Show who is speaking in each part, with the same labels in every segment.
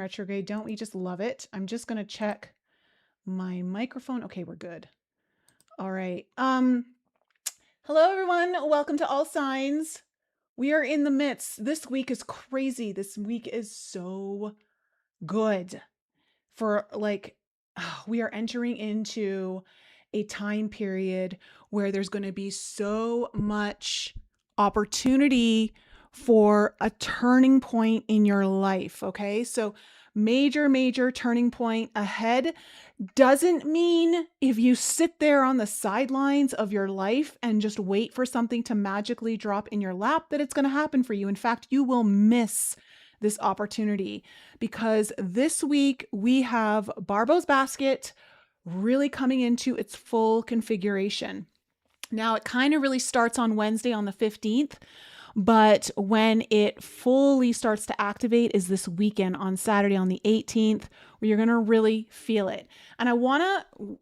Speaker 1: retrograde. Don't we just love it? I'm just going to check my microphone. Okay, we're good. All right. Hello everyone. Welcome to All Signs. We are in the midst. This week is crazy. This week is so good for we are entering into a time period where there's going to be so much opportunity for a turning point in your life. Okay. So major turning point ahead doesn't mean if you sit there on the sidelines of your life and just wait for something to magically drop in your lap that it's going to happen for you. In fact, you will miss this opportunity because this week we have Barbault's basket really coming into its full configuration. Now it kind of really starts on Wednesday on the 15th, but when it fully starts to activate is this weekend on Saturday on the 18th, where you're going to really feel it. And I want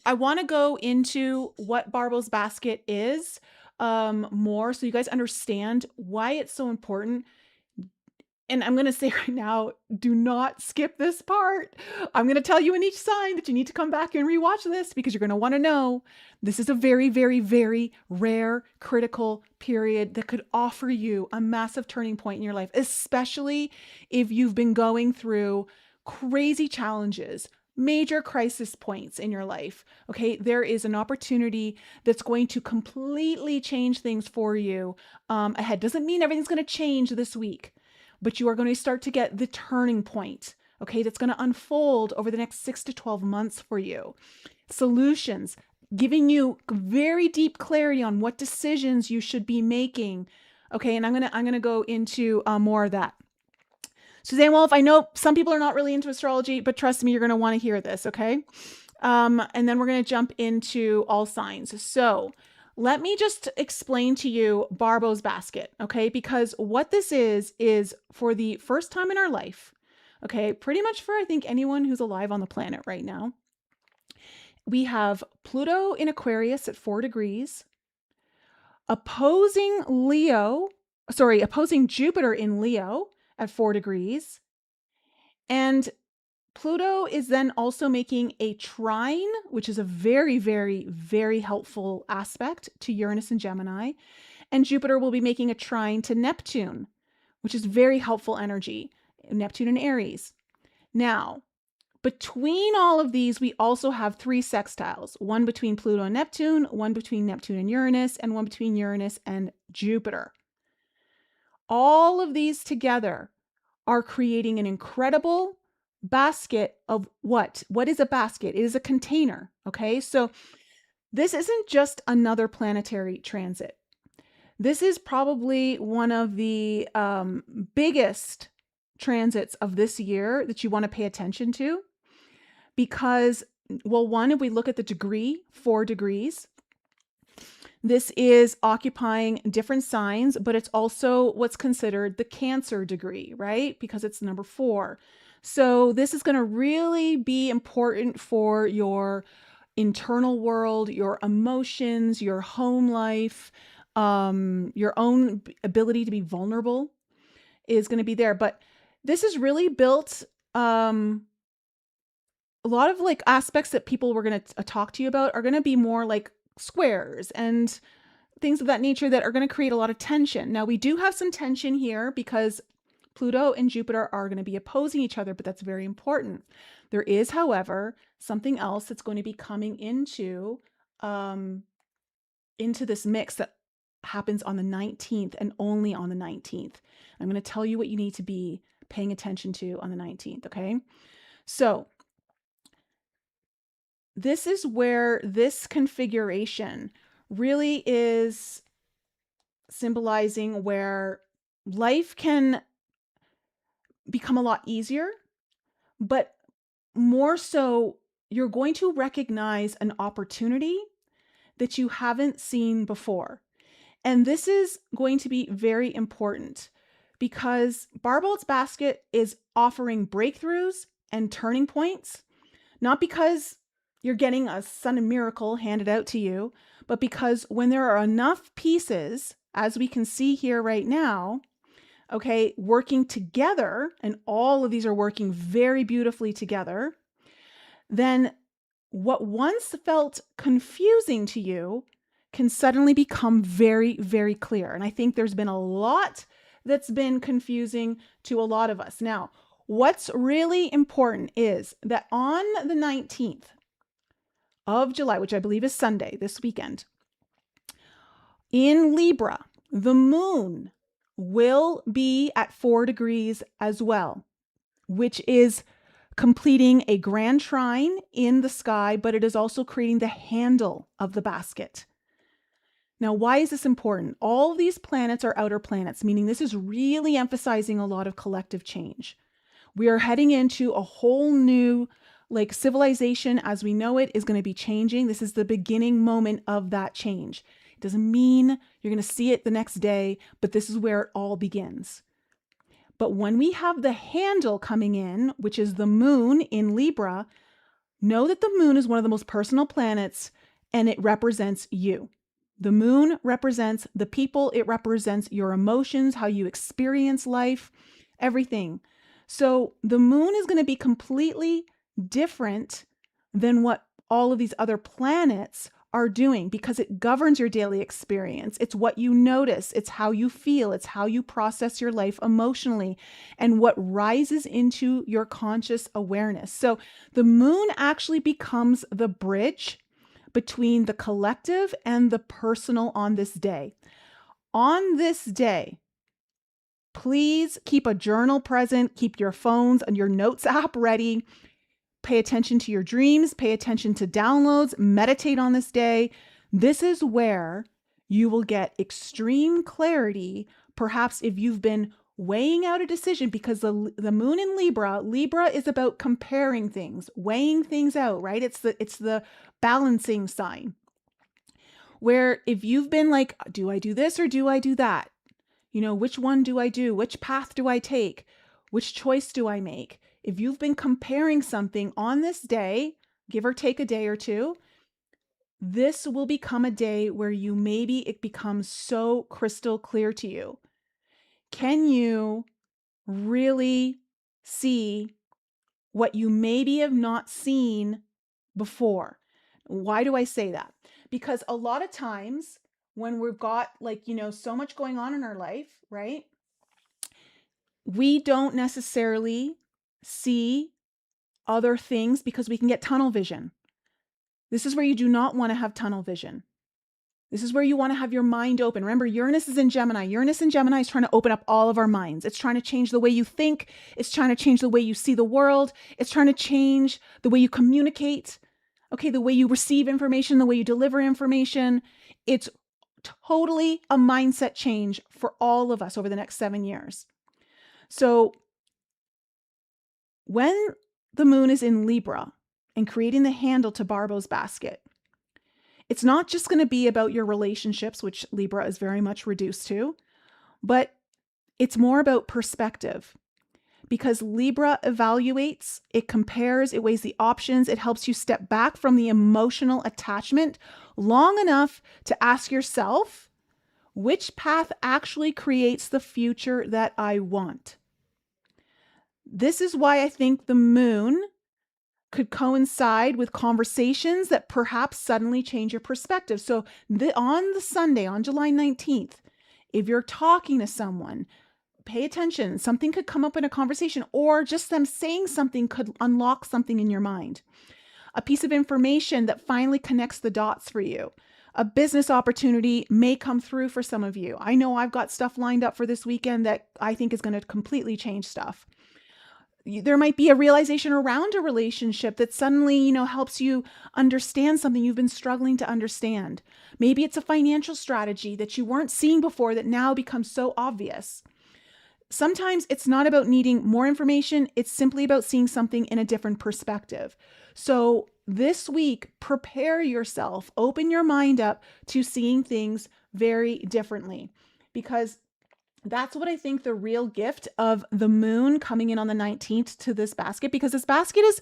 Speaker 1: to go into what Barbault's basket is more so you guys understand why it's so important. And I'm going to say right now, do not skip this part. I'm going to tell you in each sign that you need to come back and rewatch this because you're going to want to know this is a very, very, very rare critical period that could offer you a massive turning point in your life, especially if you've been going through crazy challenges, major crisis points in your life. Okay, there is an opportunity that's going to completely change things for you ahead. Doesn't mean everything's going to change this week, but you are going to start to get the turning point, okay, that's going to unfold over the next 6 to 12 months for you. Solutions, giving you very deep clarity on what decisions you should be making, okay, and I'm going to go into more of that. Suzanne Wolf, I know some people are not really into astrology, but trust me, you're going to want to hear this, okay? And then we're going to jump into all signs. So let me just explain to you Barbault's basket, okay? Because what this is for the first time in our life, okay, pretty much for I think anyone who's alive on the planet right now, we have Pluto in Aquarius at 4 degrees, opposing Jupiter in Leo at 4 degrees, and Pluto is then also making a trine, which is a very, very, very helpful aspect to Uranus and Gemini. And Jupiter will be making a trine to Neptune, which is very helpful energy, Neptune and Aries. Now, between all of these, we also have 3 sextiles, one between Pluto and Neptune, one between Neptune and Uranus, and one between Uranus and Jupiter. All of these together are creating an incredible basket of what? What is a basket? It is a container. Okay. So this isn't just another planetary transit. This is probably one of the biggest transits of this year that you want to pay attention to because, well, one, if we look at the degree, 4 degrees, this is occupying different signs, but it's also what's considered the Cancer degree, right? Because it's number 4. So this is going to really be important for your internal world, your emotions, your home life, your own ability to be vulnerable is going to be there. But this is really built a lot of like aspects that people were going to talk to you about are going to be more like squares and things of that nature that are going to create a lot of tension. Now we do have some tension here because Pluto and Jupiter are going to be opposing each other, but that's very important. There is, however, something else that's going to be coming into this mix that happens on the 19th and only on the 19th. I'm going to tell you what you need to be paying attention to on the 19th, okay? So this is where this configuration really is symbolizing where life can become a lot easier, but more so, you're going to recognize an opportunity that you haven't seen before. And this is going to be very important because Barbault's basket is offering breakthroughs and turning points, not because you're getting a sudden miracle handed out to you, but because when there are enough pieces, as we can see here right now, okay, working together, and all of these are working very beautifully together, then what once felt confusing to you can suddenly become very, very clear. And I think there's been a lot that's been confusing to a lot of us. Now, what's really important is that on the 19th of July, which I believe is Sunday, this weekend, in Libra, the moon will be at 4 degrees as well, which is completing a grand trine in the sky, but it is also creating the handle of the basket. Now, why is this important? All of these planets are outer planets, meaning this is really emphasizing a lot of collective change. We are heading into a whole new, like, civilization as we know it is going to be changing. This is the beginning moment of that change. It doesn't mean you're going to see it the next day, but this is where it all begins. But when we have the handle coming in, which is the moon in Libra, know that the moon is one of the most personal planets and it represents you. The moon represents the people. It represents your emotions, how you experience life, everything. So the moon is going to be completely different than what all of these other planets are doing because it governs your daily experience. It's what you notice. It's how you feel. It's how you process your life emotionally and what rises into your conscious awareness. So the moon actually becomes the bridge between the collective and the personal on this day. On this day, please keep a journal present, keep your phones and your notes app ready. Pay attention to your dreams, pay attention to downloads, meditate on this day. This is where you will get extreme clarity. Perhaps if you've been weighing out a decision, because the moon in Libra is about comparing things, weighing things out, right? It's the balancing sign. Where if you've been like, do I do this or do I do that? You know, which one do I do? Which path do I take? Which choice do I make? If you've been comparing something on this day, give or take a day or two, this will become a day where it becomes so crystal clear to you. Can you really see what you maybe have not seen before? Why do I say that? Because a lot of times when we've got so much going on in our life, right? We don't necessarily see other things because we can get tunnel vision. This is where you do not want to have tunnel vision. This is where you want to have your mind open. Remember, Uranus is in Gemini. Uranus in Gemini is trying to open up all of our minds. It's trying to change the way you think. It's trying to change the way you see the world. It's trying to change the way you communicate. Okay, the way you receive information, the way you deliver information. It's totally a mindset change for all of us over the next 7 years. So when the moon is in Libra and creating the handle to Barbault's basket, it's not just going to be about your relationships, which Libra is very much reduced to, but it's more about perspective. Because Libra evaluates, it compares, it weighs the options, it helps you step back from the emotional attachment long enough to ask yourself, which path actually creates the future that I want? This is why I think the moon could coincide with conversations that perhaps suddenly change your perspective. So on the Sunday, on July 19th, if you're talking to someone, pay attention. Something could come up in a conversation, or just them saying something could unlock something in your mind. A piece of information that finally connects the dots for you. A business opportunity may come through for some of you. I know I've got stuff lined up for this weekend that I think is going to completely change stuff. There might be a realization around a relationship that suddenly, helps you understand something you've been struggling to understand. Maybe it's a financial strategy that you weren't seeing before that now becomes so obvious. Sometimes it's not about needing more information. It's simply about seeing something in a different perspective. So this week, prepare yourself, open your mind up to seeing things very differently, because that's what I think the real gift of the moon coming in on the 19th to this basket, because this basket is,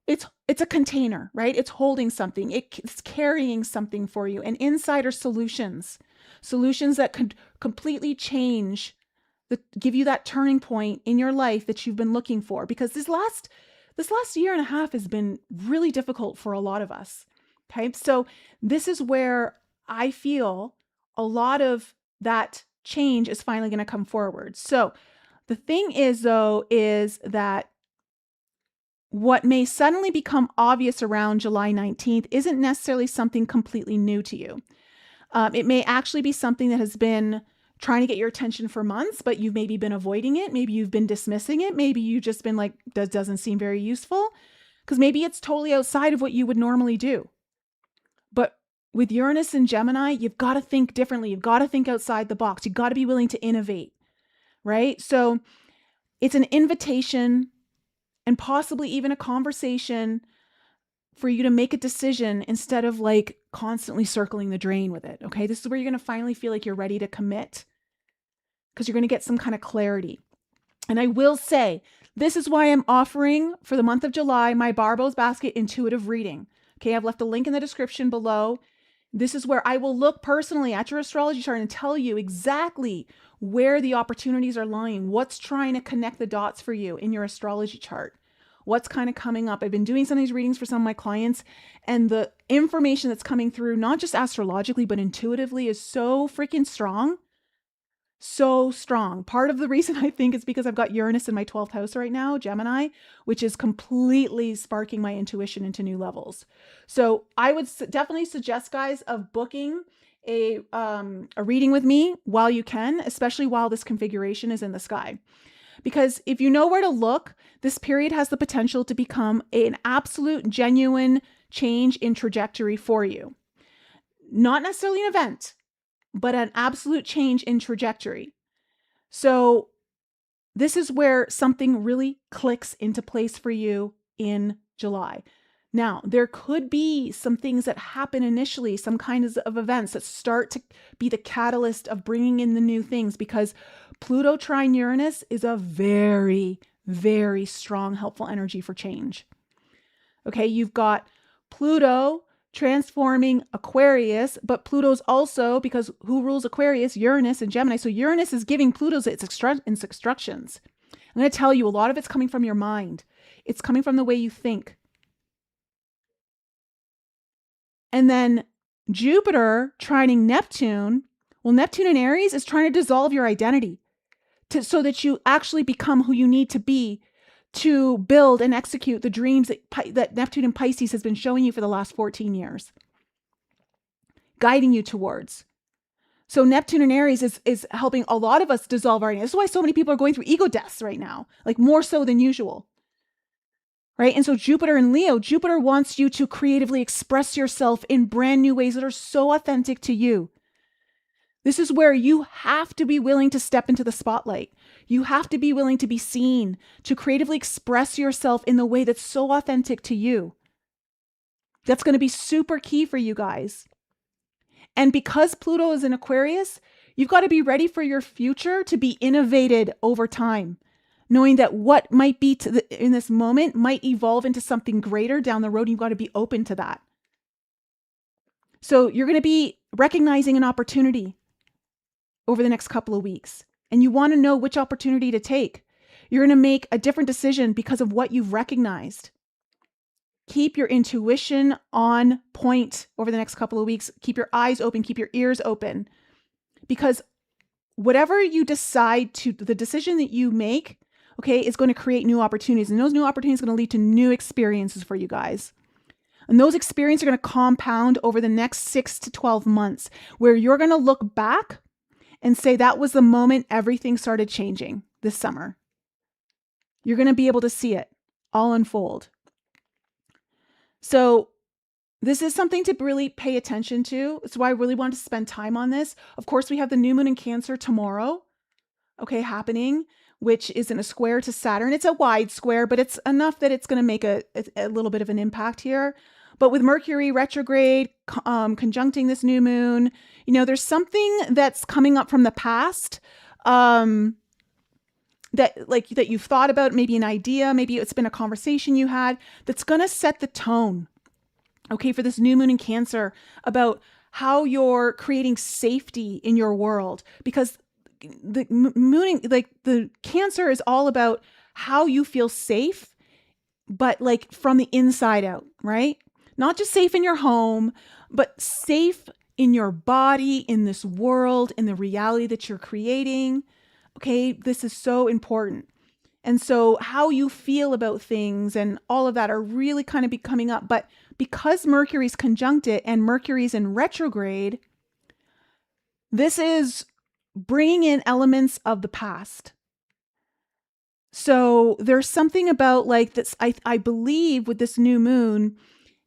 Speaker 1: it's a container, right? It's holding something. It's carrying something for you. And inside are solutions that could completely change give you that turning point in your life that you've been looking for. Because this last year and a half has been really difficult for a lot of us. Okay. So this is where I feel a lot of that change is finally going to come forward. So the thing is, though, is that what may suddenly become obvious around July 19th isn't necessarily something completely new to you. It may actually be something that has been trying to get your attention for months, but you've maybe been avoiding it. Maybe you've been dismissing it. Maybe you've just been like, that doesn't seem very useful, because maybe it's totally outside of what you would normally do. But with Uranus and Gemini, you've got to think differently. You've got to think outside the box. You've got to be willing to innovate, right? So it's an invitation and possibly even a conversation for you to make a decision instead of like constantly circling the drain with it. Okay. This is where you're going to finally feel like you're ready to commit, because you're going to get some kind of clarity. And I will say, this is why I'm offering for the month of July my Barbault's Basket intuitive reading. Okay. I've left a link in the description below. This is where I will look personally at your astrology chart and tell you exactly where the opportunities are lying, what's trying to connect the dots for you in your astrology chart. What's kind of coming up. I've been doing some of these readings for some of my clients, and the information that's coming through, not just astrologically, but intuitively, is so freaking strong. So strong. Part of the reason I think is because I've got Uranus in my 12th house right now, Gemini, which is completely sparking my intuition into new levels. So I would definitely suggest, guys, of booking a reading with me while you can, especially while this configuration is in the sky. Because if you know where to look, this period has the potential to become an absolute, genuine change in trajectory for you. Not necessarily an event, but an absolute change in trajectory. So this is where something really clicks into place for you in July. Now, there could be some things that happen initially, some kinds of events that start to be the catalyst of bringing in the new things, because Pluto trine Uranus is a very, very strong, helpful energy for change. Okay, you've got Pluto transforming Aquarius, but Pluto's also, because who rules Aquarius? Uranus and Gemini. So Uranus is giving Pluto its instructions. I'm going to tell you, a lot of it's coming from your mind. It's coming from the way you think. And then Jupiter trining Neptune. Well, Neptune in Aries is trying to dissolve your identity so that you actually become who you need to be to build and execute the dreams that Neptune in Pisces has been showing you for the last 14 years, guiding you towards. So Neptune in Aries is helping a lot of us dissolve our identity. This is why so many people are going through ego deaths right now, like more so than usual. Right? And so Jupiter in Leo, Jupiter wants you to creatively express yourself in brand new ways that are so authentic to you. This is where you have to be willing to step into the spotlight. You have to be willing to be seen, to creatively express yourself in the way that's so authentic to you. That's going to be super key for you guys. And because Pluto is in Aquarius, you've got to be ready for your future to be innovated over time, knowing that what might be in this moment might evolve into something greater down the road. You've got to be open to that. So you're going to be recognizing an opportunity over the next couple of weeks, and you want to know which opportunity to take. You're going to make a different decision because of what you've recognized. Keep your intuition on point over the next couple of weeks. Keep your eyes open, keep your ears open, because whatever you decide to, the decision that you make, okay, is going to create new opportunities, and those new opportunities are going to lead to new experiences for you guys. And those experiences are going to compound over the next 6 to 12 months, where you're going to look back and say that was the moment everything started changing this summer. You're going to be able to see it all unfold. So this is something to really pay attention to. That's why I really want to spend time on this. Of course, we have the new moon in Cancer tomorrow, okay, happening, which is in a square to Saturn. It's a wide square, but it's enough that it's going to make a little bit of an impact here. But with Mercury retrograde conjuncting this new moon, you know, there's something that's coming up from the past that you've thought about, maybe an idea, maybe it's been a conversation you had that's going to set the tone, okay, for this new moon in Cancer about how you're creating safety in your world. Because mooning, like the Cancer is all about how you feel safe, but like from the inside out, right? Not just safe in your home, but safe in your body, in this world, in the reality that you're creating. Okay, this is so important. And so how you feel about things and all of that are really kind of coming up. But because Mercury's conjunct it and Mercury's in retrograde, this is bringing in elements of the past. So there's something about like this, I believe with this new moon,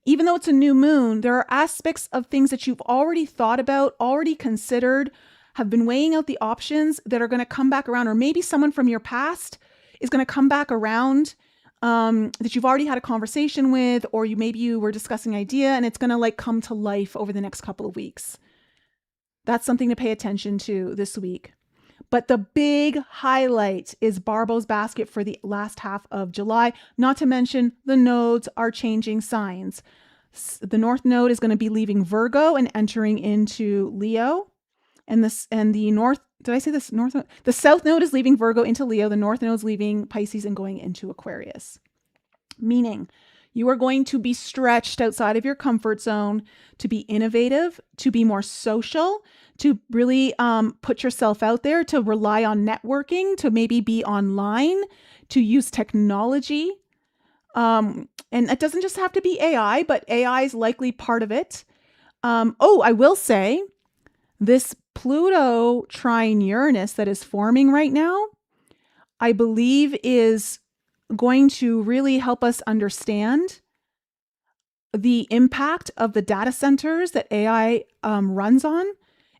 Speaker 1: even though it's a new moon, there are aspects of things that you've already thought about, already considered, have been weighing out the options that are going to come back around, or maybe someone from your past is going to come back around that you've already had a conversation with, or maybe you were discussing an idea and it's going to like come to life over the next couple of weeks. That's something to pay attention to this week. But the big highlight is Barbault's basket for the last half of July. Not to mention the nodes are changing signs. The North Node is going to be leaving Virgo and entering into Leo. And the North, did I say this? North? The South Node is leaving Virgo into Leo. The North Node is leaving Pisces and going into Aquarius. Meaning you are going to be stretched outside of your comfort zone to be innovative, to be more social, to really put yourself out there, to rely on networking, to maybe be online, to use technology. And it doesn't just have to be AI, but AI is likely part of it. I will say this Pluto trine Uranus that is forming right now, I believe is going to really help us understand the impact of the data centers that AI runs on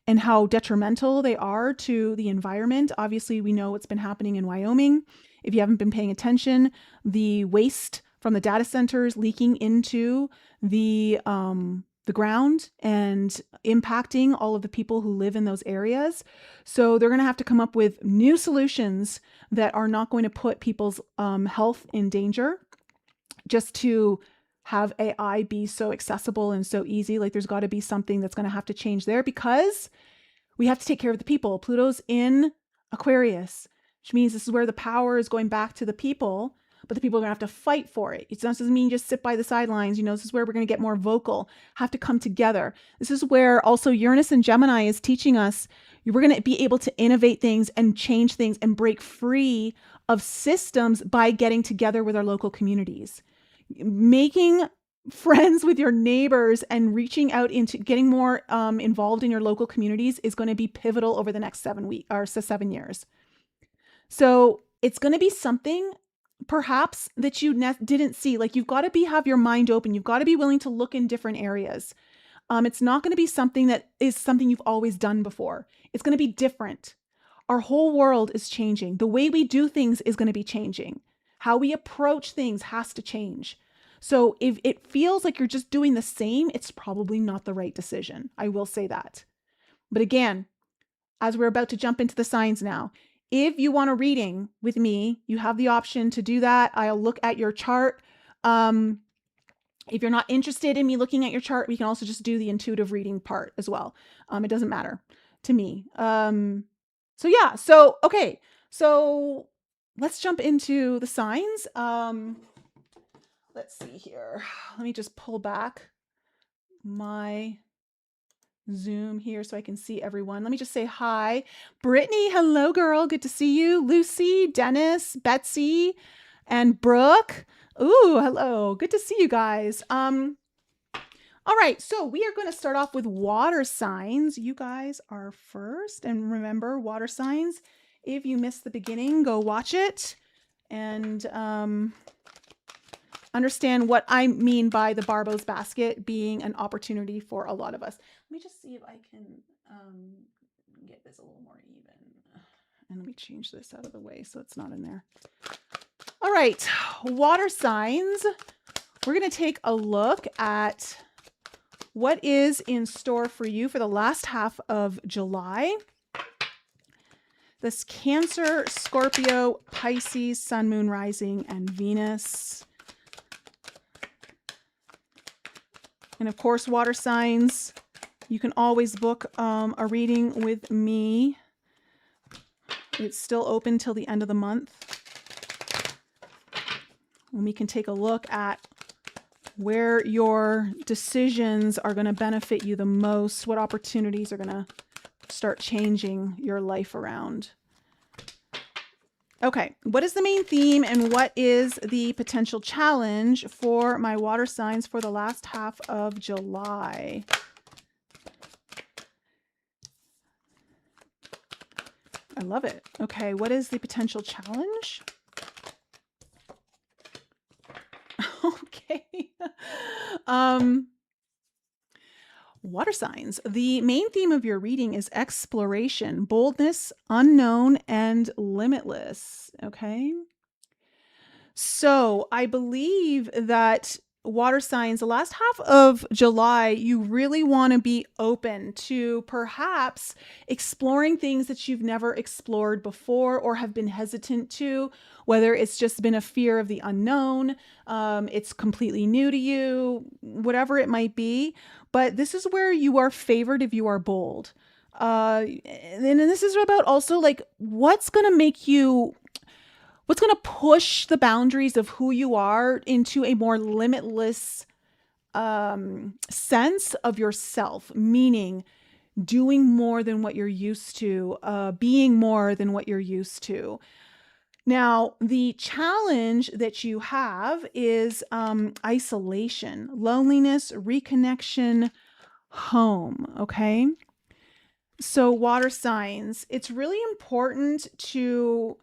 Speaker 1: and how detrimental they are to the environment. Obviously, we know what's been happening in Wyoming. If you haven't been paying attention, the waste from the data centers leaking into the ground and impacting all of the people who live in those areas. So they're going to have to come up with new solutions that are not going to put people's health in danger just to have AI be so accessible and so easy. Like there's got to be something that's going to have to change there because we have to take care of the people. Pluto's in Aquarius, which means this is where the power is going back to the people, but the people are going to have to fight for it. It doesn't mean just sit by the sidelines. This is where we're going to get more vocal, have to come together. This is where also Uranus and Gemini is teaching us we're going to be able to innovate things and change things and break free of systems by getting together with our local communities. Making friends with your neighbors and reaching out into getting more involved in your local communities is going to be pivotal over the next 7 years. So it's going to be something perhaps that you didn't see. Like you've got to have your mind open. You've got to be willing to look in different areas. It's not going to be something that is something you've always done before. It's going to be different. Our whole world is changing. The way we do things is going to be changing. How we approach things has to change. So if it feels like you're just doing the same, it's probably not the right decision. I will say that. But again, as we're about to jump into the signs now, if you want a reading with me, you have the option to do that. I'll look at your chart. If you're not interested in me looking at your chart, we can also just do the intuitive reading part as well. It doesn't matter to me. Okay. So let's jump into the signs. Let's see here. Let me just pull back my Zoom here so I can see everyone. Let me just say hi. Brittany, hello girl. Good to see you. Lucy, Dennis, Betsy, and Brooke. Ooh, hello. Good to see you guys. All right, so we are going to start off with water signs. You guys are first. And remember, water signs, if you missed the beginning, go watch it and understand what I mean by the Barbault's basket being an opportunity for a lot of us. Let me just see if I can get this a little more even. And let me change this out of the way so it's not in there. All right, water signs. We're going to take a look at what is in store for you for the last half of July. This Cancer, Scorpio, Pisces, Sun, Moon, Rising, and Venus. And of course, water signs. You can always book a reading with me It's still open till the end of the month. And we can take a look at where your decisions are going to benefit you the most, what opportunities are going to start changing your life around. Okay, what is the main theme and what is the potential challenge for my water signs for the last half of July? I love it. Okay, what is the potential challenge? Okay. Water signs. The main theme of your reading is exploration, boldness, unknown, and limitless. Okay. So I believe that water signs, the last half of July, you really want to be open to perhaps exploring things that you've never explored before or have been hesitant to, whether it's just been a fear of the unknown, it's completely new to you, whatever it might be. But this is where you are favored if you are bold. And this is about also like what's going to push the boundaries of who you are into a more limitless sense of yourself, meaning doing more than what you're used to, being more than what you're used to. Now, the challenge that you have is isolation, loneliness, reconnection, home. Okay. So, water signs, it's really important to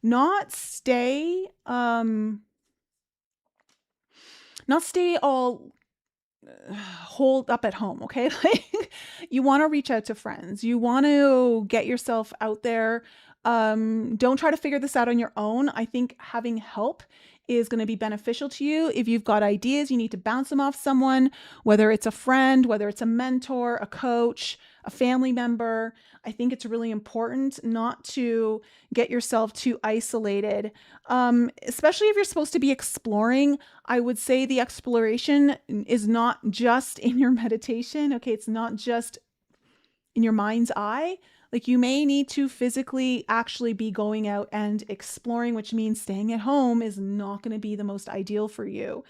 Speaker 1: not stay all holed up at home. Okay. Like you want to reach out to friends. You want to get yourself out there. Don't try to figure this out on your own. I think having help is going to be beneficial to you. If you've got ideas, you need to bounce them off someone, whether it's a friend, whether it's a mentor, a coach, a family member. I think it's really important not to get yourself too isolated, especially if you're supposed to be exploring. I would say the exploration is not just in your meditation. Okay, it's not just in your mind's eye. Like you may need to physically actually be going out and exploring, which means staying at home is not going to be the most ideal for you.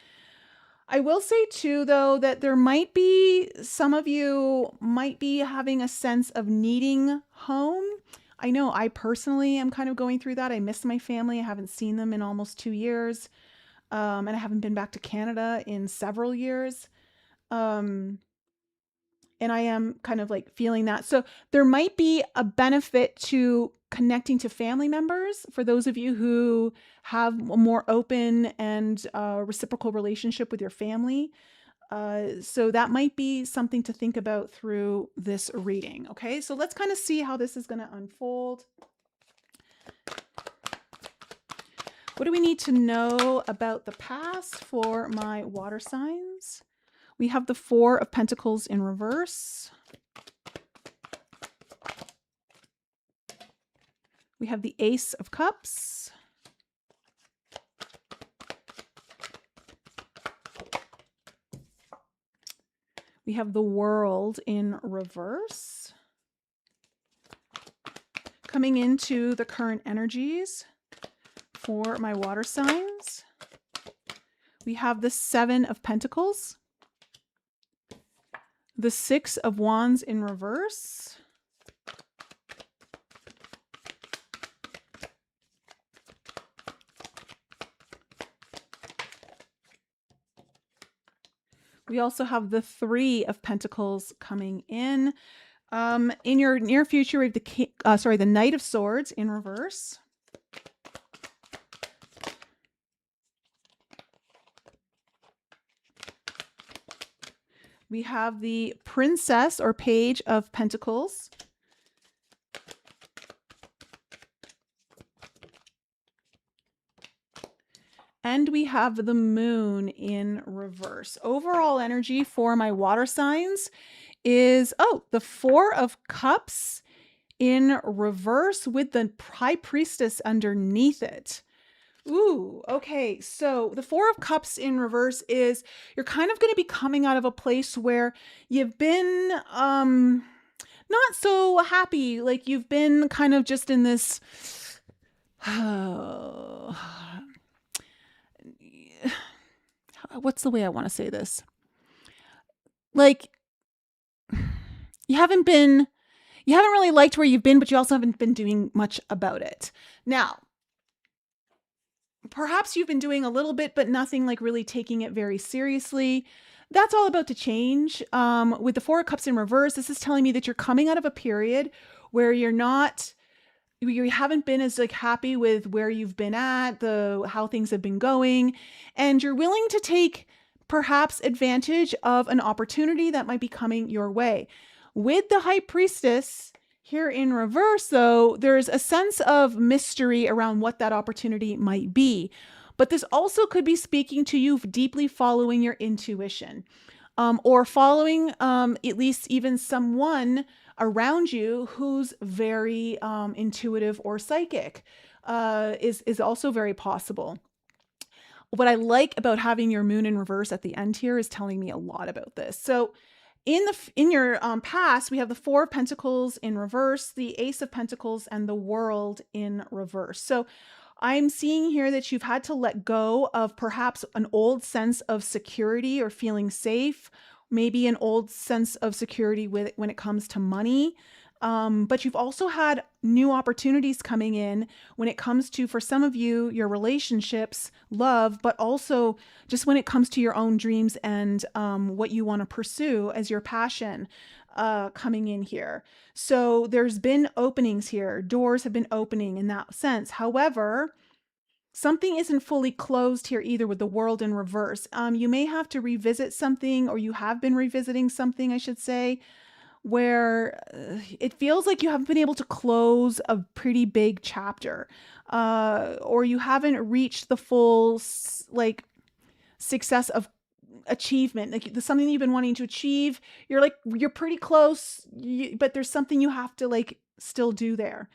Speaker 1: I will say too, though, that there might be some of you might be having a sense of needing home. I know I personally am kind of going through that. I miss my family. I haven't seen them in almost 2 years. And I haven't been back to Canada in several years. And I am kind of like feeling that. So there might be a benefit to connecting to family members for those of you who have a more open and reciprocal relationship with your family. So that might be something to think about through this reading. Okay, so let's kind of see how this is going to unfold. What do we need to know about the past for my water signs? We have the Four of Pentacles in reverse. We have the Ace of Cups. We have the World in reverse. Coming into the current energies for my water signs, we have the Seven of Pentacles. The Six of Wands in reverse. We also have the Three of Pentacles coming in. In your near future, we have the Knight of Swords in reverse. We have the Princess or Page of Pentacles. And we have the Moon in reverse. Overall energy for my water signs is, the Four of Cups in reverse with the High Priestess underneath it. Ooh, okay. So the Four of Cups in reverse is you're kind of going to be coming out of a place where you've been not so happy. Like you've been kind of just in this, what's the way I want to say this? Like you haven't really liked where you've been, but you also haven't been doing much about it. Now, perhaps you've been doing a little bit, but nothing like really taking it very seriously. That's all about to change. With the Four of Cups in reverse, this is telling me that you're coming out of a period where you haven't been as like happy with where you've been at, how things have been going, and you're willing to take perhaps advantage of an opportunity that might be coming your way. With the High Priestess here in reverse, though, there's a sense of mystery around what that opportunity might be. But this also could be speaking to you deeply following your intuition, or following at least even someone around you who's very intuitive or psychic, is also very possible. What I like about having your moon in reverse at the end here is telling me a lot about this. So in your past, we have the Four of Pentacles in reverse, the Ace of Pentacles, and the World in reverse. So I'm seeing here that you've had to let go of perhaps an old sense of security or feeling safe, maybe an old sense of security when it comes to money. But you've also had new opportunities coming in when it comes to, for some of you, your relationships, love, but also just when it comes to your own dreams and what you want to pursue as your passion coming in here. So there's been openings here. Doors have been opening in that sense. However, something isn't fully closed here either with the World in reverse. You may have to revisit something, or you have been revisiting something, I should say, where it feels like you haven't been able to close a pretty big chapter, or you haven't reached the full success of achievement. Like something you've been wanting to achieve, you're pretty close, but there's something you have to still do there.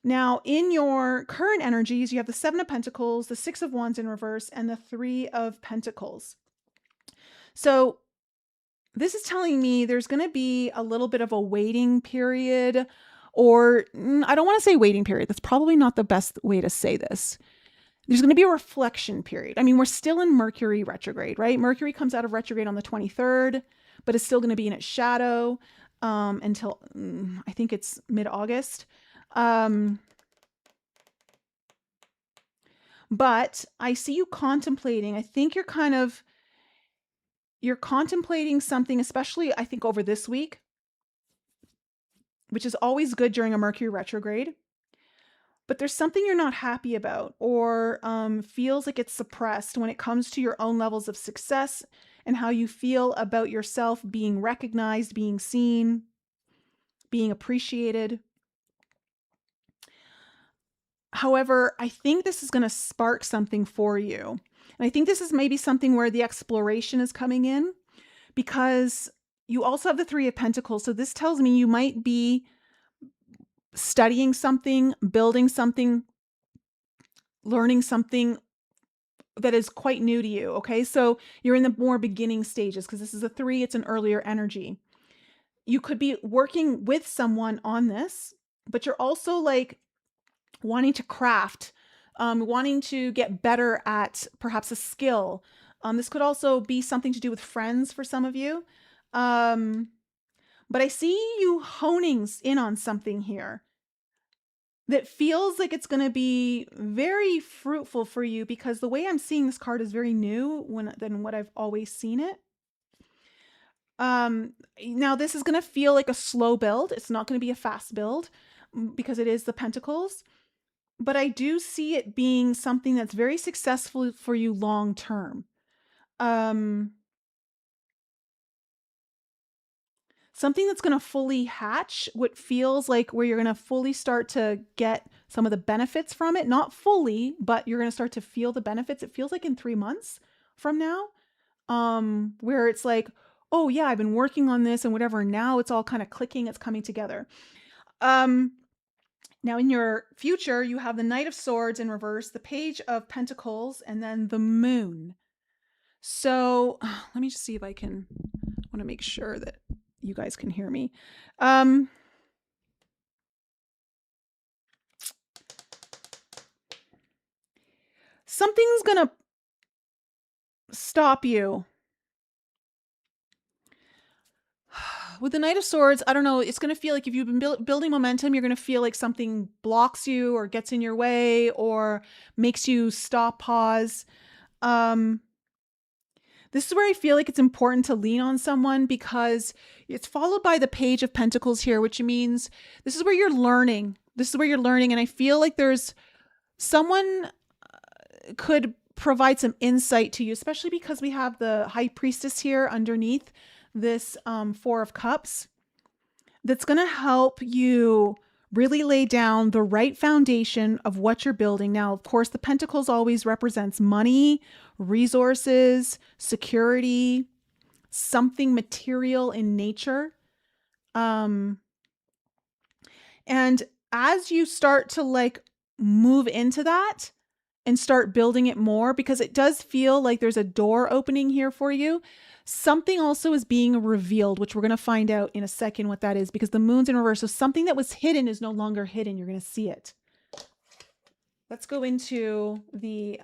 Speaker 1: Now, in your current energies, you have the Seven of Pentacles, the Six of Wands in reverse, and the Three of Pentacles. So this is telling me there's going to be a little bit of a waiting period, or I don't want to say waiting period. That's probably not the best way to say this. There's going to be a reflection period. I mean, we're still in Mercury retrograde, right? Mercury comes out of retrograde on the 23rd, but it's still going to be in its shadow until I think it's mid-August. But I see you contemplating. I think you're contemplating something, especially I think over this week, which is always good during a Mercury retrograde. But there's something you're not happy about, or feels like it's suppressed when it comes to your own levels of success and how you feel about yourself being recognized, being seen, being appreciated. However, I think this is going to spark something for you. And I think this is maybe something where the exploration is coming in, because you also have the Three of Pentacles. So this tells me you might be studying something, building something, learning something that is quite new to you. Okay. So you're in the more beginning stages, because this is a 3, it's an earlier energy. You could be working with someone on this, but you're also wanting to craft, wanting to get better at perhaps a skill. This could also be something to do with friends for some of you. But I see you honing in on something here that feels like it's going to be very fruitful for you, because the way I'm seeing this card is very new than what I've always seen it. Now this is going to feel like a slow build. It's not going to be a fast build because it is the Pentacles. But I do see it being something that's very successful for you long term. Something that's going to fully hatch, what feels like where you're going to fully start to get some of the benefits from it. Not fully, but you're going to start to feel the benefits. It feels like in 3 months from now, where it's like, oh yeah, I've been working on this and whatever. Now it's all kind of clicking. It's coming together. Now in your future, you have the Knight of Swords in reverse, the Page of Pentacles, and then the Moon. So let me just see if I want to make sure that you guys can hear me. Something's gonna stop you. With the Knight of Swords, I don't know, it's going to feel like if you've been building momentum, you're going to feel like something blocks you or gets in your way or makes you stop, pause. This is where I feel like it's important to lean on someone, because it's followed by the Page of Pentacles here, which means this is where you're learning. This is where you're learning. And I feel like there's someone could provide some insight to you, especially because we have the High Priestess here underneath this Four of Cups, that's going to help you really lay down the right foundation of what you're building. Now, of course, the Pentacles always represents money, resources, security, something material in nature. And as you start to like move into that and start building it more, because it does feel like there's a door opening here for you, something also is being revealed, which we're going to find out in a second what that is, because the moon's in reverse. So something that was hidden is no longer hidden. You're going to see it. Let's go into the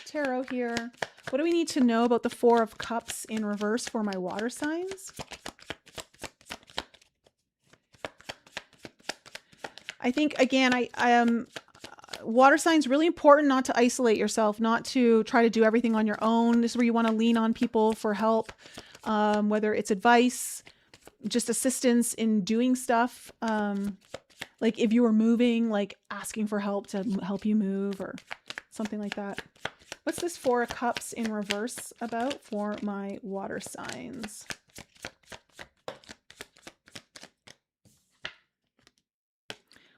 Speaker 1: tarot here. What do we need to know about the Four of Cups in reverse for my water signs? I think, again, I am... water signs, really important not to isolate yourself, not to try to do everything on your own. This is where you want to lean on people for help, whether it's advice, just assistance in doing stuff. Like if you were moving, like asking for help to help you move or something like that. What's this Four of Cups in reverse about for my water signs?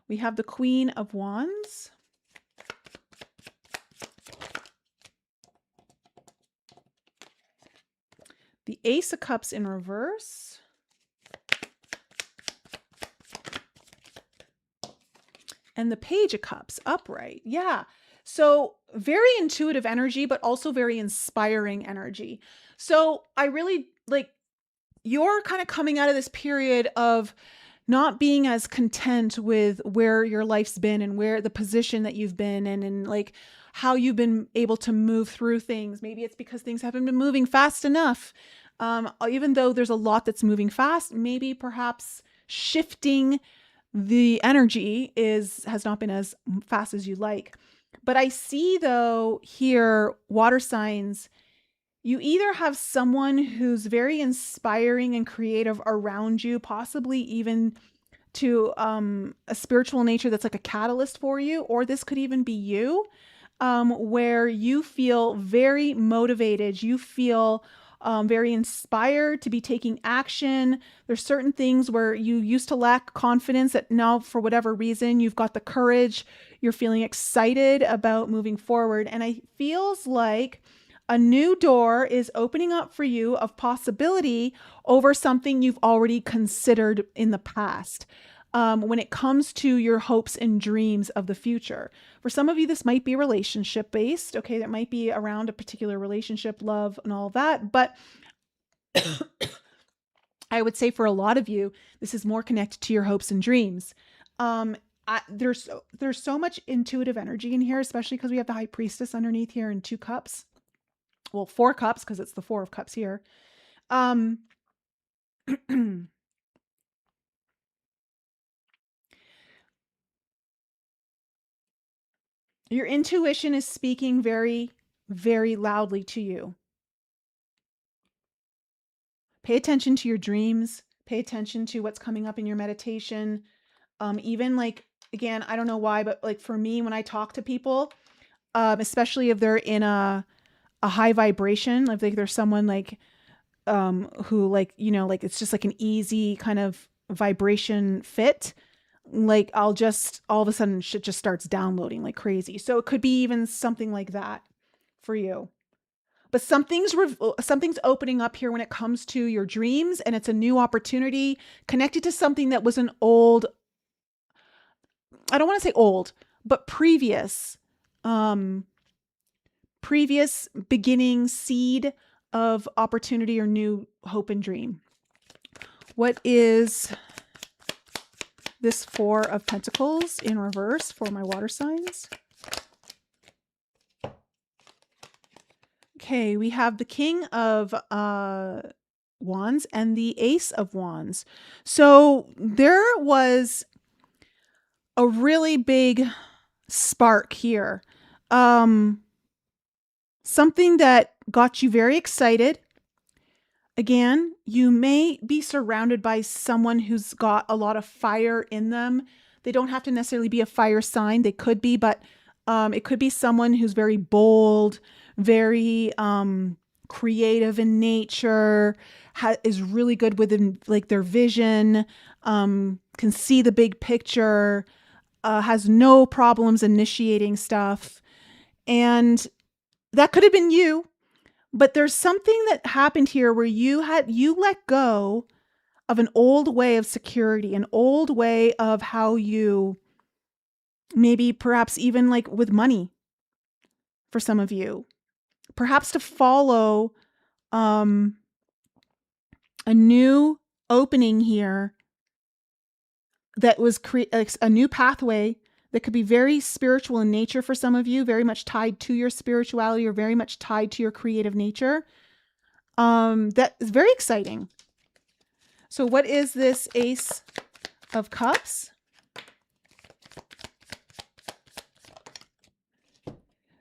Speaker 1: We have the Queen of Wands. The Ace of Cups in reverse. And the Page of Cups upright. Yeah. So very intuitive energy, but also very inspiring energy. So I really like, you're kind of coming out of this period of not being as content with where your life's been and where the position that you've been in, and like how you've been able to move through things. Maybe it's because things haven't been moving fast enough. Even though there's a lot that's moving fast, maybe perhaps shifting the energy has not been as fast as you like. But I see though here, water signs, you either have someone who's very inspiring and creative around you, possibly even to a spiritual nature that's like a catalyst for you, or this could even be you, where you feel very motivated, you feel very inspired to be taking action. There's certain things where you used to lack confidence that now, for whatever reason, you've got the courage, you're feeling excited about moving forward. And it feels like a new door is opening up for you of possibility over something you've already considered in the past. When it comes to your hopes and dreams of the future. For some of you, this might be relationship based. Okay, that might be around a particular relationship, love, and all that. But I would say for a lot of you, this is more connected to your hopes and dreams. There's so much intuitive energy in here, especially because we have the High Priestess underneath here in 2 cups. Well, 4 cups, because it's the Four of Cups here. Your intuition is speaking very, very loudly to you. Pay attention to your dreams. Pay attention to what's coming up in your meditation. Even like, again, I don't know why, but like for me, when I talk to people, especially if they're in a high vibration, like there's someone like, who like, you know, like it's just like an easy kind of vibration fit. Like I'll just, all of a sudden shit just starts downloading like crazy. So it could be even something like that for you. But something's opening up here when it comes to your dreams, and it's a new opportunity connected to something that was an old, I don't want to say old, but previous beginning seed of opportunity or new hope and dream. What is this Four of Pentacles in reverse for my water signs? Okay, we have the King of Wands and the Ace of Wands. So there was a really big spark here. Something that got you very excited. Again, you may be surrounded by someone who's got a lot of fire in them. They don't have to necessarily be a fire sign. They could be, but it could be someone who's very bold, very creative in nature, is really good with like their vision, can see the big picture, has no problems initiating stuff. And that could have been you. But there's something that happened here where you let go of an old way of security, an old way of how you, maybe perhaps even like with money for some of you, perhaps to follow a new opening here that was a new pathway that could be very spiritual in nature for some of you, very much tied to your spirituality or very much tied to your creative nature. That is very exciting. So what is this Ace of Cups?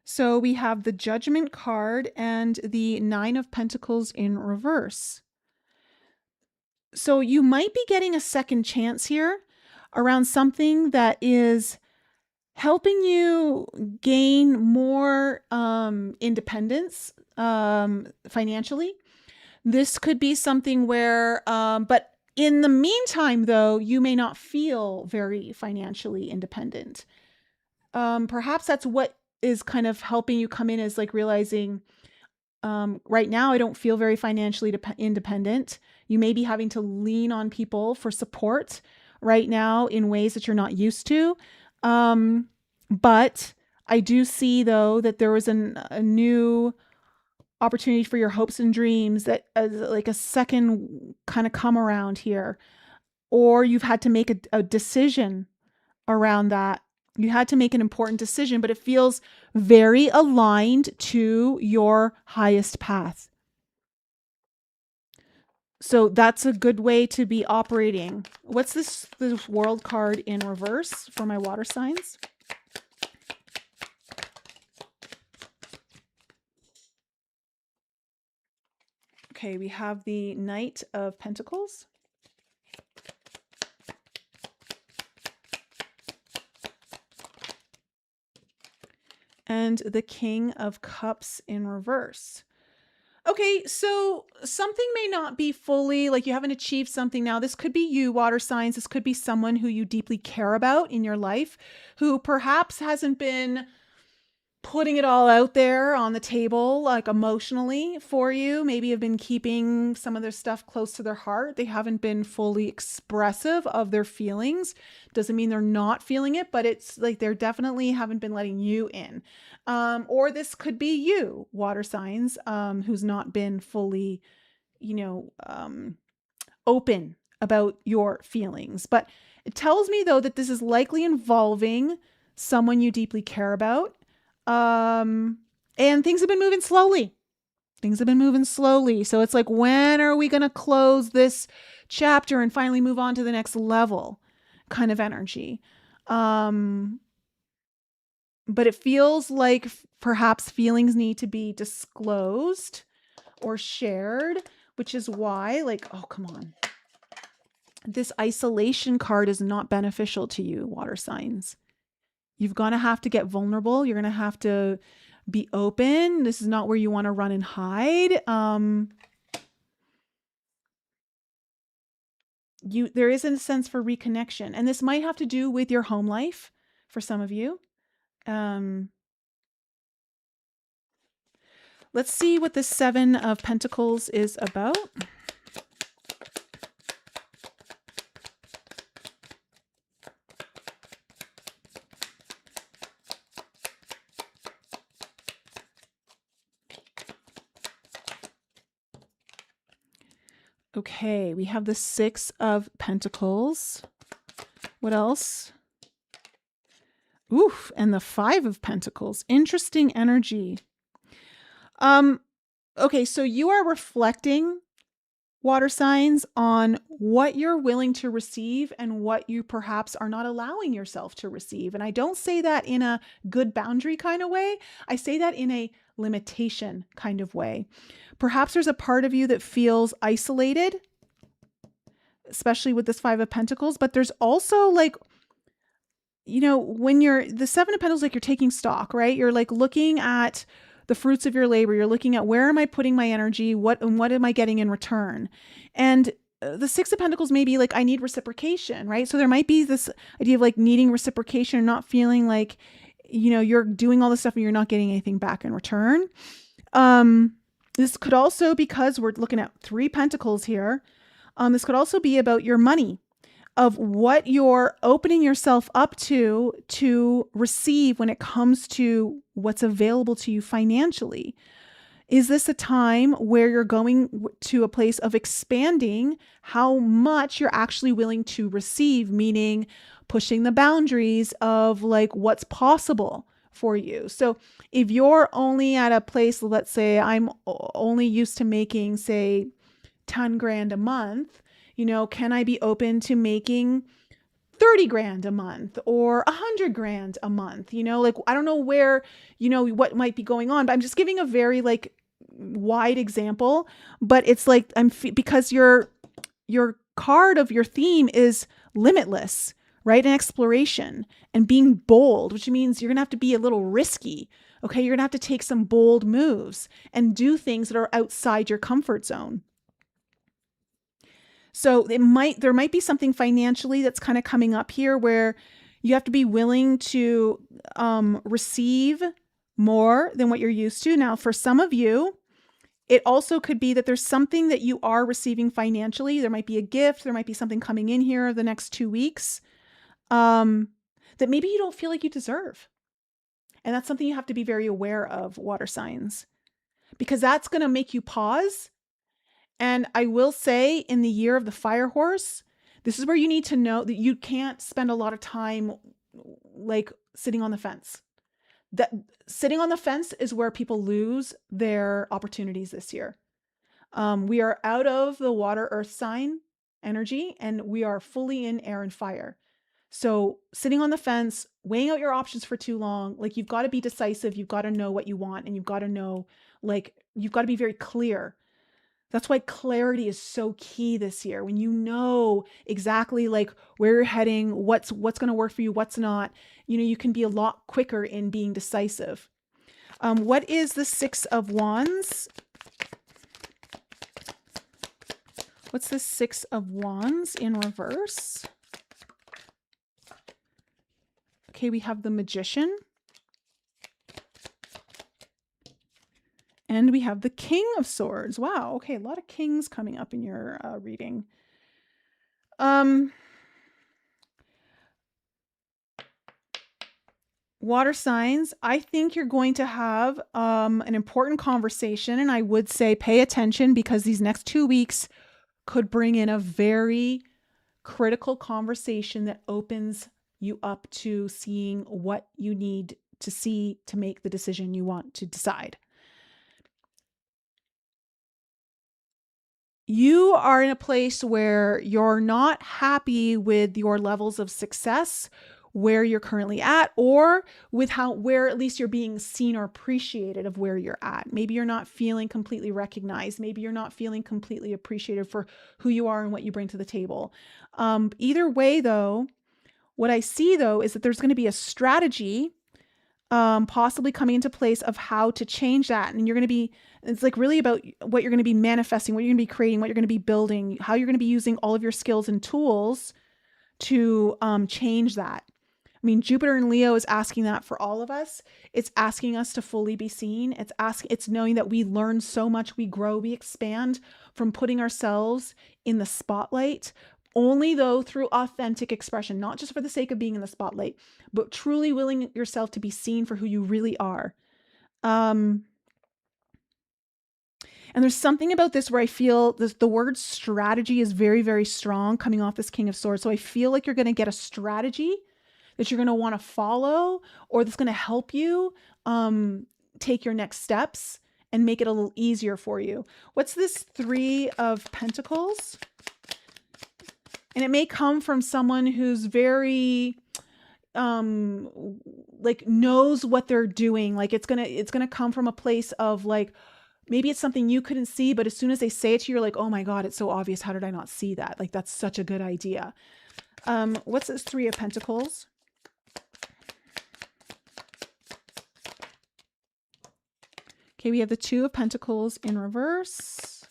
Speaker 1: So we have the Judgment card and the Nine of Pentacles in reverse. So you might be getting a second chance here around something that is helping you gain more independence financially. This could be something where, but in the meantime, though, you may not feel very financially independent. Perhaps that's what is kind of helping you come in, is like realizing, right now, I don't feel very financially independent. You may be having to lean on people for support right now in ways that you're not used to. But I do see, though, that there was a new opportunity for your hopes and dreams, that like a second kind of come around here, or you've had to make a decision around that. You had to make an important decision, but it feels very aligned to your highest path. So that's a good way to be operating. What's this World card in reverse for my water signs? Okay, we have the Knight of Pentacles. And the King of Cups in reverse. Okay, so something may not be fully, like you haven't achieved something now. This could be you, water signs. This could be someone who you deeply care about in your life, who perhaps hasn't been putting it all out there on the table, like emotionally for you. Maybe have been keeping some of their stuff close to their heart. They haven't been fully expressive of their feelings. Doesn't mean they're not feeling it, but it's like they're definitely haven't been letting you in. Or this could be you, water signs, who's not been fully, open about your feelings. But it tells me, though, that this is likely involving someone you deeply care about. And things have been moving slowly. So it's like, when are we going to close this chapter and finally move on to the next level kind of energy? But it feels like perhaps feelings need to be disclosed or shared, which is why, like, oh, come on. This isolation card is not beneficial to you, water signs. You're going to have to get vulnerable. You're going to have to be open. This is not where you want to run and hide. There is a sense for reconnection, and this might have to do with your home life for some of you. Let's see what the Seven of Pentacles is about. Okay, we have the Six of Pentacles. What else? Oof, and the Five of Pentacles. Interesting energy. Okay, so you are reflecting, water signs, on what you're willing to receive and what you perhaps are not allowing yourself to receive. And I don't say that in a good boundary kind of way. I say that in a limitation kind of way. Perhaps there's a part of you that feels isolated, especially with this Five of Pentacles, but there's also like, when you're the Seven of Pentacles, like you're taking stock, right? You're like looking at the fruits of your labor. You're looking at, where am I putting my energy? What am I getting in return? And the Six of Pentacles may be like, I need reciprocation, right? So there might be this idea of like needing reciprocation, not feeling like, you're doing all this stuff and you're not getting anything back in return. This could also, because we're looking at Three Pentacles here, this could also be about your money, of what you're opening yourself up to receive when it comes to what's available to you financially. Is this a time where you're going to a place of expanding how much you're actually willing to receive, meaning pushing the boundaries of like what's possible for you? So if you're only at a place, let's say I'm only used to making, say, 10 grand a month, can I be open to making 30 grand a month or 100 grand a month? Like, I don't know where, what might be going on, but I'm just giving a very like wide example. But it's like, because your card of your theme is limitless, right? And exploration and being bold, which means you're going to have to be a little risky. Okay. You're going to have to take some bold moves and do things that are outside your comfort zone. So there might be something financially that's kind of coming up here where you have to be willing to receive more than what you're used to. Now, for some of you, it also could be that there's something that you are receiving financially. There might be a gift. There might be something coming in here the next 2 weeks that maybe you don't feel like you deserve. And that's something you have to be very aware of, water signs, because that's going to make you pause. And I will say, in the year of the fire horse, this is where you need to know that you can't spend a lot of time like sitting on the fence. That sitting on the fence is where people lose their opportunities this year. We are out of the water earth sign energy and we are fully in air and fire. So sitting on the fence, weighing out your options for too long, like you've got to be decisive. You've got to know what you want, and you've got to know, like, you've got to be very clear. That's why clarity is so key this year. When you know exactly like where you're heading, what's going to work for you, what's not, you can be a lot quicker in being decisive. What is the Six of Wands? What's the Six of Wands in reverse? Okay, we have the Magician. And we have the King of Swords. Wow. Okay. A lot of kings coming up in your reading. Water signs, I think you're going to have an important conversation. And I would say pay attention, because these next 2 weeks could bring in a very critical conversation that opens you up to seeing what you need to see to make the decision you want to decide. You are in a place where you're not happy with your levels of success, where you're currently at, or with where at least you're being seen or appreciated of where you're at. Maybe you're not feeling completely recognized. Maybe you're not feeling completely appreciated for who you are and what you bring to the table. Either way, though, what I see though is that there's going to be a strategy possibly coming into place of how to change that. And it's like really about what you're going to be manifesting, what you're going to be creating, what you're going to be building, how you're going to be using all of your skills and tools to change that. I mean, Jupiter and Leo is asking that for all of us. It's asking us to fully be seen. It's knowing that we learn so much, we grow, we expand from putting ourselves in the spotlight, only though through authentic expression, not just for the sake of being in the spotlight, but truly willing yourself to be seen for who you really are. And And there's something about this where I feel the word strategy is very, very strong coming off this King of Swords. So I feel like you're going to get a strategy that you're going to want to follow, or that's going to help you take your next steps and make it a little easier for you. What's this Three of Pentacles? And it may come from someone who's very like knows what they're doing. Like it's gonna come from a place of like, maybe it's something you couldn't see, but as soon as they say it to you, you're like, oh my God, it's so obvious. How did I not see that? Like, that's such a good idea. What's this Three of Pentacles? Okay, we have the Two of Pentacles in reverse.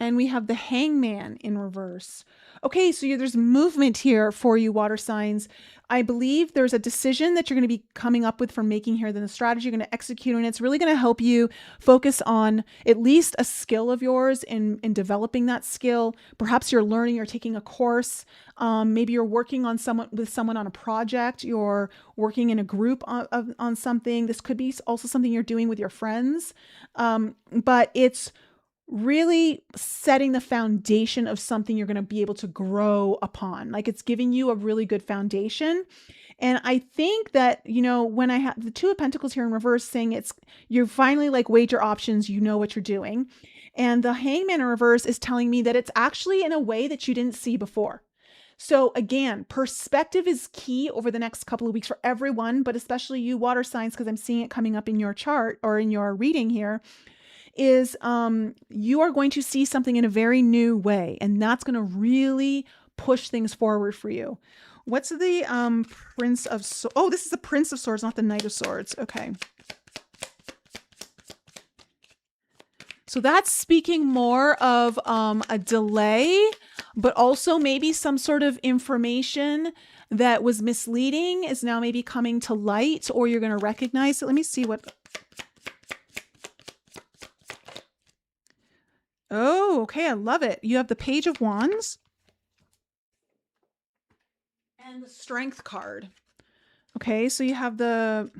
Speaker 1: And we have the Hangman in reverse. Okay, so there's movement here for you, water signs. I believe there's a decision that you're going to be coming up with for making here, then the strategy you're going to execute, and it's really going to help you focus on at least a skill of yours in developing that skill. Perhaps you're learning, you're taking a course. Maybe you're working on someone on a project. You're working in a group on something. This could be also something you're doing with your friends. But it's really setting the foundation of something you're going to be able to grow upon. Like, it's giving you a really good foundation. And I think that, you know, when I have the Two of Pentacles here in reverse, saying you're finally like weighed your options, you know what you're doing. And the Hangman in reverse is telling me that it's actually in a way that you didn't see before. So again, perspective is key over the next couple of weeks for everyone, but especially you water signs, because I'm seeing it coming up in your chart or in your reading here. Is you are going to see something in a very new way, and that's going to really push things forward for you. What's the Prince of Swords? Oh, this is the Prince of Swords, not the Knight of Swords. Okay. So that's speaking more of a delay, but also maybe some sort of information that was misleading is now maybe coming to light, or you're going to recognize it. Let me see what... Oh, okay. I love it. You have the Page of Wands and the Strength card. Okay, so you have the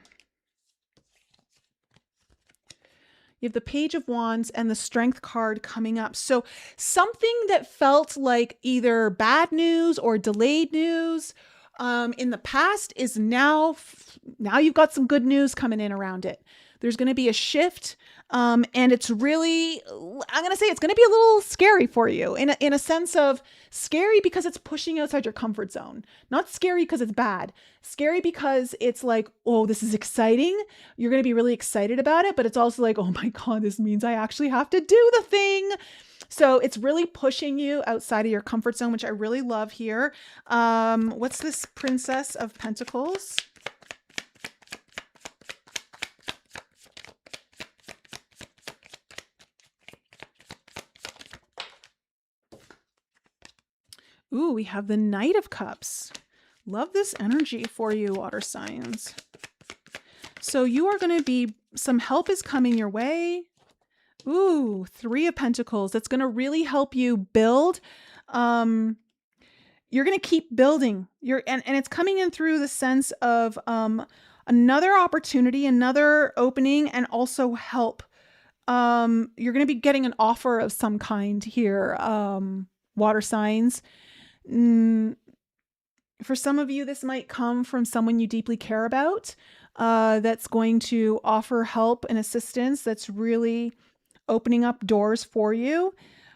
Speaker 1: Page of Wands and the Strength card coming up. So something that felt like either bad news or delayed news in the past is now you've got some good news coming in around it. There's going to be a shift. And it's really, I'm going to say it's going to be a little scary for you in a sense of scary because it's pushing outside your comfort zone. Not scary because it's bad. Scary because it's like, oh, this is exciting. You're going to be really excited about it. But it's also like, oh my God, this means I actually have to do the thing. So it's really pushing you outside of your comfort zone, which I really love here. What's this Princess of Pentacles? Ooh, we have the Knight of Cups. Love this energy for you, water signs. So you are going to be, some help is coming your way. Ooh, Three of Pentacles. That's going to really help you build. You're going to keep building. And it's coming in through the sense of another opportunity, another opening, and also help. You're going to be getting an offer of some kind here, water signs. For some of you, this might come from someone you deeply care about, that's going to offer help and assistance that's really opening up doors for you.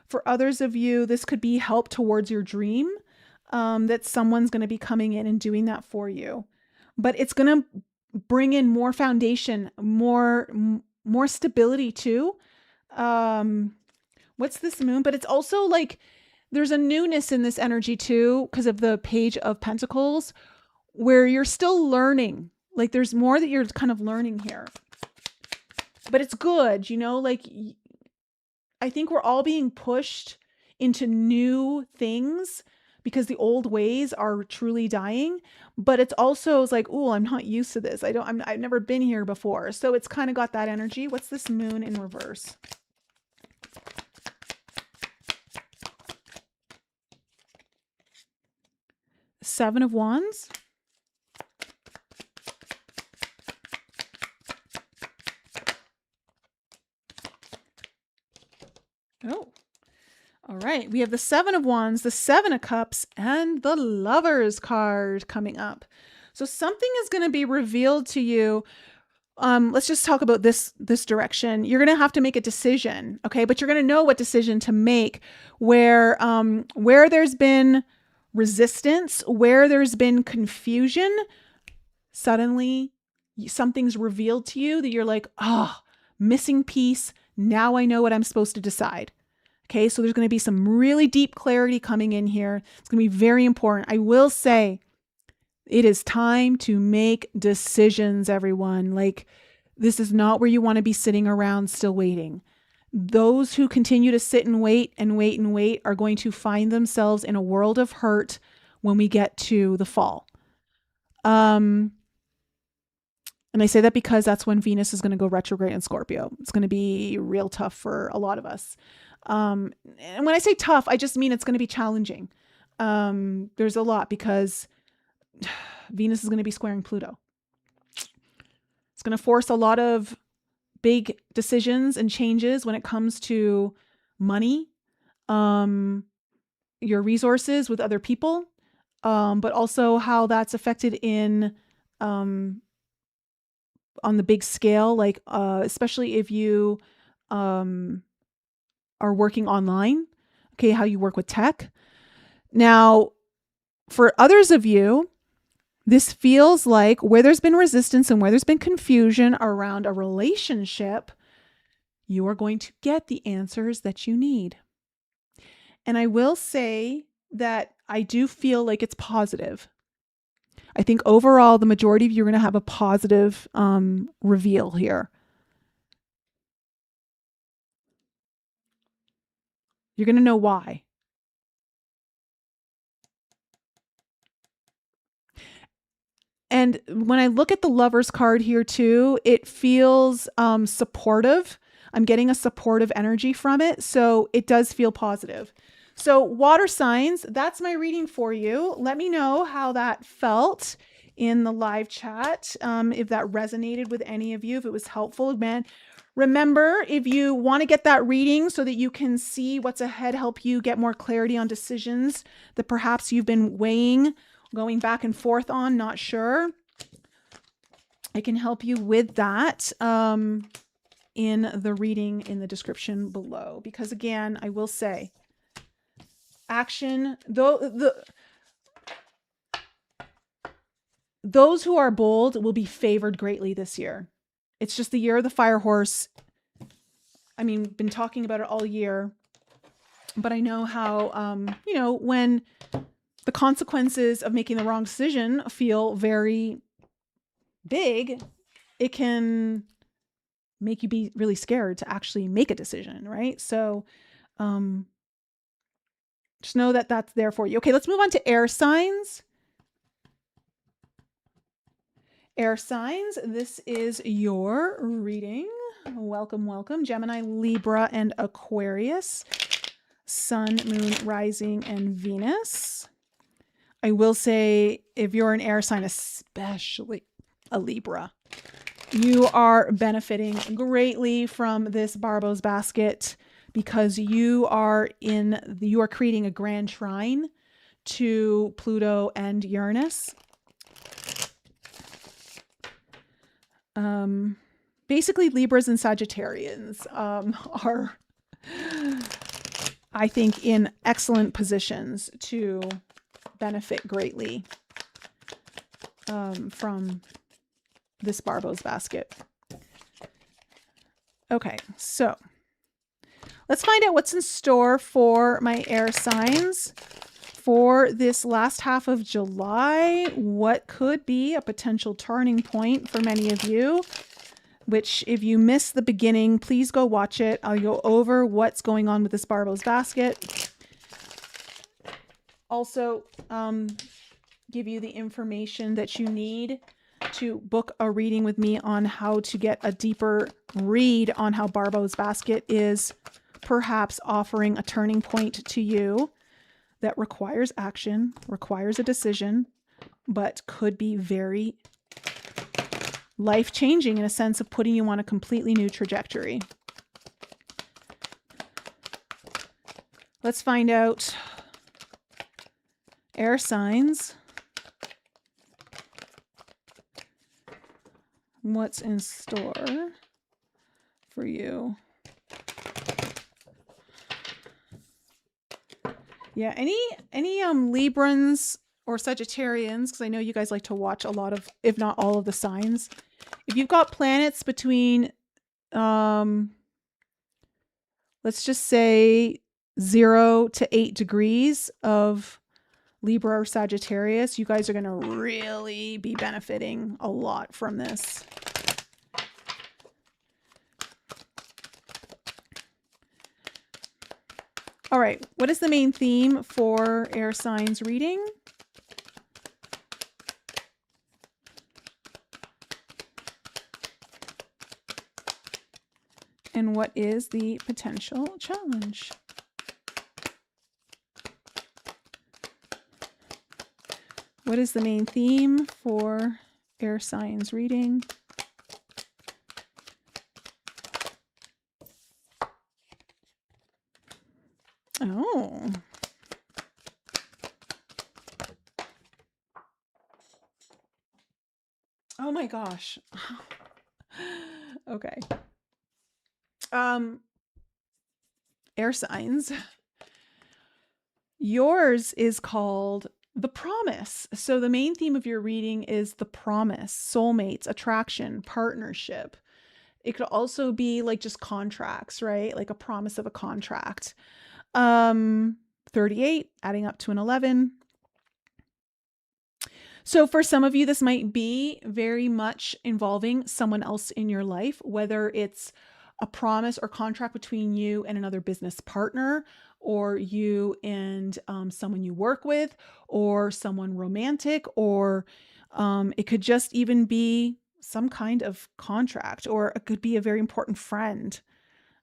Speaker 1: For others of you, this could be help towards your dream, that someone's going to be coming in and doing that for you. But it's going to bring in more foundation, more stability too. What's this Moon? But it's also like, there's a newness in this energy too, because of the Page of Pentacles, where you're still learning. Like, there's more that you're kind of learning here. But it's good, you know, like, I think we're all being pushed into new things because the old ways are truly dying. But it's also like, oh, I'm not used to this. I've never been here before. So it's kind of got that energy. What's this Moon in reverse? Seven of Wands. Oh, all right. We have the Seven of Wands, the Seven of Cups, and the Lovers card coming up. So something is going to be revealed to you. Let's just talk about this direction. You're going to have to make a decision, okay? But you're going to know what decision to make. Where there's been resistance, where there's been confusion, suddenly something's revealed to you that you're like, oh, missing piece. Now I know what I'm supposed to decide. Okay, so there's going to be some really deep clarity coming in here. It's going to be very important. I will say it is time to make decisions, everyone. Like, this is not where you want to be sitting around still waiting. Those who continue to sit and wait and wait and wait are going to find themselves in a world of hurt when we get to the fall. And I say that because that's when Venus is going to go retrograde in Scorpio. It's going to be real tough for a lot of us. And when I say tough, I just mean it's going to be challenging. There's a lot because Venus is going to be squaring Pluto. It's going to force a lot of big decisions and changes when it comes to money, your resources with other people, but also how that's affected in on the big scale, like especially if you are working online, okay, how you work with tech. Now, for others of you, this feels like where there's been resistance and where there's been confusion around a relationship, you are going to get the answers that you need. And I will say that I do feel like it's positive. I think overall, the majority of you are going to have a positive reveal here. You're going to know why. And when I look at the Lovers card here too, it feels supportive. I'm getting a supportive energy from it. So it does feel positive. So water signs, that's my reading for you. Let me know how that felt in the live chat. If that resonated with any of you, if it was helpful, man. Remember, if you want to get that reading so that you can see what's ahead, help you get more clarity on decisions that perhaps you've been weighing, going back and forth on, not sure, I can help you with that in the reading in the description below. Because again, I will say, action, those who are bold will be favored greatly this year. It's just the year of the fire horse. I mean, been talking about it all year, but I know how, when the consequences of making the wrong decision feel very big, it can make you be really scared to actually make a decision, right? So just know that that's there for you. Okay, let's move on to air signs. Air signs, this is your reading. Welcome, welcome. Gemini, Libra, and Aquarius. Sun, Moon, Rising, and Venus. I will say, if you're an air sign, especially a Libra, you are benefiting greatly from this Barbault's basket because you are creating a grand trine to Pluto and Uranus. Basically, Libras and Sagittarians are, I think, in excellent positions to benefit greatly from this Barbault's basket. Okay, so let's find out what's in store for my air signs for this last half of July. What could be a potential turning point for many of you, which if you missed the beginning, please go watch it. I'll go over what's going on with this Barbault's basket. Also, give you the information that you need to book a reading with me on how to get a deeper read on how Barbault's basket is perhaps offering a turning point to you that requires action, requires a decision, but could be very life-changing in a sense of putting you on a completely new trajectory. Let's find out air signs. What's in store for you? Yeah, any Librans or Sagittarians, because I know you guys like to watch a lot of, if not all of the signs. If you've got planets between, let's just say 0 to 8 degrees of Libra or Sagittarius, you guys are going to really be benefiting a lot from this. All right, what is the main theme for air signs reading? And what is the potential challenge? What is the main theme for air signs reading? Oh. Oh my gosh. Okay. Air signs. Yours is called The Promise. So the main theme of your reading is the promise, soulmates, attraction, partnership. It could also be like just contracts, right? Like a promise of a contract. 38, adding up to an 11. So for some of you, this might be very much involving someone else in your life, whether it's a promise or contract between you and another business partner, or you and someone you work with, or someone romantic, or it could just even be some kind of contract, or it could be a very important friend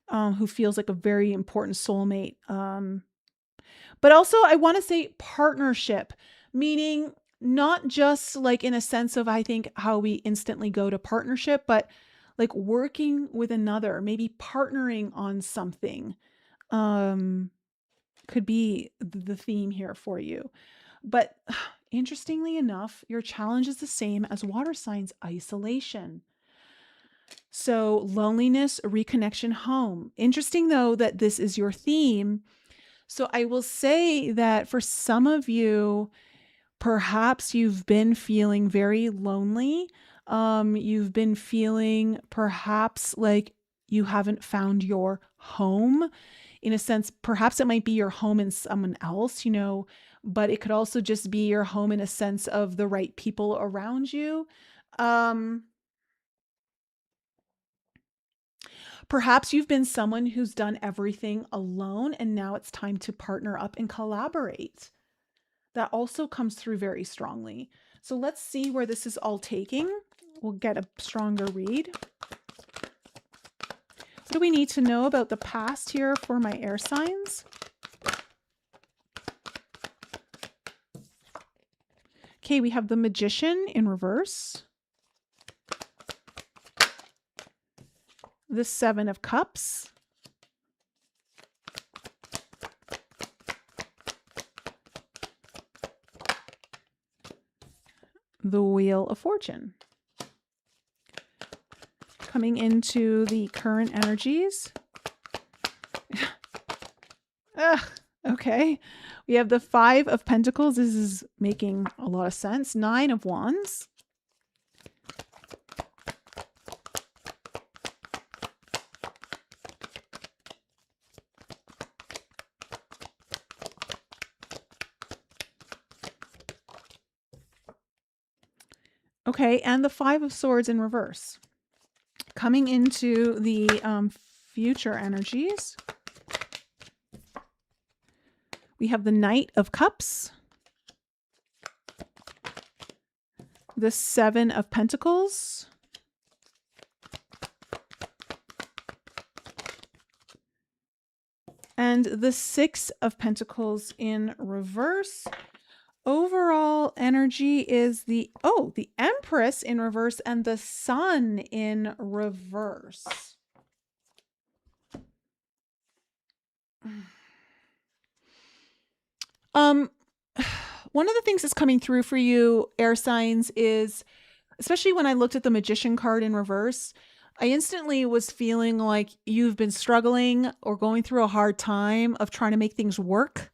Speaker 1: who feels like a very important soulmate. But also I want to say partnership, meaning not just like in a sense of, I think, how we instantly go to partnership, but like working with another, maybe partnering on something, could be the theme here for you. But interestingly enough, your challenge is the same as water signs: isolation. So loneliness, reconnection, home. Interesting though that this is your theme. So I will say that for some of you, perhaps you've been feeling very lonely. You've been feeling perhaps like you haven't found your home. In a sense, perhaps it might be your home in someone else, but it could also just be your home in a sense of the right people around you. Perhaps you've been someone who's done everything alone and now it's time to partner up and collaborate. That also comes through very strongly. So let's see where this is all taking. We'll get a stronger read. What do we need to know about the past here for my air signs? Okay, we have the Magician in reverse. The Seven of Cups. The Wheel of Fortune. Coming into the current energies. Okay. We have the Five of Pentacles. This is making a lot of sense. Nine of Wands. Okay, and the Five of Swords in reverse. Coming into the future energies, we have the Knight of Cups, the Seven of Pentacles, and the Six of Pentacles in reverse. Overall energy is the Empress in reverse and the Sun in reverse. Um, one of the things that's coming through for you, air signs, is especially when I looked at the Magician card in reverse, I instantly was feeling like you've been struggling or going through a hard time of trying to make things work.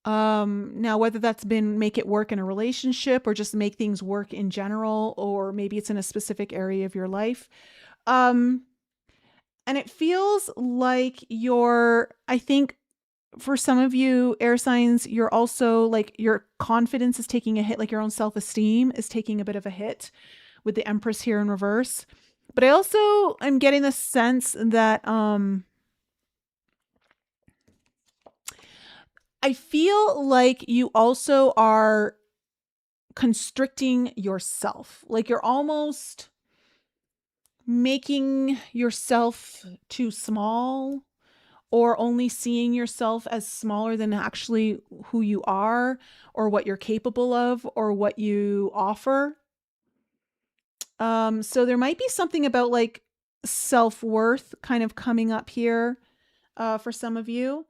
Speaker 1: Now whether that's been make it work in a relationship or just make things work in general, or maybe it's in a specific area of your life. Um, and it feels like I think for some of you air signs, you're also like your confidence is taking a hit, like your own self-esteem is taking a bit of a hit with the Empress here in reverse. But I also am getting the sense that I feel like you also are constricting yourself. Like you're almost making yourself too small, or only seeing yourself as smaller than actually who you are or what you're capable of or what you offer. So there might be something about like self-worth kind of coming up here for some of you.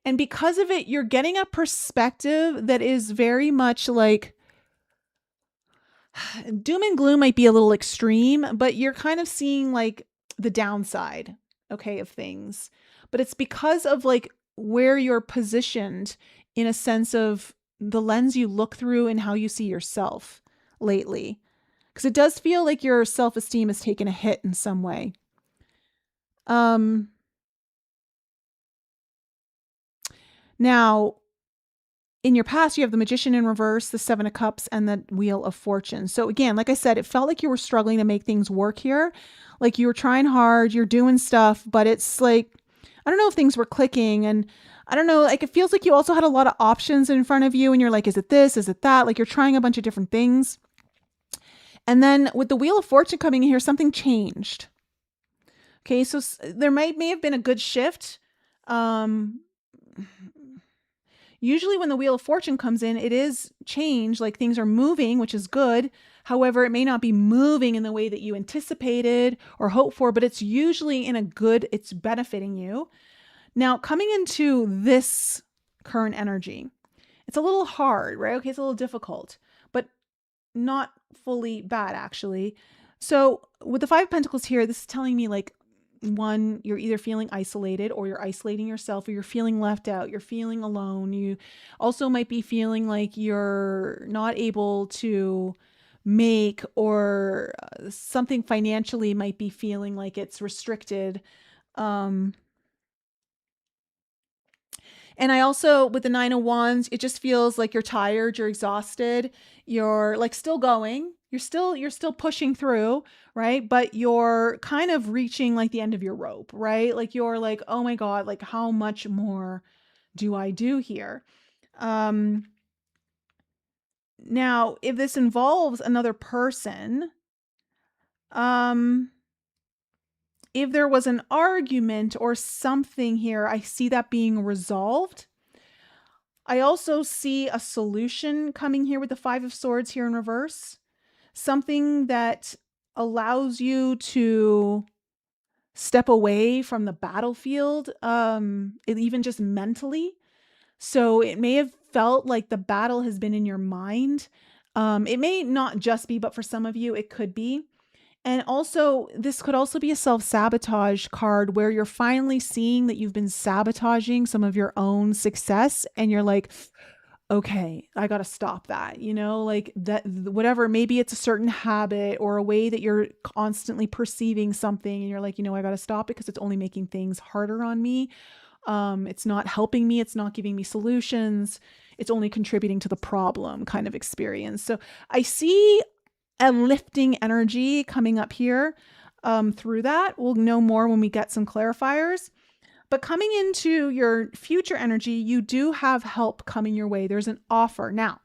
Speaker 1: And because of it, you're getting a perspective that is very much like doom and gloom might be a little extreme, but you're kind of seeing like the downside, okay, of things. But it's because of like where you're positioned in a sense of the lens you look through and how you see yourself lately. Because it does feel like your self-esteem has taken a hit in some way. Now, in your past, you have the Magician in reverse, the Seven of Cups, and the Wheel of Fortune. So again, like I said, it felt like you were struggling to make things work here. Like you were trying hard, you're doing stuff, but it's like, I don't know if things were clicking. And I don't know, like it feels like you also had a lot of options in front of you and you're like, is it this? Is it that? Like you're trying a bunch of different things. And then with the Wheel of Fortune coming in here, something changed. Okay, so there may have been a good shift. Usually when the Wheel of Fortune comes in, it is change, like things are moving, which is good. However, it may not be moving in the way that you anticipated or hoped for, but it's usually in a good, it's benefiting you. Now, coming into this current energy, it's a little hard, right? Okay, it's a little difficult, but not fully bad, actually. So with the Five of Pentacles here, this is telling me like, one, you're either feeling isolated or you're isolating yourself, or you're feeling left out, you're feeling alone. You also might be feeling like you're not able to make, or something financially might be feeling like it's restricted. And I also, with the Nine of Wands, it just feels like you're tired, you're exhausted, you're like still going, you're still pushing through, right? But you're kind of reaching like the end of your rope, right? Like you're like, oh my God, like how much more do I do here? Now, if this involves another person, if there was an argument or something here, I see that being resolved. I also see a solution coming here with the Five of Swords here in reverse. Something that allows you to step away from the battlefield, even just mentally. So it may have felt like the battle has been in your mind. It may not just be, but for some of you, it could be. And also, this could also be a self-sabotage card where you're finally seeing that you've been sabotaging some of your own success. And you're like, okay, I got to stop that, like that, whatever, maybe it's a certain habit or a way that you're constantly perceiving something. And you're like, I got to stop it because it's only making things harder on me. It's not helping me. It's not giving me solutions. It's only contributing to the problem kind of experience. So I see a lifting energy coming up here through that. We'll know more when we get some clarifiers. But coming into your future energy, you do have help coming your way. There's an offer. Now,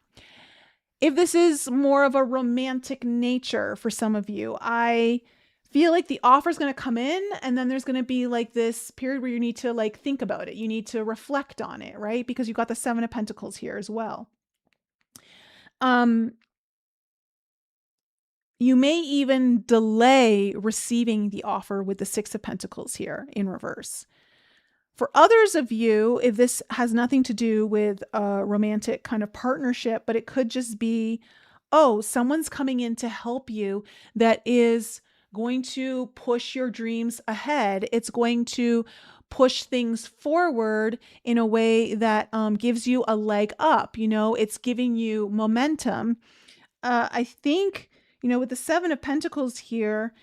Speaker 1: if this is more of a romantic nature for some of you, I feel like the offer is going to come in, and then there's going to be like this period where you need to like think about it. You need to reflect on it, right? Because you've got the Seven of Pentacles here as well. You may even delay receiving the offer with the Six of Pentacles here in reverse. For others of you, if this has nothing to do with a romantic kind of partnership, but it could just be, oh, someone's coming in to help you that is going to push your dreams ahead. It's going to push things forward in a way that gives you a leg up. It's giving you momentum. I think, with the Seven of Pentacles here,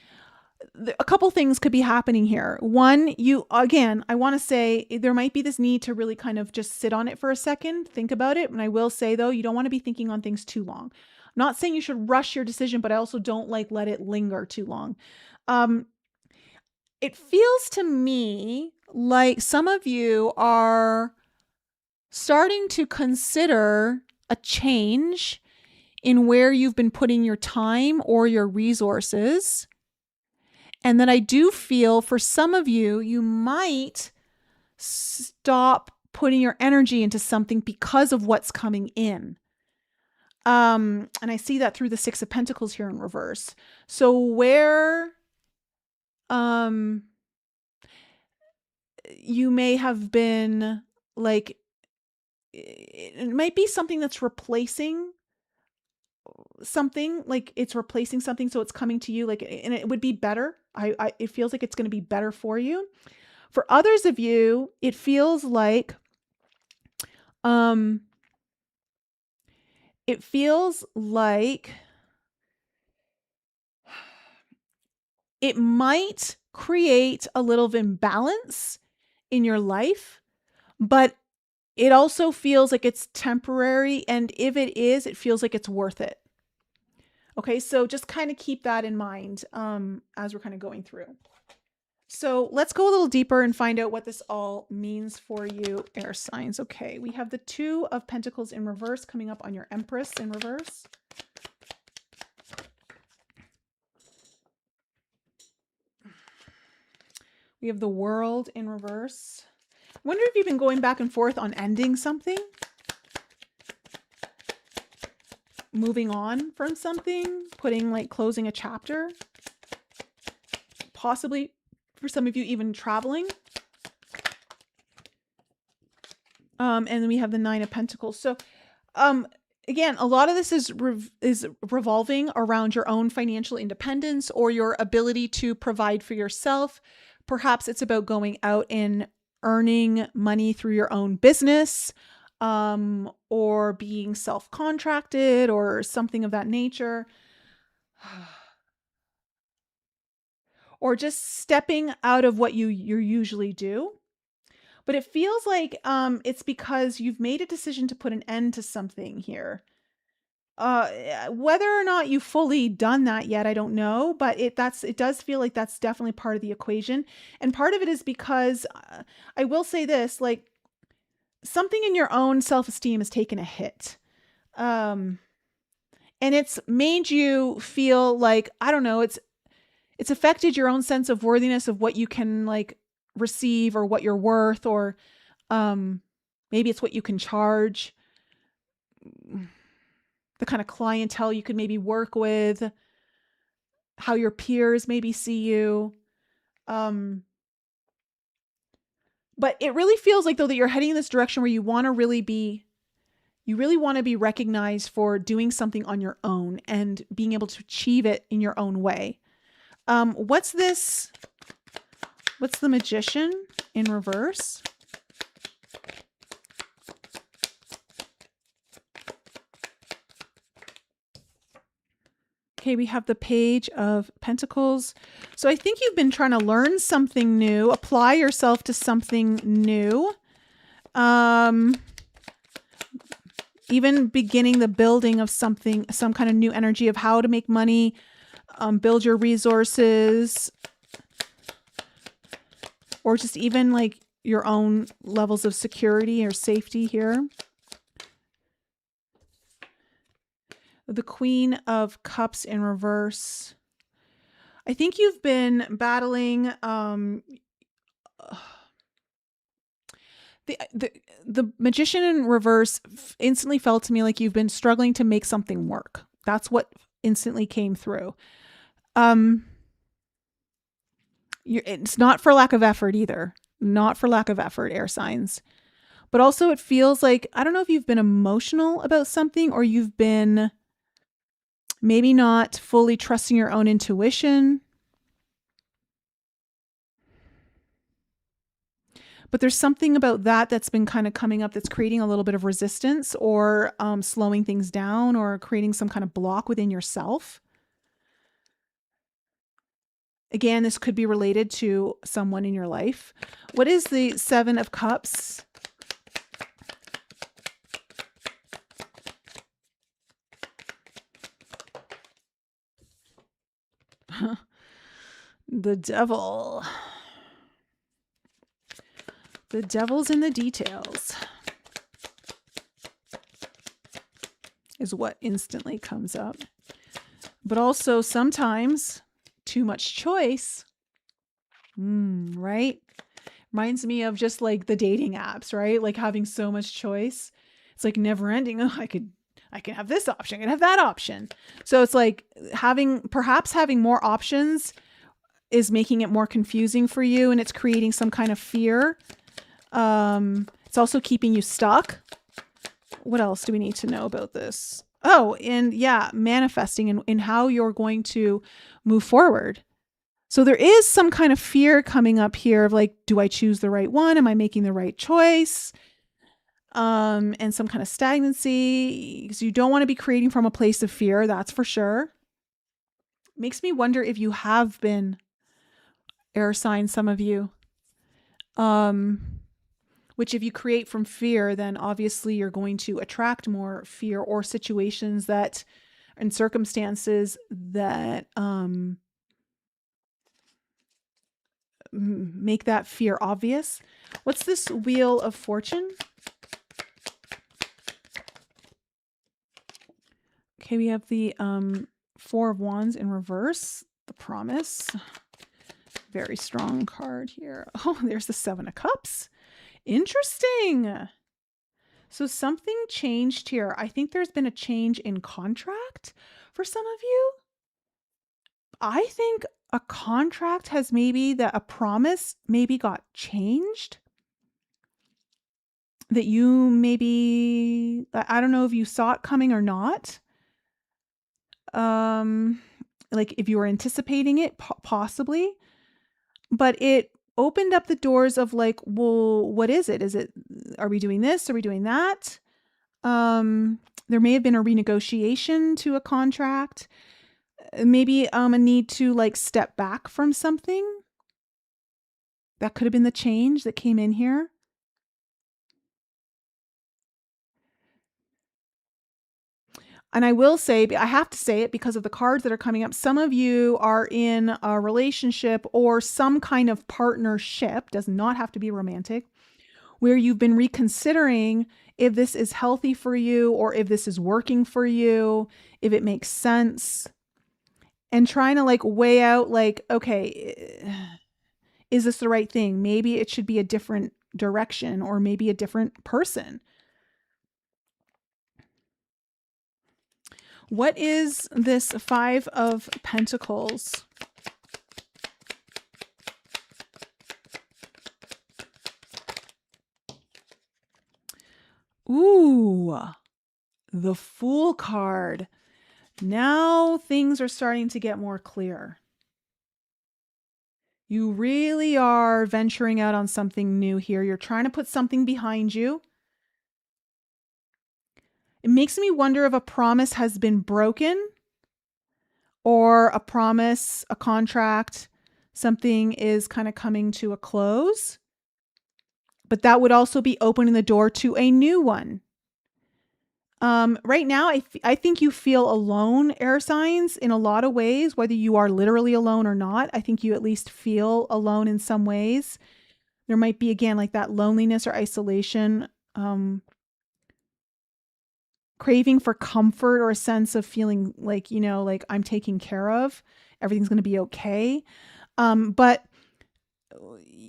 Speaker 1: a couple things could be happening here. One, I want to say there might be this need to really kind of just sit on it for a second, think about it. And I will say though, you don't want to be thinking on things too long. I'm not saying you should rush your decision, but I also don't let it linger too long. It feels to me like some of you are starting to consider a change in where you've been putting your time or your resources. And that I do feel for some of you, you might stop putting your energy into something because of what's coming in. And I see that through the Six of Pentacles here in reverse. So where you may have been it might be something that's replacing something, it's replacing something, so it's coming to you, and it would be better. It feels like it's going to be better for you. For others of you, it feels like it might create a little of imbalance in your life, but it also feels like it's temporary. And if it is, it feels like it's worth it. Okay, so just kind of keep that in mind as we're kind of going through. So let's go a little deeper and find out what this all means for you, air signs. Okay, we have the Two of Pentacles in reverse coming up on your Empress in reverse. We have the World in reverse. I wonder if you've been going back and forth on ending something. Moving on from something, closing a chapter, possibly for some of you even traveling. And then we have the Nine of Pentacles. So again, a lot of this is revolving around your own financial independence or your ability to provide for yourself. Perhaps it's about going out and earning money through your own business. Or being self-contracted or something of that nature. Or just stepping out of what you usually do. But it feels like it's because you've made a decision to put an end to something here. Whether or not you've fully done that yet, I don't know, but it does feel like that's definitely part of the equation. And part of it is because I will say this, something in your own self-esteem has taken a hit. And it's made you feel like, I don't know, it's affected your own sense of worthiness of what you can receive or what you're worth, or maybe it's what you can charge, the kind of clientele you could maybe work with, how your peers maybe see you. But it really feels like, though, that you're heading in this direction where you want to really be recognized for doing something on your own and being able to achieve it in your own way. What's this? What's the Magician in reverse? Okay, we have the Page of Pentacles. So I think you've been trying to learn something new, apply yourself to something new. Even beginning the building of something, some kind of new energy of how to make money, build your resources, or just even your own levels of security or safety here. The Queen of Cups in reverse. I think you've been battling the Magician in reverse instantly felt to me like you've been struggling to make something work. That's what instantly came through. It's not for lack of effort either. not for lack of effort, air signs. But also it feels like, I don't know if you've been emotional about something or you've been maybe not fully trusting your own intuition. But there's something about that that's been kind of coming up that's creating a little bit of resistance or slowing things down or creating some kind of block within yourself. Again, this could be related to someone in your life. What is the Seven of Cups? The Devil. The devil's in the details is what instantly comes up. But also sometimes too much choice, right? Reminds me of just like the dating apps, right? Like having so much choice. It's like never ending. Oh, I can have this option. I can have that option. So it's like perhaps having more options is making it more confusing for you, and it's creating some kind of fear. It's also keeping you stuck. What else do we need to know about this? Oh, and yeah, manifesting in how you're going to move forward. So there is some kind of fear coming up here of like, do I choose the right one? Am I making the right choice? And some kind of stagnancy, because you don't want to be creating from a place of fear. That's for sure. Makes me wonder if you have been air sign, some of you, which if you create from fear, then obviously you're going to attract more fear or situations that and circumstances that make that fear obvious. What's this Wheel of Fortune? Okay, we have the Four of Wands in reverse, the Promise. Very strong card here. Oh, there's the Seven of Cups. Interesting. So something changed here. I think there's been a change in contract for some of you. I think a contract has a promise maybe got changed. That you maybe, I don't know if you saw it coming or not. Like if you were anticipating it, possibly. But it opened up the doors of like, well, what is it? Are we doing this? Are we doing that? There may have been a renegotiation to a contract. Maybe a need to like step back from something. That could have been the change that came in here. And I will say, I have to say it because of the cards that are coming up. Some of you are in a relationship or some kind of partnership, does not have to be romantic, where you've been reconsidering if this is healthy for you or if this is working for you, if it makes sense, and trying to like weigh out like, okay, is this the right thing? Maybe it should be a different direction or maybe a different person. What is this Five of Pentacles? Ooh, the Fool card. Now things are starting to get more clear. You really are venturing out on something new here. You're trying to put something behind you. It makes me wonder if a promise has been broken or a promise, a contract, something is kind of coming to a close. But that would also be opening the door to a new one. Right now, I think you feel alone, air signs, in a lot of ways, whether you are literally alone or not. I think you at least feel alone in some ways. There might be, again, like that loneliness or isolation, craving for comfort or a sense of feeling like, like I'm taken care of, everything's going to be okay. But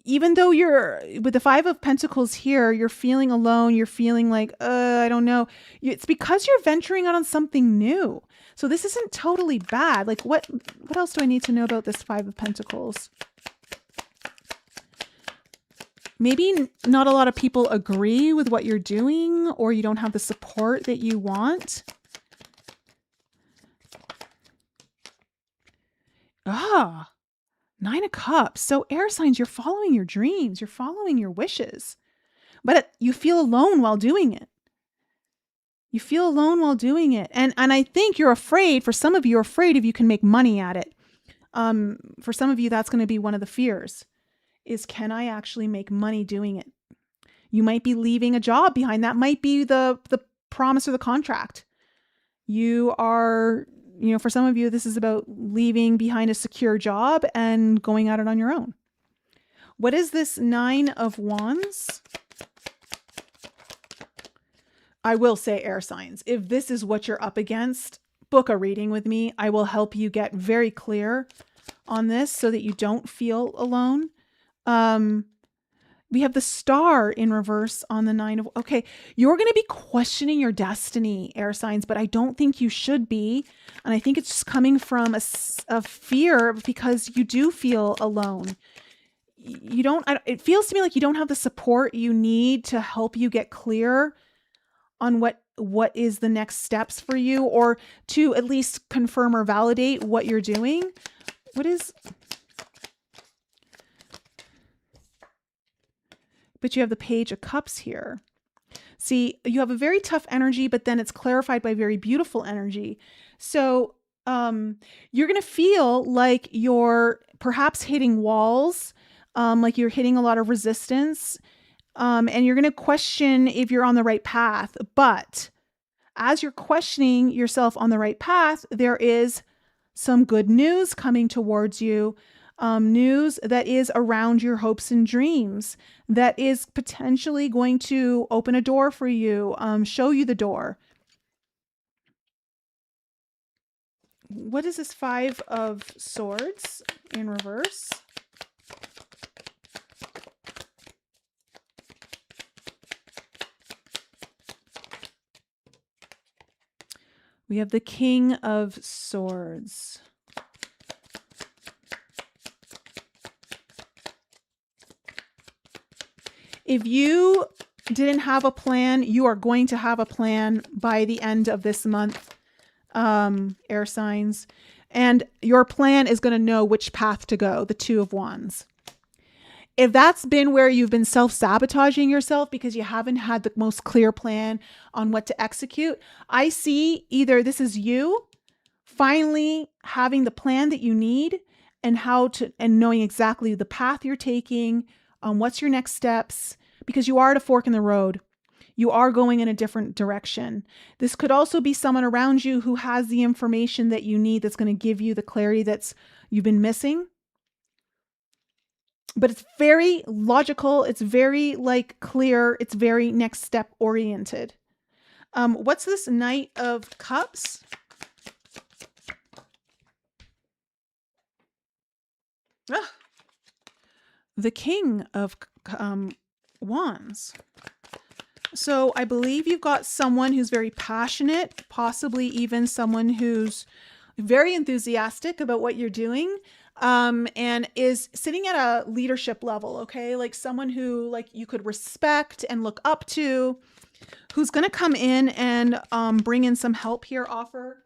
Speaker 1: even though you're with the Five of Pentacles here, you're feeling alone, you're feeling like, I don't know. It's because you're venturing out on something new. So this isn't totally bad. Like what else do I need to know about this Five of Pentacles? maybe not a lot of people agree with what you're doing, or you don't have the support that you want. Nine of Cups. So air signs, you're following your dreams. You're following your wishes. But you feel alone while doing it. You feel alone while doing it. And I think you're afraid, for some of you, you're afraid if you can make money at it. For some of you, that's going to be one of the fears, is can I actually make money doing it? You might be leaving a job behind. That might be the promise or the contract. You are, for some of you, this is about leaving behind a secure job and going at it on your own. What is this 9 of Wands? I will say, air signs, if this is what you're up against, book a reading with me. I will help you get very clear on this so that you don't feel alone. We have the Star in reverse on the 9 of... Okay, you're going to be questioning your destiny, air signs, but I don't think you should be. And I think it's just coming from a fear because you do feel alone. It feels to me like you don't have the support you need to help you get clear on what is the next steps for you, or to at least confirm or validate what you're doing. But you have the Page of Cups here. See, you have a very tough energy, but then it's clarified by very beautiful energy. So you're going to feel like you're perhaps hitting walls, like you're hitting a lot of resistance. And you're going to question if you're on the right path. But as you're questioning yourself on the right path, there is some good news coming towards you. News that is around your hopes and dreams, that is potentially going to open a door for you, show you the door. What is this 5 of Swords in reverse? We have the King of Swords. If you didn't have a plan, you are going to have a plan by the end of this month, air signs. And your plan is going to know which path to go, the 2 of Wands. If that's been where you've been self-sabotaging yourself because you haven't had the most clear plan on what to execute, I see either this is you finally having the plan that you need and knowing exactly the path you're taking, what's your next steps, because you are at a fork in the road. You are going in a different direction. This could also be someone around you who has the information that you need that's going to give you the clarity you've been missing. But it's very logical. It's very clear. It's very next step oriented. What's this Knight of Cups? The King of Wands. So I believe you've got someone who's very passionate, possibly even someone who's very enthusiastic about what you're doing. And is sitting at a leadership level, okay? Like someone who you could respect and look up to, who's going to come in and bring in some help here, offer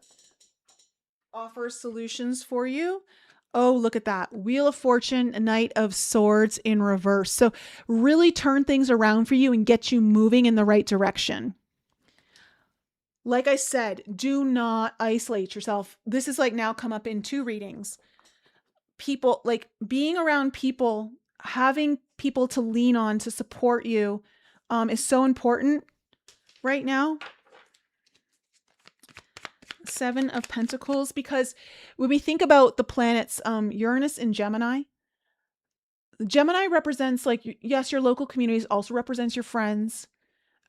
Speaker 1: solutions for you. Oh, look at that. Wheel of Fortune, a Knight of Swords in reverse. So really turn things around for you and get you moving in the right direction. Like I said, do not isolate yourself. This is now come up in 2 readings. People, being around people, having people to lean on to support you is so important right now. 7 of Pentacles, because when we think about the planets, Uranus and Gemini represents yes, your local communities, also represents your friends.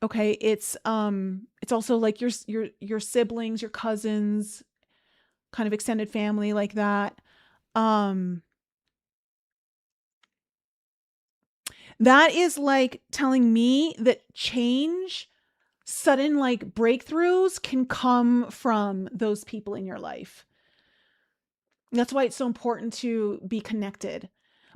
Speaker 1: Okay. It's also your siblings, your cousins, kind of extended family like that. That is telling me that sudden breakthroughs can come from those people in your life. That's why it's so important to be connected.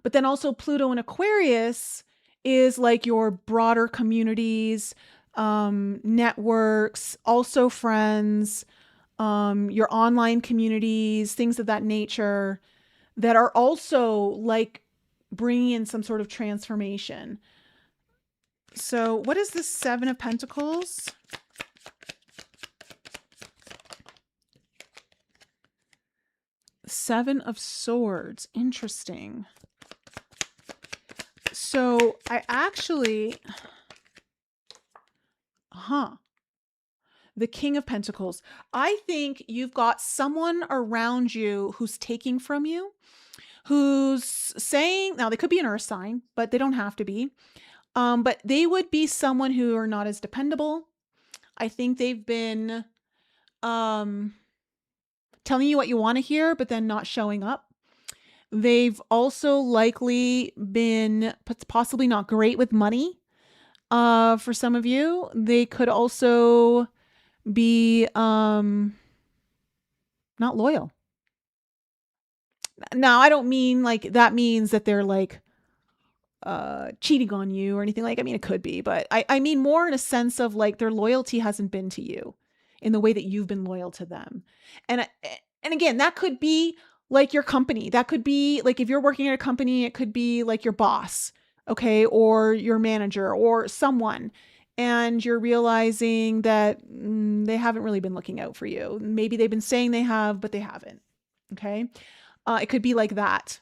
Speaker 1: But then also Pluto and Aquarius is like your broader communities, networks, also friends, your online communities, things of that nature that are also like bringing in some sort of transformation. So what is the Seven of Pentacles? Seven of Swords. Interesting. So I actually, the King of Pentacles. I think you've got someone around you who's taking from you, who's saying, now they could be an earth sign, but they don't have to be. But they would be someone who are not as dependable. I think they've been telling you what you want to hear, but then not showing up. They've also likely been possibly not great with money. For some of you, they could also be not loyal. Now, I don't mean like that means that they're like cheating on you or anything. Like, I mean, it could be, but I mean more in a sense of like their loyalty hasn't been to you in the way that you've been loyal to them. And again, that could be like your company. That could be like if you're working at a company, it could be like your boss, okay, or your manager or someone. And you're realizing that they haven't really been looking out for you. Maybe they've been saying they have, but they haven't. Okay. It could be like that.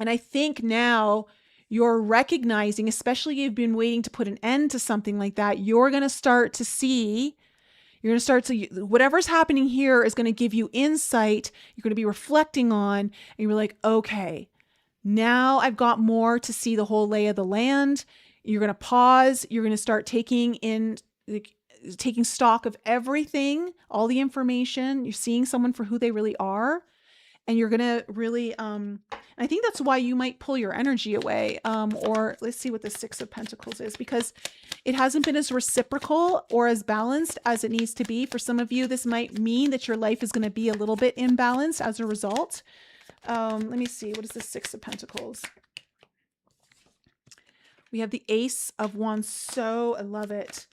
Speaker 1: And I think now you're recognizing, especially you've been waiting to put an end to something like that, you're going to start to see, whatever's happening here is going to give you insight. You're going to be reflecting on, and you're like, okay, now I've got more to see the whole lay of the land. You're going to pause. You're going to start taking stock of everything, all the information. You're seeing someone for who they really are. And you're going to really, I think that's why you might pull your energy away. Or let's see what the Six of Pentacles is, because it hasn't been as reciprocal or as balanced as it needs to be. For some of you, this might mean that your life is going to be a little bit imbalanced as a result. Let me see. What is the Six of Pentacles? We have the Ace of Wands. So I love it.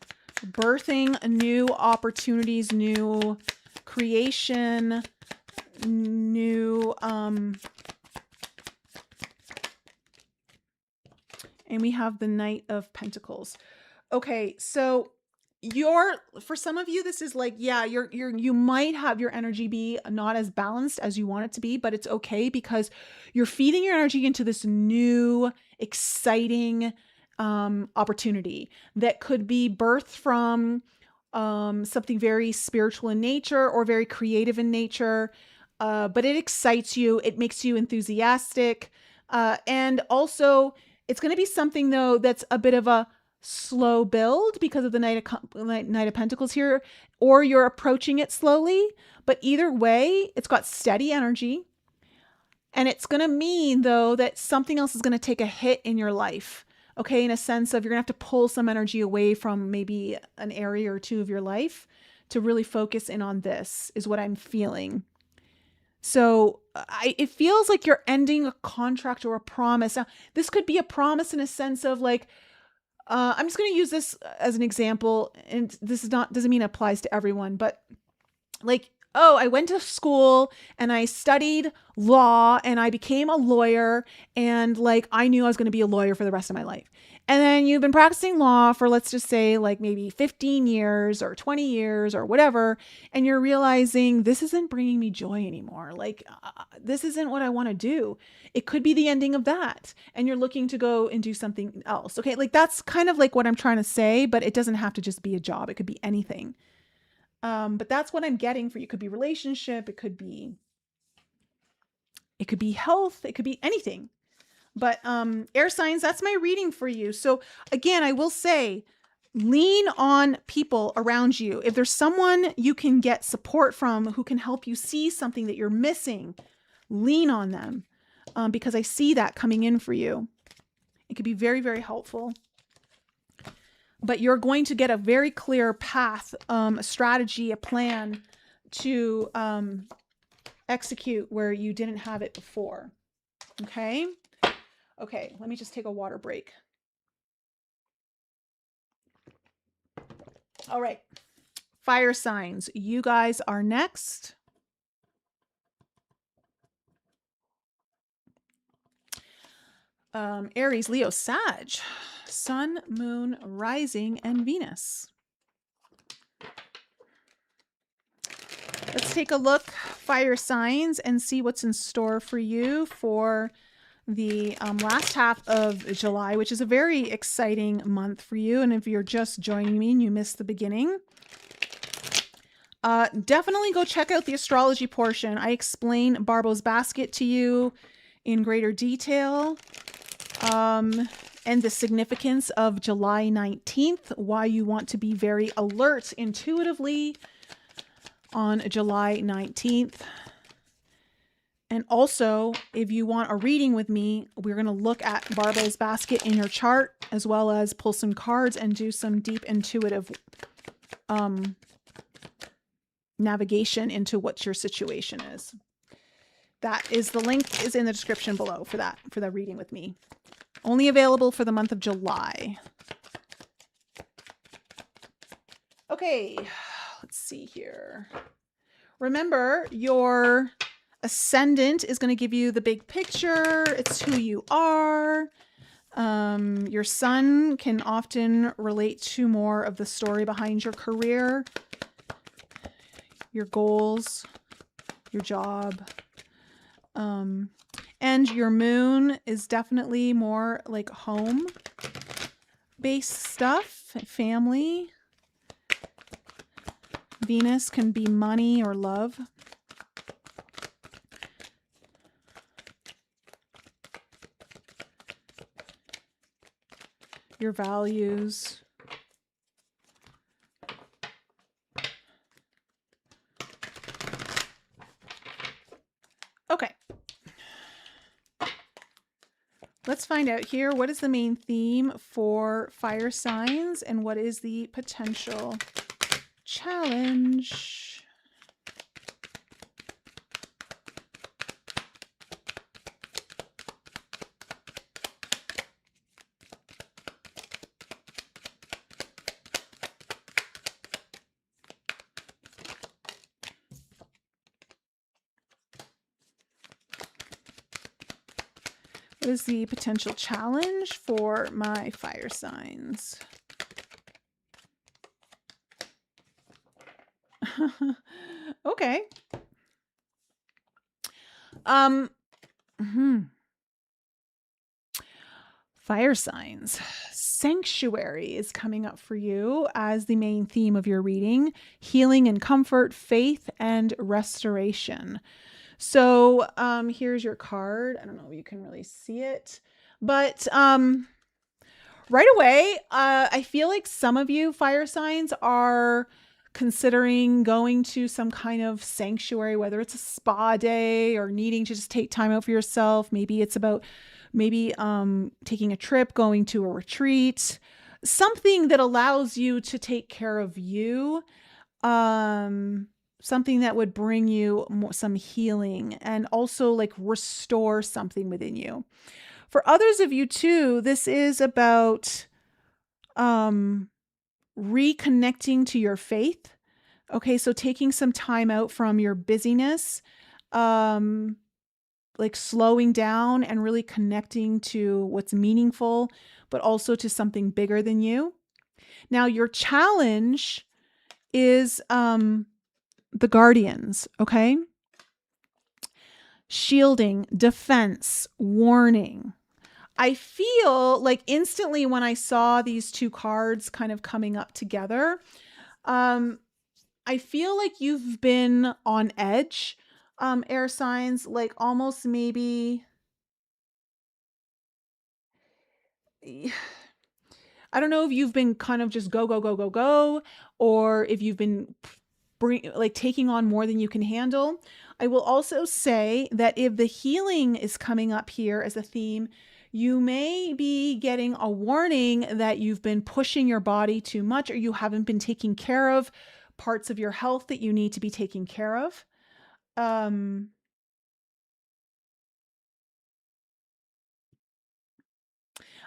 Speaker 1: Birthing new opportunities, new creation, new and we have the Knight of Pentacles. Okay, so for some of you, this is like, yeah, you might have your energy be not as balanced as you want it to be, but it's okay because you're feeding your energy into this new exciting opportunity that could be birthed from something very spiritual in nature or very creative in nature. But it excites you. It makes you enthusiastic. And also it's going to be something though, that's a bit of a slow build because of the Knight of Pentacles here, or you're approaching it slowly, but either way, it's got steady energy. And it's going to mean though, that something else is going to take a hit in your life. Okay. In a sense of you're gonna have to pull some energy away from maybe an area or two of your life to really focus in on this is what I'm feeling. So it feels like you're ending a contract or a promise. Now, this could be a promise in a sense of like, I'm just going to use this as an example, and this doesn't mean it applies to everyone, but like, oh, I went to school and I studied law and I became a lawyer, and like I knew I was going to be a lawyer for the rest of my life. And then you've been practicing law for, let's just say, like maybe 15 years or 20 years or whatever, and you're realizing this isn't bringing me joy anymore. Like this isn't what I want to do. It could be the ending of that, and you're looking to go and do something else. Okay, like that's kind of like what I'm trying to say, but it doesn't have to just be a job. It could be anything. But that's what I'm getting for you. It could be relationship. It could be health. It could be anything. But air signs, that's my reading for you. So again, I will say, lean on people around you. If there's someone you can get support from who can help you see something that you're missing, lean on them, because I see that coming in for you. It could be very, very helpful. But you're going to get a very clear path, a strategy, a plan to execute where you didn't have it before. Okay. Okay. Let me just take a water break. All right. Fire signs. You guys are next. Aries, Leo, Sag, Sun, Moon, Rising, and Venus. Let's take a look, fire signs, and see what's in store for you for the last half of July, which is a very exciting month for you. And if you're just joining me and you missed the beginning, definitely go check out the astrology portion. I explain Barbault's basket to you in greater detail. And the significance of July 19th, why you want to be very alert intuitively on July 19th. And also, if you want a reading with me, we're going to look at Barbault's basket in your chart, as well as pull some cards and do some deep intuitive navigation into what your situation is. That is, the link is in the description below for the reading with me. Only available for the month of July. Okay, let's see here. Remember, your ascendant is going to give you the big picture. It's who you are. Your sun can often relate to more of the story behind your career, your goals, your job. And your moon is definitely more like home-based stuff, family. Venus can be money or love. Your values. Okay. Let's find out here, what is the main theme for fire signs and what is the potential challenge? What is the potential challenge for my fire signs? Okay. Fire signs. Sanctuary is coming up for you as the main theme of your reading. Healing and comfort, faith, and restoration. So here's your card. I don't know if you can really see it, but right away, I feel like some of you fire signs are considering going to some kind of sanctuary, whether it's a spa day or needing to just take time out for yourself. Maybe it's about taking a trip, going to a retreat, something that allows you to take care of you. Something that would bring you some healing and also like restore something within you. For others of you too, this is about reconnecting to your faith. Okay, so taking some time out from your busyness, like slowing down and really connecting to what's meaningful, but also to something bigger than you. Now, your challenge is the guardians, okay? Shielding, defense, warning. I feel like instantly when I saw these two cards kind of coming up together, I feel like you've been on edge, air signs, like almost maybe, I don't know if you've been kind of just go, or if you've been taking on more than you can handle. I will also say that if the healing is coming up here as a theme, you may be getting a warning that you've been pushing your body too much, or you haven't been taking care of parts of your health that you need to be taking care of.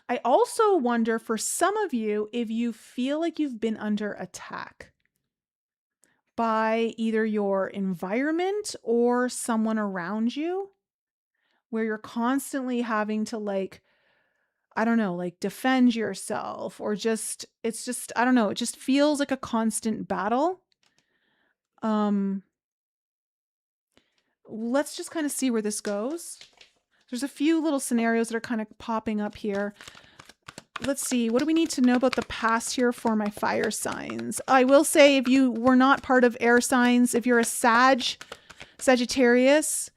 Speaker 1: I also wonder for some of you if you feel like you've been under attack by either your environment or someone around you, where you're constantly having to like, I don't know, like defend yourself or just, it's just, I don't know, it just feels like a constant battle. Let's just kind of see where this goes. There's a few little scenarios that are kind of popping up here. Let's see. What do we need to know about the past here for my fire signs? I will say if you were not part of air signs, if you're a Sagittarius,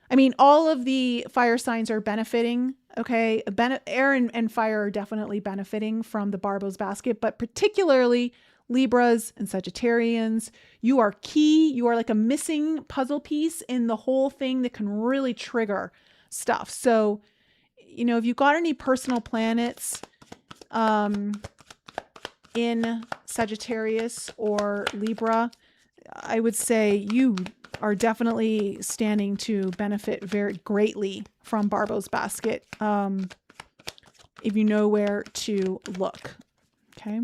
Speaker 1: I mean, all of the fire signs are benefiting. Okay. Air and fire are definitely benefiting from the Barbault's basket, but particularly Libras and Sagittarians, you are key. You are like a missing puzzle piece in the whole thing that can really trigger stuff. So, you know, if you've got any personal planets in Sagittarius or Libra, I would say you are definitely standing to benefit very greatly from Barbault's basket if you know where to look. Okay.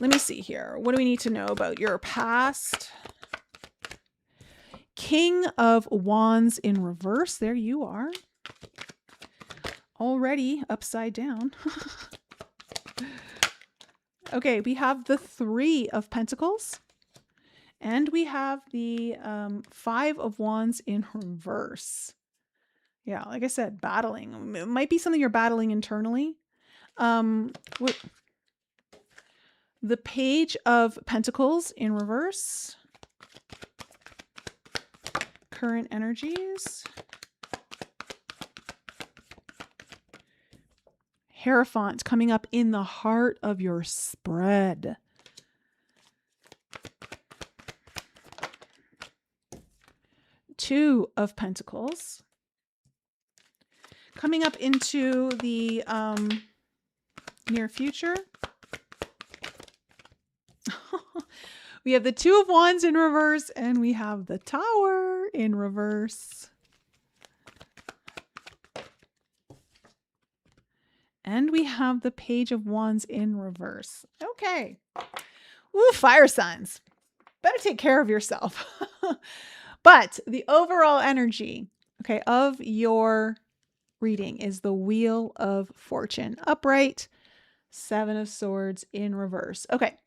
Speaker 1: Let me see here. What do we need to know about your past? King of Wands in reverse. There you are. Already upside down. Okay, we have the Three of Pentacles. And we have the Five of Wands in reverse. Yeah, like I said, battling. It might be something you're battling internally. The Page of Pentacles in reverse. Current energies. Hierophant coming up in the heart of your spread. Two of Pentacles. Coming up into the near future. We have the Two of Wands in reverse and we have the Tower in reverse. And we have the Page of Wands in reverse. Okay. Ooh, fire signs. Better take care of yourself. But the overall energy, okay, of your reading is the Wheel of Fortune. Upright, Seven of Swords in reverse. Okay.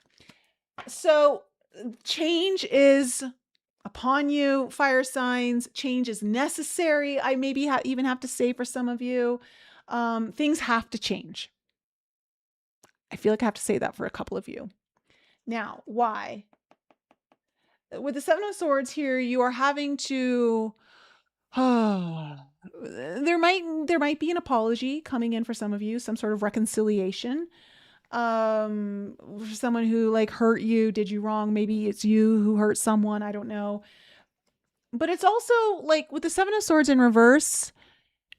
Speaker 1: So change is upon you, fire signs. Change is necessary. I maybe even have to say for some of you, things have to change. I feel like I have to say that for a couple of you. Now, why? With the Seven of Swords here, you are having to, there might be an apology coming in for some of you, some sort of reconciliation. For someone who like hurt you, did you wrong. Maybe it's you who hurt someone. I don't know. But it's also like with the Seven of Swords in reverse,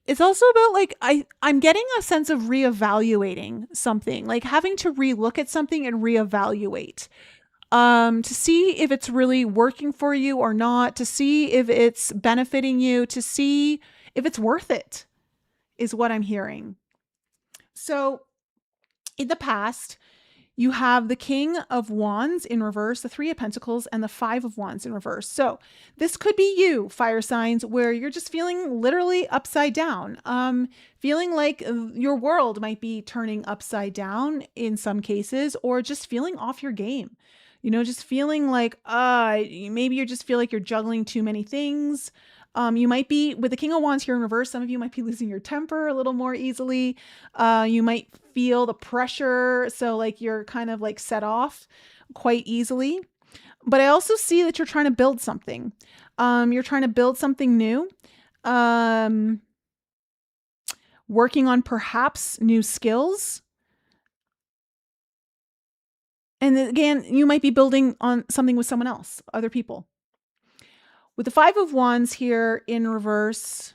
Speaker 1: it's also about like, I'm getting a sense of reevaluating something, like having to relook at something and reevaluate, to see if it's really working for you or not, to see if it's benefiting you, to see if it's worth it, is what I'm hearing. So in the past, you have the King of Wands in reverse, the Three of Pentacles, and the Five of Wands in reverse. So this could be you, fire signs, where you're just feeling literally upside down, feeling like your world might be turning upside down in some cases, or just feeling off your game. You know, just feeling like maybe you just feel like you're juggling too many things. You might be, with the King of Wands here in reverse, some of you might be losing your temper a little more easily. You might feel the pressure. So like you're kind of like set off quite easily. But I also see that you're trying to build something. You're trying to build something new. Working on perhaps new skills. And again, you might be building on something with someone else, other people. With the Five of Wands here in reverse,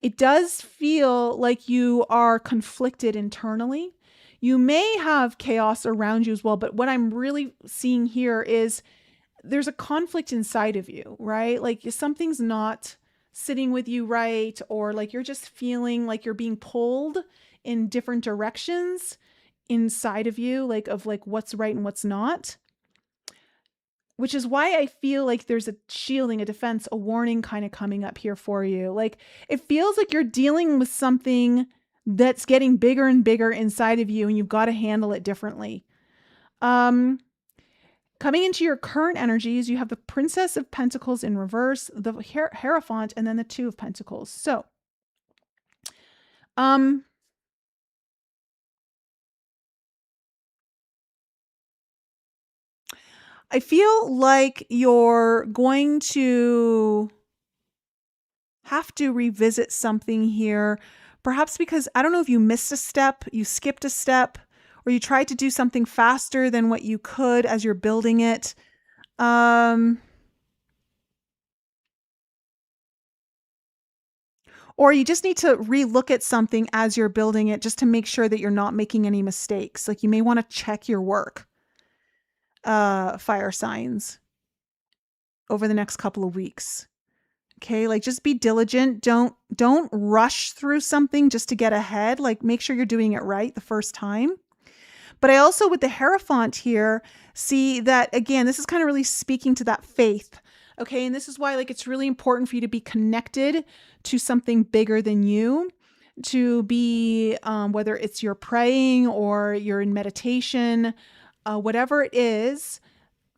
Speaker 1: it does feel like you are conflicted internally. You may have chaos around you as well, but what I'm really seeing here is there's a conflict inside of you, right? Like something's not sitting with you right, or like you're just feeling like you're being pulled in different directions inside of you, like of like what's right and what's not. Which is why I feel like there's a shielding, a defense, a warning kind of coming up here for you. Like it feels like you're dealing with something that's getting bigger and bigger inside of you, and you've got to handle it differently. Um, Coming into your current energies, you have the Princess of Pentacles in reverse, the Hierophant, and then the Two of Pentacles. So, I feel like you're going to have to revisit something here, perhaps because I don't know if you missed a step, you skipped a step, or you tried to do something faster than what you could as you're building it. Or you just need to relook at something as you're building it just to make sure that you're not making any mistakes. Like you may want to check your work, fire signs, over the next couple of weeks. Okay, like just be diligent. Don't rush through something just to get ahead. Like make sure you're doing it right the first time. But I also, with the Hierophant here, see that again, this is kind of really speaking to that faith. Okay, and this is why like it's really important for you to be connected to something bigger than you, to be whether it's you're praying or you're in meditation, whatever it is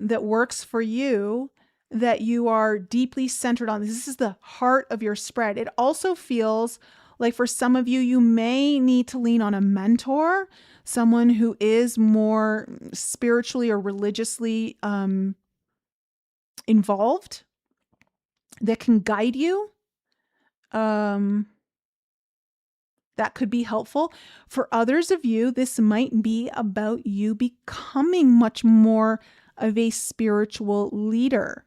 Speaker 1: that works for you, that you are deeply centered on. This is the heart of your spread. It also feels like for some of you, you may need to lean on a mentor, someone who is more spiritually or religiously involved, that can guide you. That could be helpful. For others of you, this might be about you becoming much more of a spiritual leader.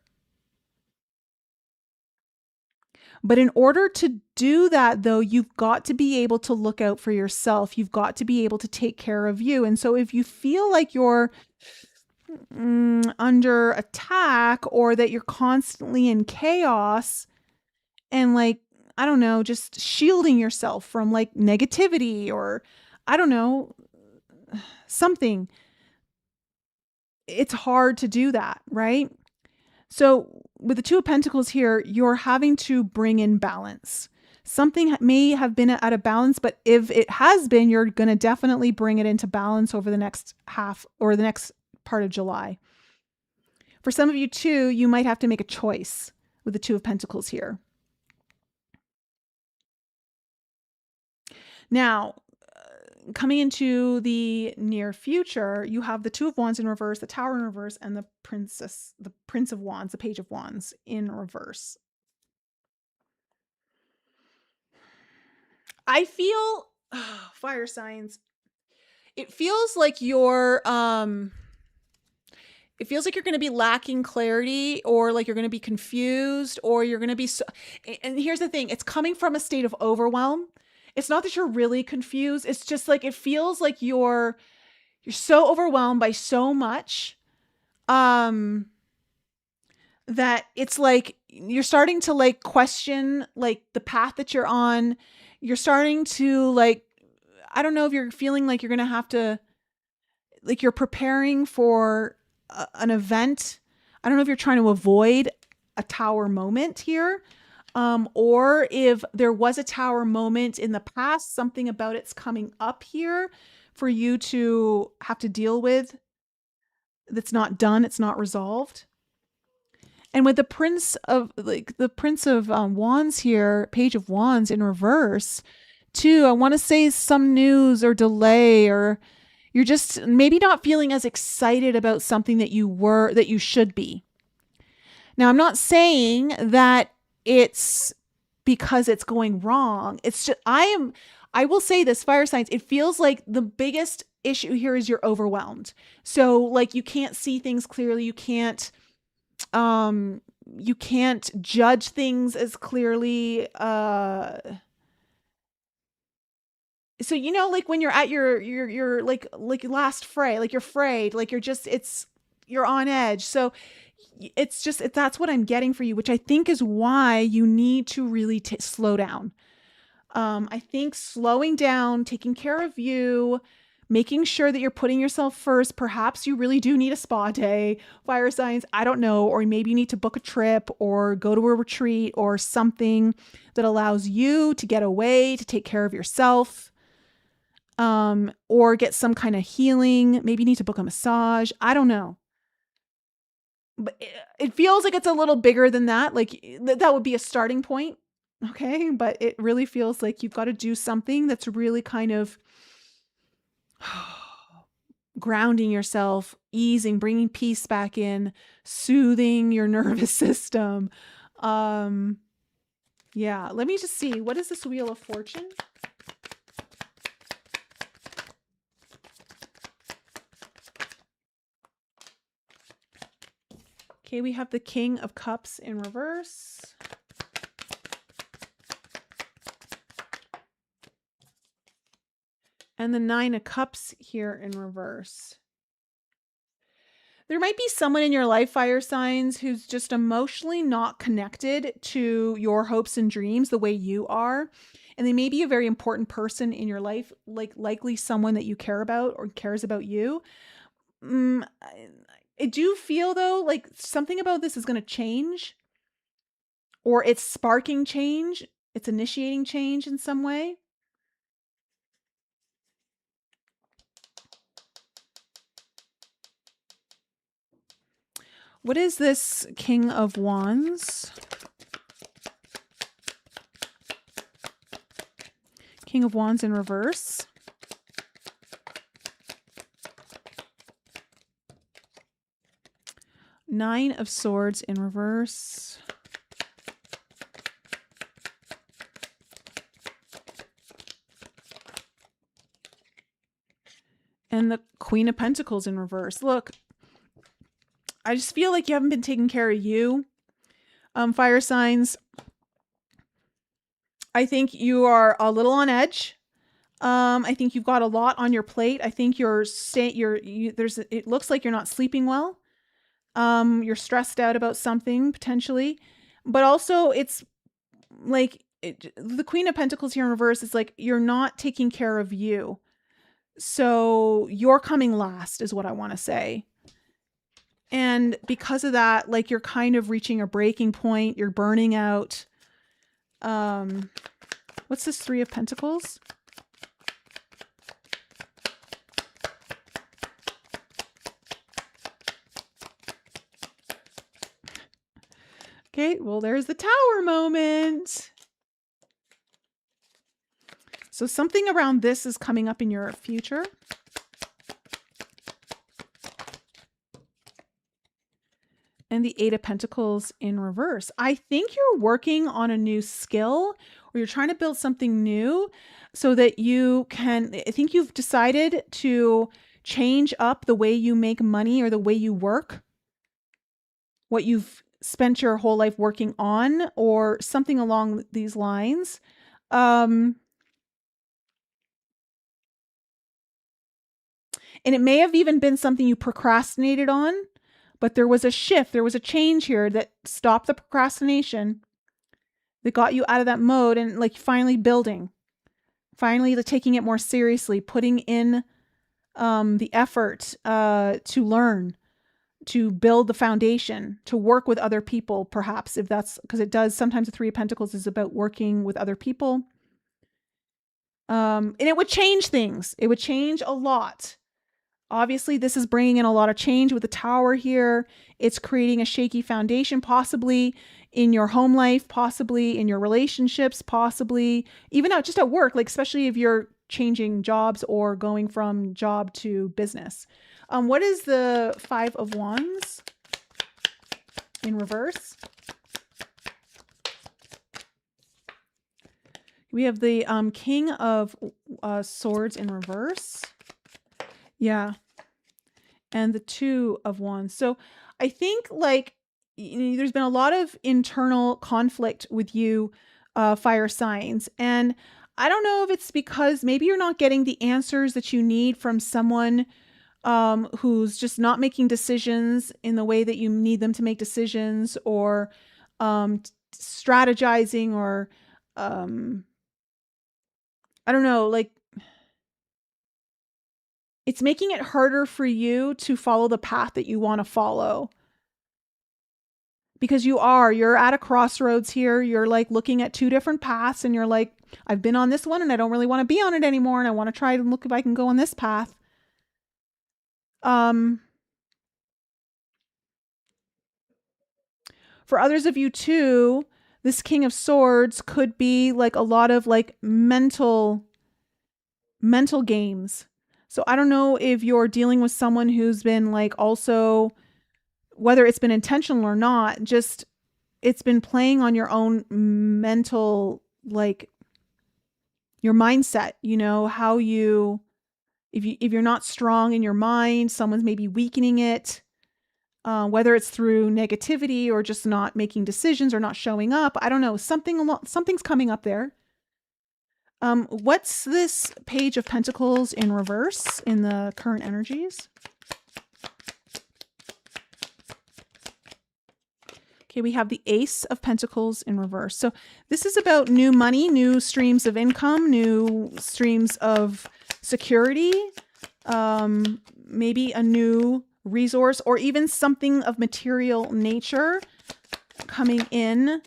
Speaker 1: But in order to do that, though, you've got to be able to look out for yourself. You've got to be able to take care of you. And so if you feel like you're under attack, or that you're constantly in chaos and like, I don't know, just shielding yourself from like negativity, or I don't know, something, it's hard to do that, right? So with the Two of Pentacles here, you're having to bring in balance. Something may have been out of balance, but if it has been, you're going to definitely bring it into balance over the next half or the next part of July. For some of you too, you might have to make a choice with the Two of Pentacles here. Now, coming into the near future, you have the Two of Wands in reverse, the Tower in reverse, and the Prince of Wands, the Page of Wands in reverse. I feel, fire signs, it feels like you're going to be lacking clarity, or like you're going to be confused, or you're going to be and here's the thing, it's coming from a state of overwhelm. It's not that you're really confused. It's just like, it feels like you're so overwhelmed by so much, that it's like you're starting to like question like the path that you're on. You're starting to like, I don't know if you're feeling like you're going to have to, like you're preparing for an event. I don't know if you're trying to avoid a tower moment here, or if there was a tower moment in the past, something about it's coming up here for you to have to deal with that's not done, it's not resolved. And with the Prince of Wands here, Page of Wands in reverse, too, I want to say some news or delay, or you're just maybe not feeling as excited about something that you should be. Now, I'm not saying that it's because it's going wrong. It's just, I will say this, fire signs, it feels like the biggest issue here is you're overwhelmed. So like you can't see things clearly. You can't judge things as clearly. So, like when you're at your like last fray, like you're frayed, like you're just, it's you're on edge. So it's just, that's what I'm getting for you, which I think is why you need to really slow down. I think slowing down, taking care of you, making sure that you're putting yourself first. Perhaps you really do need a spa day, fire signs. I don't know. Or maybe you need to book a trip or go to a retreat or something that allows you to get away, to take care of yourself, or get some kind of healing. Maybe you need to book a massage. I don't know. But it feels like it's a little bigger than that. Like that would be a starting point. Okay. But it really feels like you've got to do something that's really kind of grounding yourself, easing, bringing peace back in, soothing your nervous system. Yeah. Let me just see. What is this Wheel of Fortune? Okay, we have the King of Cups in reverse. And the Nine of Cups here in reverse. There might be someone in your life, fire signs, who's just emotionally not connected to your hopes and dreams the way you are. And they may be a very important person in your life, like likely someone that you care about or cares about you. I do feel though, like something about this is going to change, or it's sparking change. It's initiating change in some way. What is this King of Wands? King of Wands in reverse. Nine of Swords in reverse. And the Queen of Pentacles in reverse. Look, I just feel like you haven't been taking care of you. Fire signs. I think you are a little on edge. I think you've got a lot on your plate. I think it looks like you're not sleeping well. You're stressed out about something potentially, but also it's like the Queen of Pentacles here in reverse is like, you're not taking care of you. So you're coming last is what I want to say. And because of that, like you're kind of reaching a breaking point. You're burning out. What's this Three of Pentacles? Okay, well, there's the Tower moment. So something around this is coming up in your future. And the Eight of Pentacles in reverse. I think you're working on a new skill, or you're trying to build something new so that you can, I think you've decided to change up the way you make money or the way you work, what you've spent your whole life working on, or something along these lines. And it may have even been something you procrastinated on, but there was a shift. There was a change here that stopped the procrastination, that got you out of that mode and like finally building, finally taking it more seriously, putting in the effort to learn, to build the foundation, to work with other people, perhaps, if that's, because it does, sometimes the Three of Pentacles is about working with other people. And it would change things. It would change a lot. Obviously, this is bringing in a lot of change with the Tower here. It's creating a shaky foundation, possibly in your home life, possibly in your relationships, possibly even out just at work, like especially if you're changing jobs or going from job to business. What is the Five of Wands in reverse? We have the King of Swords in reverse. Yeah. And the Two of Wands. So I think like there's been a lot of internal conflict with you, fire signs. And I don't know if it's because maybe you're not getting the answers that you need from someone who's just not making decisions in the way that you need them to make decisions, or strategizing, or I don't know, like it's making it harder for you to follow the path that you want to follow. Because you're at a crossroads here. You're like looking at two different paths and you're like, I've been on this one and I don't really want to be on it anymore. And I want to try and look if I can go on this path. For others of you too, this King of Swords could be like a lot of like mental games. So I don't know if you're dealing with someone who's been like also, whether it's been intentional or not, just it's been playing on your own mental, like your mindset, how you, if you're not strong in your mind, someone's maybe weakening it, whether it's through negativity or just not making decisions or not showing up. I don't know, something's coming up there. What's this Page of Pentacles in reverse in the current energies? Okay, we have the Ace of Pentacles in reverse. So this is about new money, new streams of income, new streams of security, maybe a new resource or even something of material nature coming in.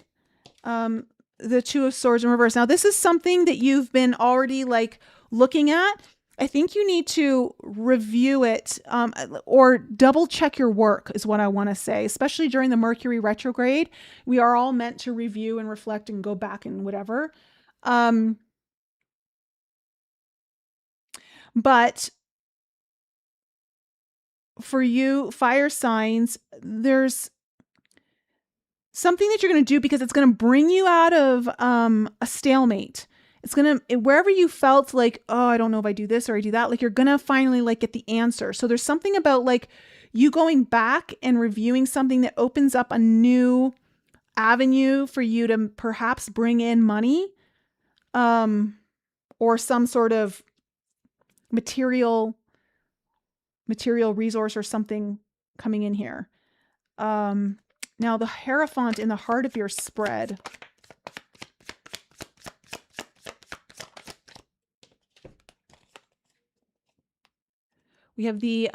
Speaker 1: The Two of Swords in reverse. Now, this is something that you've been already like looking at. I think you need to review it or double check your work is what I want to say, especially during the Mercury retrograde. We are all meant to review and reflect and go back and whatever. But for you fire signs, there's something that you're going to do because it's going to bring you out of a stalemate. It's going to, wherever you felt like, oh, I don't know if I do this or I do that, like you're going to finally like get the answer. So there's something about like you going back and reviewing something that opens up a new avenue for you to perhaps bring in money, or some sort of material resource or something coming in here. Now the Hierophant in the heart of your spread. We have the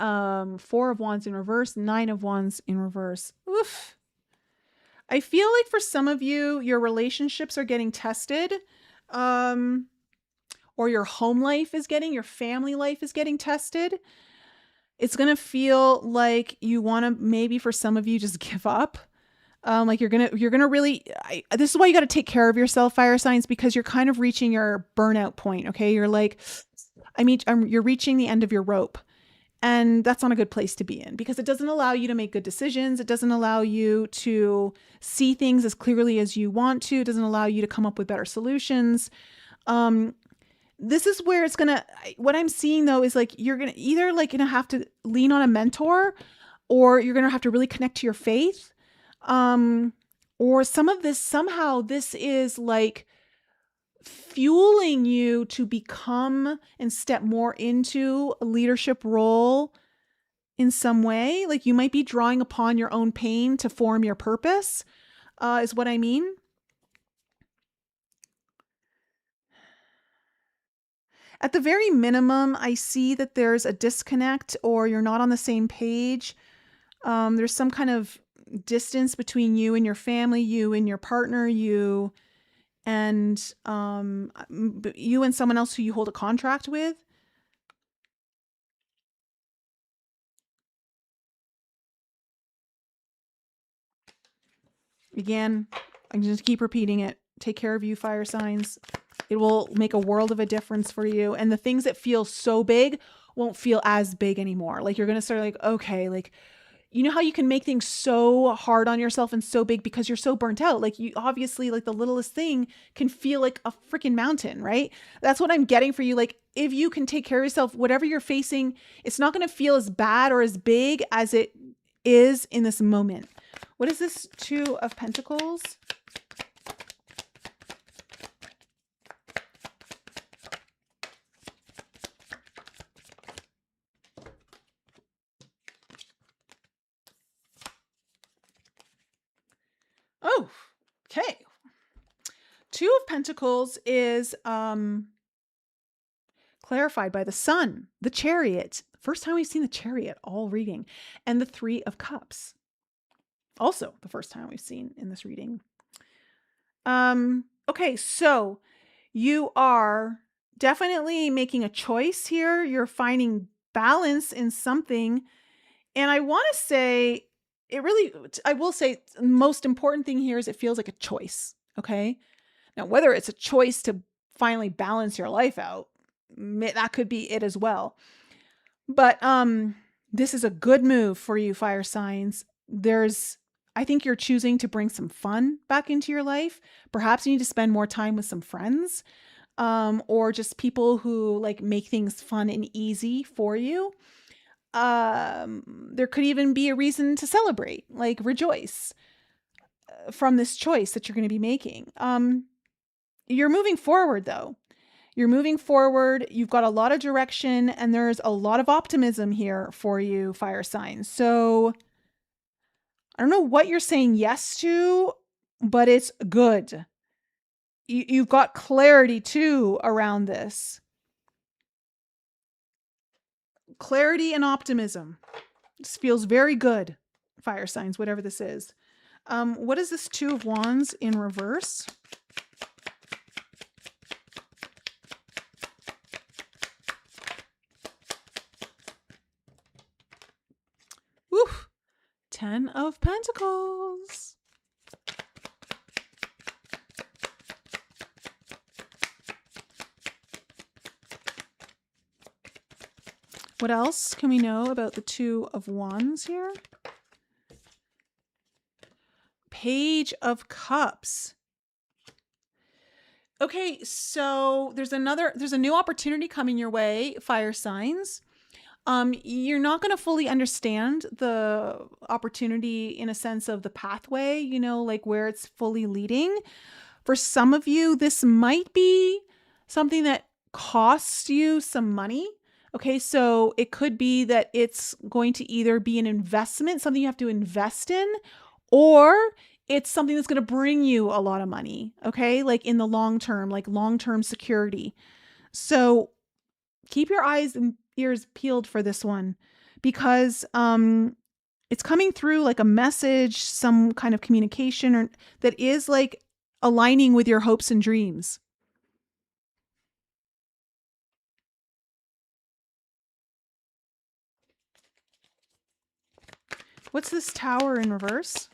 Speaker 1: Four of Wands in reverse, Nine of Wands in reverse. Oof. I feel like for some of you, your relationships are getting tested, or your home life is getting, your family life is getting tested. It's going to feel like you want to maybe for some of you just give up. Like you're going to really, this is why you got to take care of yourself, fire signs, because you're kind of reaching your burnout point. Okay. You're like, you're reaching the end of your rope. And that's not a good place to be in because it doesn't allow you to make good decisions. It doesn't allow you to see things as clearly as you want to. It doesn't allow you to come up with better solutions. This is where it's going to, what I'm seeing though, is like, you're going to either like going to have to lean on a mentor, or you're going to have to really connect to your faith. Or somehow this is like fueling you to become and step more into a leadership role in some way. Like you might be drawing upon your own pain to form your purpose, is what I mean. At the very minimum, I see that there's a disconnect or you're not on the same page. There's some kind of distance between you and your family, you and your partner, you and someone else who you hold a contract with. Again, I'm going to keep repeating it. Take care of you, fire signs. It will make a world of a difference for you. And the things that feel so big won't feel as big anymore. Like you're going to start like, okay, like, you know how you can make things so hard on yourself and so big because you're so burnt out. Like you obviously, like the littlest thing can feel like a freaking mountain, right? That's what I'm getting for you. Like if you can take care of yourself, whatever you're facing, it's not going to feel as bad or as big as it is in this moment. What is this Two of Pentacles? Pentacles is clarified by the Sun, the Chariot. First time we've seen the Chariot all reading. And the Three of Cups. Also the first time we've seen in this reading. Okay, so you are definitely making a choice here. You're finding balance in something. And I want to say, I will say the most important thing here is it feels like a choice. Okay. Now, whether it's a choice to finally balance your life out, that could be it as well. But this is a good move for you, fire signs. I think you're choosing to bring some fun back into your life. Perhaps you need to spend more time with some friends, or just people who like make things fun and easy for you. There could even be a reason to celebrate, like rejoice from this choice that you're going to be making. You're moving forward though. You're moving forward. You've got a lot of direction and there's a lot of optimism here for you, fire signs. So I don't know what you're saying yes to, but it's good. You've got clarity too around this. Clarity and optimism. This feels very good, fire signs, whatever this is. What is this Two of Wands in reverse? Woo! 10 of Pentacles. What else can we know about the Two of Wands here? Page of Cups. Okay, so there's a new opportunity coming your way, fire signs. You're not going to fully understand the opportunity in a sense of the pathway, like where it's fully leading. For some of you, this might be something that costs you some money. Okay, so it could be that it's going to either be an investment, something you have to invest in, or it's something that's going to bring you a lot of money. Okay, like in the long term, like long-term security. So keep your eyes and ears peeled for this one, because it's coming through like a message, some kind of communication, or that is like aligning with your hopes and dreams. What's this Tower in reverse?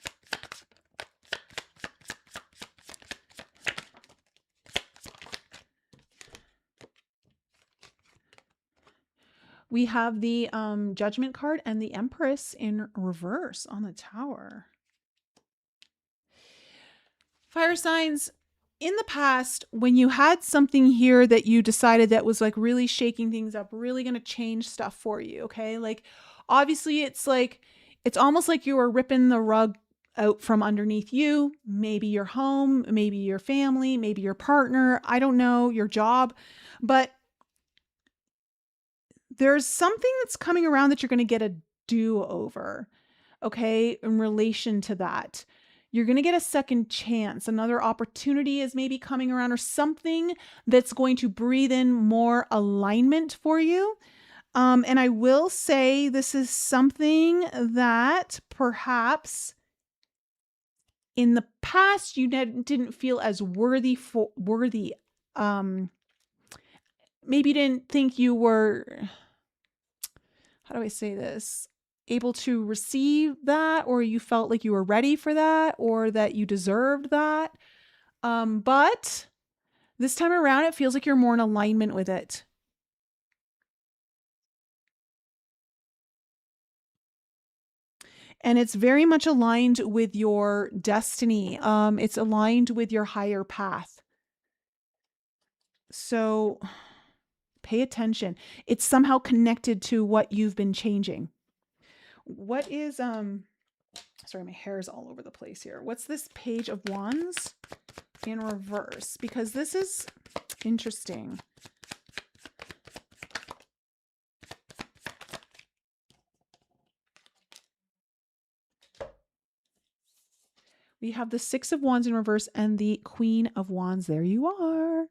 Speaker 1: We have the Judgment card and the Empress in reverse on the Tower. Fire signs, in the past, when you had something here that you decided that was like really shaking things up, really going to change stuff for you, okay? Like, obviously, it's almost like you were ripping the rug out from underneath you. Maybe your home, maybe your family, maybe your partner, I don't know, your job. But there's something that's coming around that you're going to get a do-over, okay, in relation to that. You're going to get a second chance. Another opportunity is maybe coming around, or something that's going to breathe in more alignment for you. And I will say this is something that perhaps in the past you didn't feel as worthy. Maybe you didn't think you were, how do I say this, able to receive that, or you felt like you were ready for that, or that you deserved that. But this time around, it feels like you're more in alignment with it. And it's very much aligned with your destiny. It's aligned with your higher path. So pay attention. It's somehow connected to what you've been changing. What is, sorry, my hair is all over the place here. What's this Page of Wands in reverse? Because this is interesting. We have the Six of Wands in reverse and the Queen of Wands. There you are.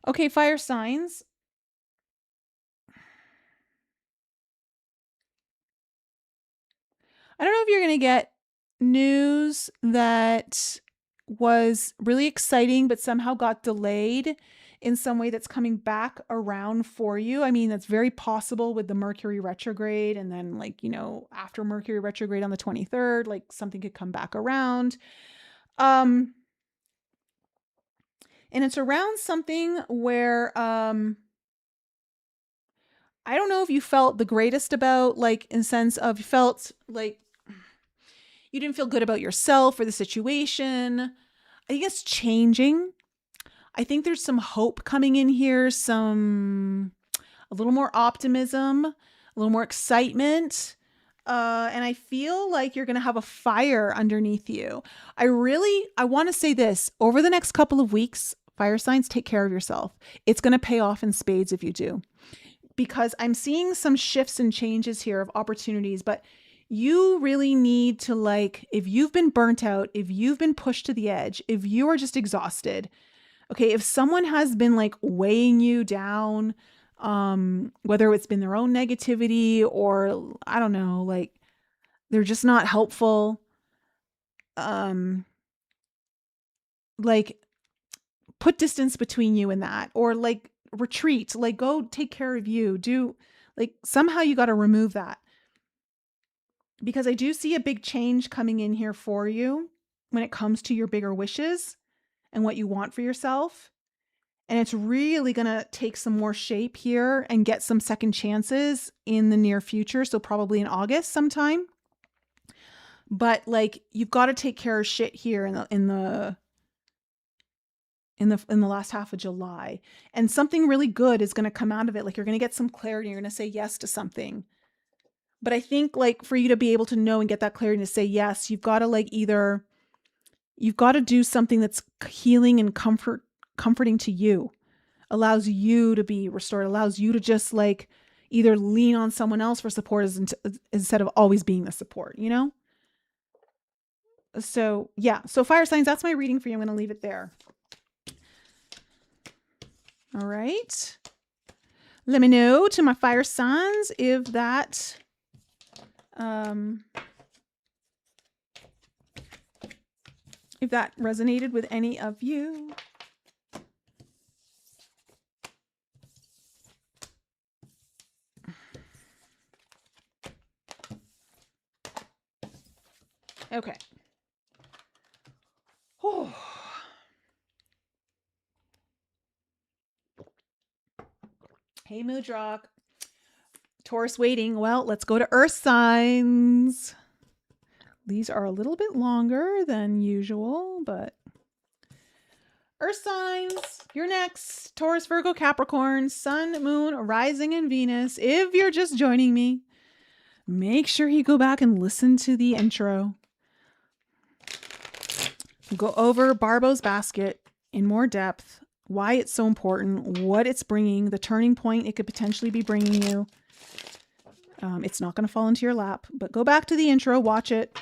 Speaker 1: Okay, fire signs. I don't know if you're going to get news that was really exciting, but somehow got delayed in some way that's coming back around for you. I mean, that's very possible with the Mercury retrograde. And then like, you know, after Mercury retrograde on the 23rd, like something could come back around. And it's around something where, I don't know if you felt the greatest about, like, in sense of you felt like you didn't feel good about yourself or the situation. I think it's changing. I think there's some hope coming in here, a little more optimism, a little more excitement. And I feel like you're going to have a fire underneath you. I want to say this over the next couple of weeks, fire signs, take care of yourself. It's going to pay off in spades if you do, because I'm seeing some shifts and changes here of opportunities, but you really need to, like, if you've been burnt out, if you've been pushed to the edge, if you are just exhausted, okay, if someone has been like weighing you down, whether it's been their own negativity or I don't know, like they're just not helpful, like put distance between you and that, or like retreat, like go take care of you, do like somehow you got to remove that. Because I do see a big change coming in here for you when it comes to your bigger wishes and what you want for yourself. And it's really going to take some more shape here and get some second chances in the near future. So probably in August sometime. But like you've got to take care of shit here in the last half of July. And something really good is going to come out of it. Like you're going to get some clarity. You're going to say yes to something. But I think like for you to be able to know and get that clarity to say yes, you've got to like you've got to do something that's healing and comforting to you, allows you to be restored, allows you to just like either lean on someone else for support instead of always being the support, you know? So yeah, so fire signs, that's my reading for you. I'm going to leave it there. All right. Let me know to my fire signs if that resonated with any of you. Okay. Oh. Hey, Mood Rock. Taurus waiting. Well, let's go to Earth signs. These are a little bit longer than usual, but Earth signs, you're next. Taurus, Virgo, Capricorn, Sun, Moon, Rising, and Venus. If you're just joining me, make sure you go back and listen to the intro. Go over Barbault's basket in more depth, why it's so important, what it's bringing, the turning point it could potentially be bringing you. It's not going to fall into your lap, but go back to the intro, watch it.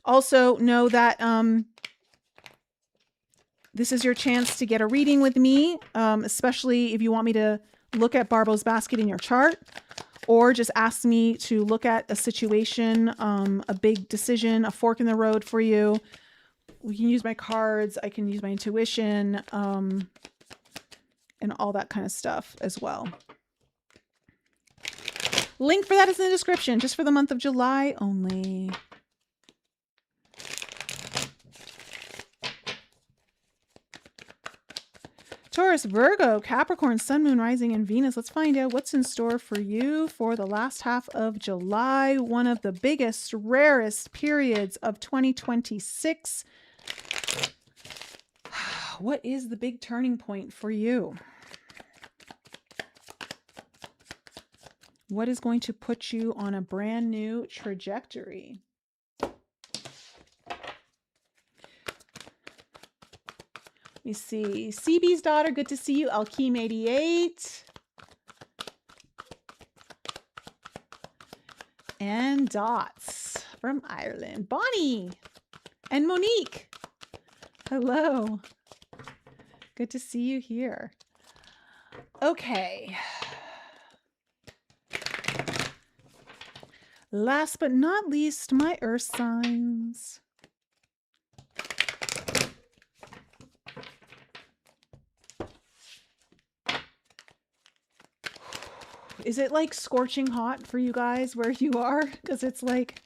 Speaker 1: Also know that this is your chance to get a reading with me, especially if you want me to look at Barbault's basket in your chart, or just ask me to look at a situation, a big decision, a fork in the road for you. We can use my cards. I can use my intuition, and all that kind of stuff as well. Link for that is in the description, just for the month of July only. Taurus, Virgo, Capricorn, Sun, Moon, Rising, and Venus. Let's find out what's in store for you for the last half of July, one of the biggest, rarest periods of 2026. What is the big turning point for you? What is going to put you on a brand new trajectory? Let me see. CB's daughter, good to see you. Alkeem88. and Dots from Ireland. Bonnie and Monique. Hello. Good to see you here. Okay. Last but not least, my earth signs. Is it like scorching hot for you guys where you are? Because it's like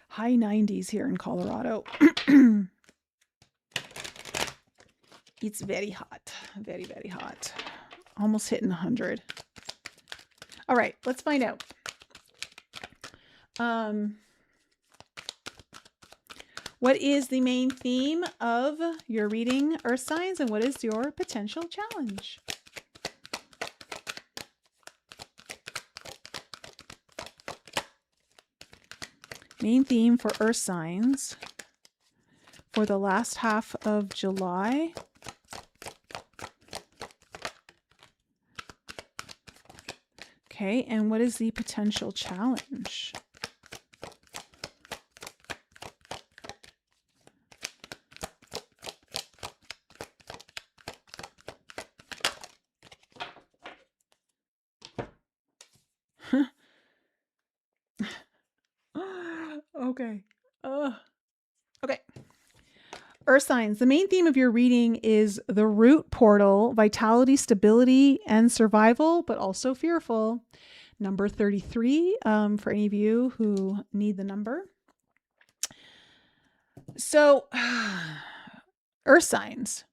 Speaker 1: high 90s here in Colorado. It's very hot. Very, very hot. Almost hitting 100. All right, let's find out. What is the main theme of your reading, earth signs, and what is your potential challenge? Main theme for earth signs for the last half of July. Okay, and what is the potential challenge? Okay. Okay. Earth signs. The main theme of your reading is the root portal, vitality, stability, and survival, but also fearful. Number 33, for any of you who need the number. So, earth signs.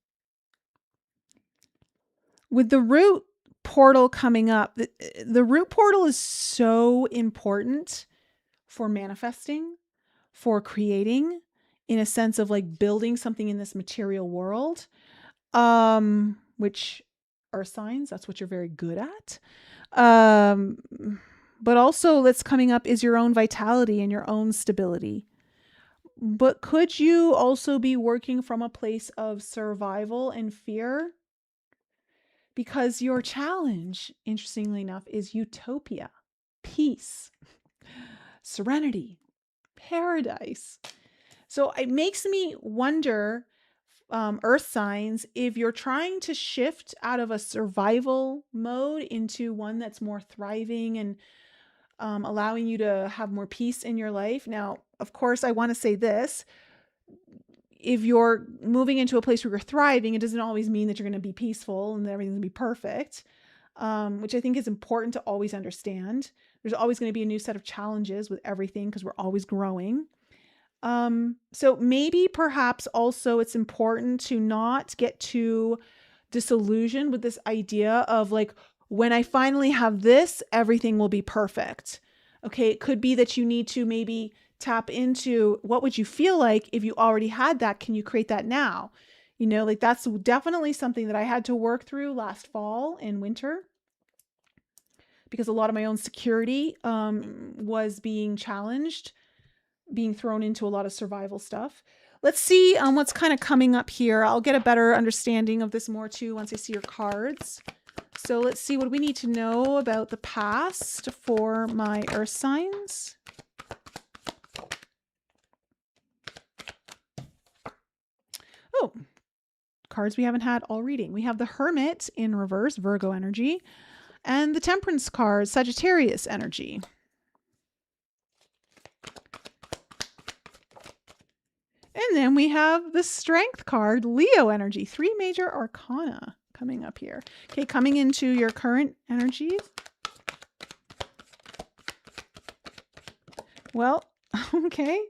Speaker 1: With the root portal coming up, the root portal is so important for manifesting, for creating, in a sense of like building something in this material world, which earth signs, that's what you're very good at. But also that's coming up is your own vitality and your own stability. But could you also be working from a place of survival and fear? Because your challenge, interestingly enough, is utopia, peace, serenity, paradise. So it makes me wonder, earth signs, if you're trying to shift out of a survival mode into one that's more thriving and allowing you to have more peace in your life. Now, of course, I want to say this. If you're moving into a place where you're thriving, it doesn't always mean that you're going to be peaceful and that everything's going to be perfect, which I think is important to always understand. There's always going to be a new set of challenges with everything because we're always growing. So maybe perhaps also it's important to not get too disillusioned with this idea of like, when I finally have this, everything will be perfect. Okay. It could be that you need to maybe tap into what would you feel like if you already had that? Can you create that now? You know, like that's definitely something that I had to work through last fall and winter, because a lot of my own security was being challenged, being thrown into a lot of survival stuff. Let's see what's kind of coming up here. I'll get a better understanding of this more too once I see your cards. So let's see what we need to know about the past for my earth signs. Oh, cards we haven't had all reading. We have the Hermit in reverse, Virgo energy, and the Temperance card, Sagittarius energy. And then we have the Strength card, Leo energy, 3 major arcana coming up here. Okay, coming into your current energies. Well, okay.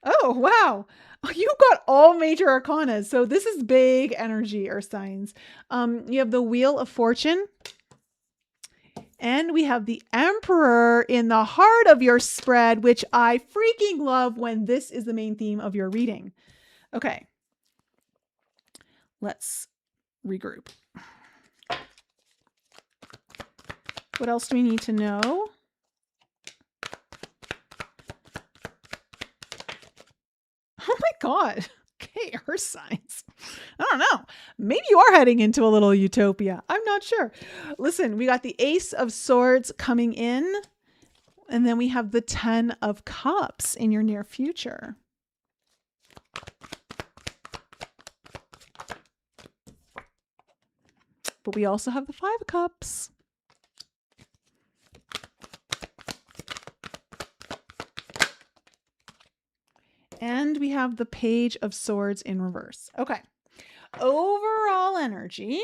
Speaker 1: Oh, wow. You got all major arcana. So this is big energy, earth signs. You have the Wheel of Fortune. And we have the Emperor in the heart of your spread, which I freaking love when this is the main theme of your reading. Okay. Let's regroup. What else do we need to know? Oh my God. Okay, earth signs. I don't know. Maybe you are heading into a little utopia. I'm not sure. Listen, we got the Ace of Swords coming in. And then we have the 10 of Cups in your near future. But we also have the 5 of Cups. And we have the Page of Swords in reverse. Okay. Overall energy.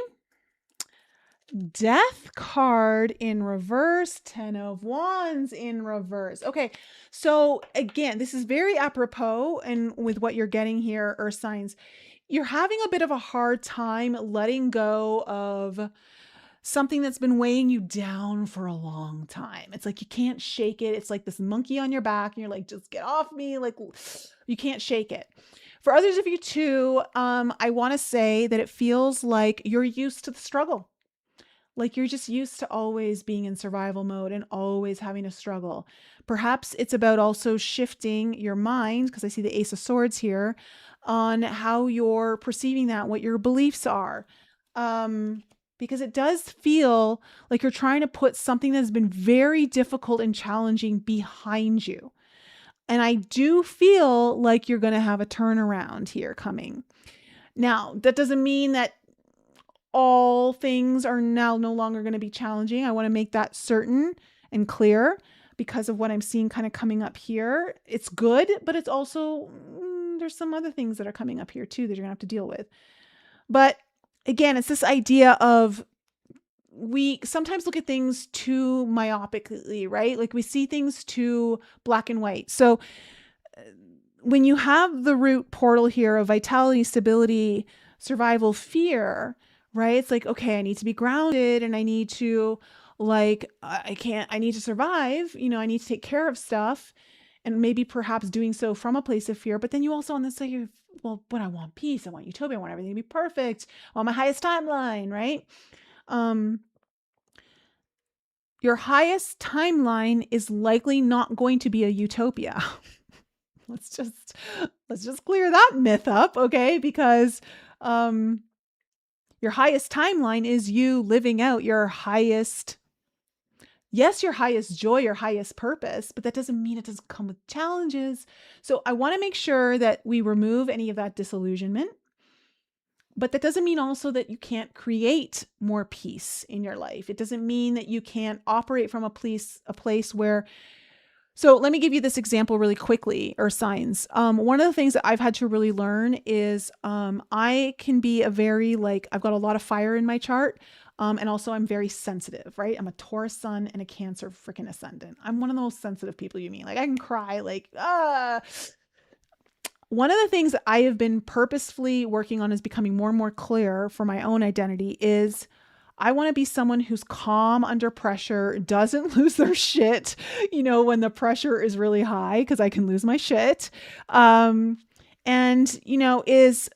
Speaker 1: Death card in reverse, 10 of Wands in reverse. Okay, so again, this is very apropos and with what you're getting here, Earth signs. You're having a bit of a hard time letting go of something that's been weighing you down for a long time. It's like you can't shake it. It's like this monkey on your back and you're like, just get off me. Like you can't shake it. For others of you too, I want to say that it feels like you're used to the struggle. Like you're just used to always being in survival mode and always having to struggle. Perhaps it's about also shifting your mind, because I see the Ace of Swords here, on how you're perceiving that, what your beliefs are. Because it does feel like you're trying to put something that's been very difficult and challenging behind you. And I do feel like you're going to have a turnaround here coming. Now, that doesn't mean that all things are now no longer going to be challenging. I want to make that certain and clear because of what I'm seeing kind of coming up here. It's good, but it's also, there's some other things that are coming up here too that you're going to have to deal with. But again, it's this idea of we sometimes look at things too myopically, right? Like we see things too black and white. So when you have the root portal here of vitality, stability, survival, fear, right? It's like, okay, I need to be grounded and I need to I need to survive, I need to take care of stuff and maybe perhaps doing so from a place of fear. But then you also on this side, well, but I want peace. I want utopia. I want everything to be perfect. I want my highest timeline, right? Your highest timeline is likely not going to be a utopia. Let's just clear that myth up, okay? Because, your highest timeline is you living out your highest joy, your highest purpose, but that doesn't mean it doesn't come with challenges. So I want to make sure that we remove any of that disillusionment, but that doesn't mean also that you can't create more peace in your life. It doesn't mean that you can't operate from a place where. So let me give you this example really quickly, or signs. One of the things that I've had to really learn is I can be I've got a lot of fire in my chart. And also I'm very sensitive, right? I'm a Taurus sun and a Cancer freaking ascendant. I'm one of the most sensitive people you meet. Like I can cry One of the things that I have been purposefully working on is becoming more and more clear for my own identity is I want to be someone who's calm under pressure, doesn't lose their shit, when the pressure is really high, because I can lose my shit. And, is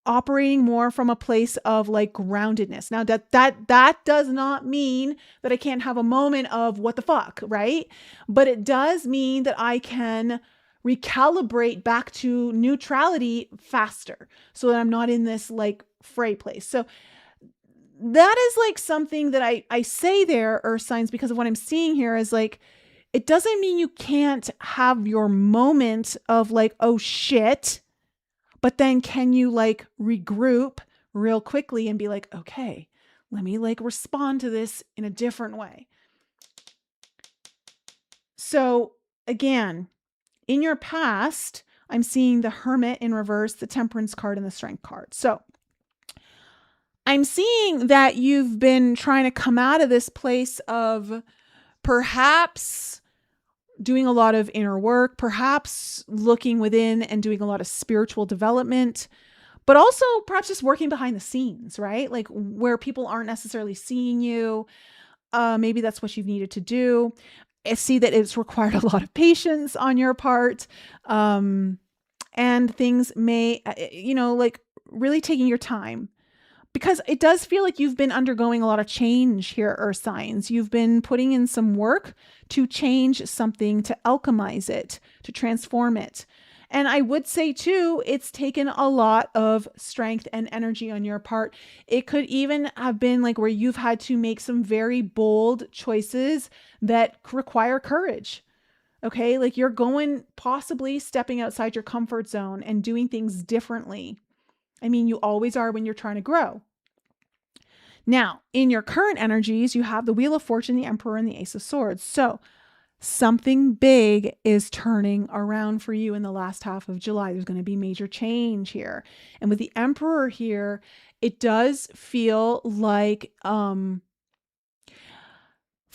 Speaker 1: operating more from a place of like groundedness. Now that does not mean that I can't have a moment of what the fuck, right? But it does mean that I can recalibrate back to neutrality faster so that I'm not in this like fray place. So that is like something that I say there, Earth signs, because of what I'm seeing here is like, it doesn't mean you can't have your moment of like, oh shit, but then can you like regroup real quickly and be like, okay, let me like respond to this in a different way. So again, in your past, I'm seeing the Hermit in reverse, the Temperance card, and the Strength card. So I'm seeing that you've been trying to come out of this place of perhaps doing a lot of inner work, perhaps looking within and doing a lot of spiritual development, but also perhaps just working behind the scenes, right? Like where people aren't necessarily seeing you. Maybe that's what you've needed to do. I see that it's required a lot of patience on your part. And things may, like really taking your time. Because it does feel like you've been undergoing a lot of change here, Earth signs. You've been putting in some work to change something, to alchemize it, to transform it. And I would say too, it's taken a lot of strength and energy on your part. It could even have been like where you've had to make some very bold choices that require courage. Okay. Like you're going, possibly stepping outside your comfort zone and doing things differently. I mean, you always are when you're trying to grow. Now, in your current energies, you have the Wheel of Fortune, the Emperor, and the Ace of Swords. So something big is turning around for you in the last half of July. There's going to be major change here. And with the Emperor here, it does feel like, for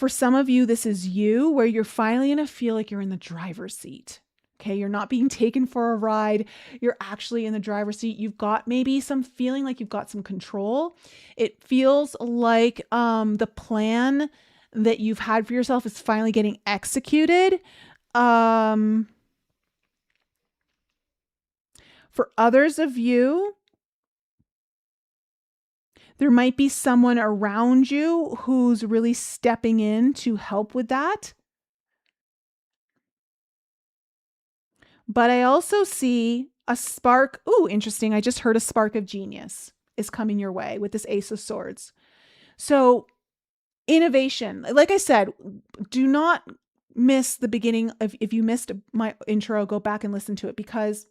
Speaker 1: some of you, this is you where you're finally going to feel like you're in the driver's seat. Okay. You're not being taken for a ride. You're actually in the driver's seat. You've got maybe some feeling like you've got some control. It feels like, the plan that you've had for yourself is finally getting executed. For others of you, there might be someone around you who's really stepping in to help with that. But I also see a spark. Ooh, interesting. I just heard a spark of genius is coming your way with this Ace of Swords. So innovation, like I said, do not miss the beginning of, if you missed my intro, go back and listen to it, because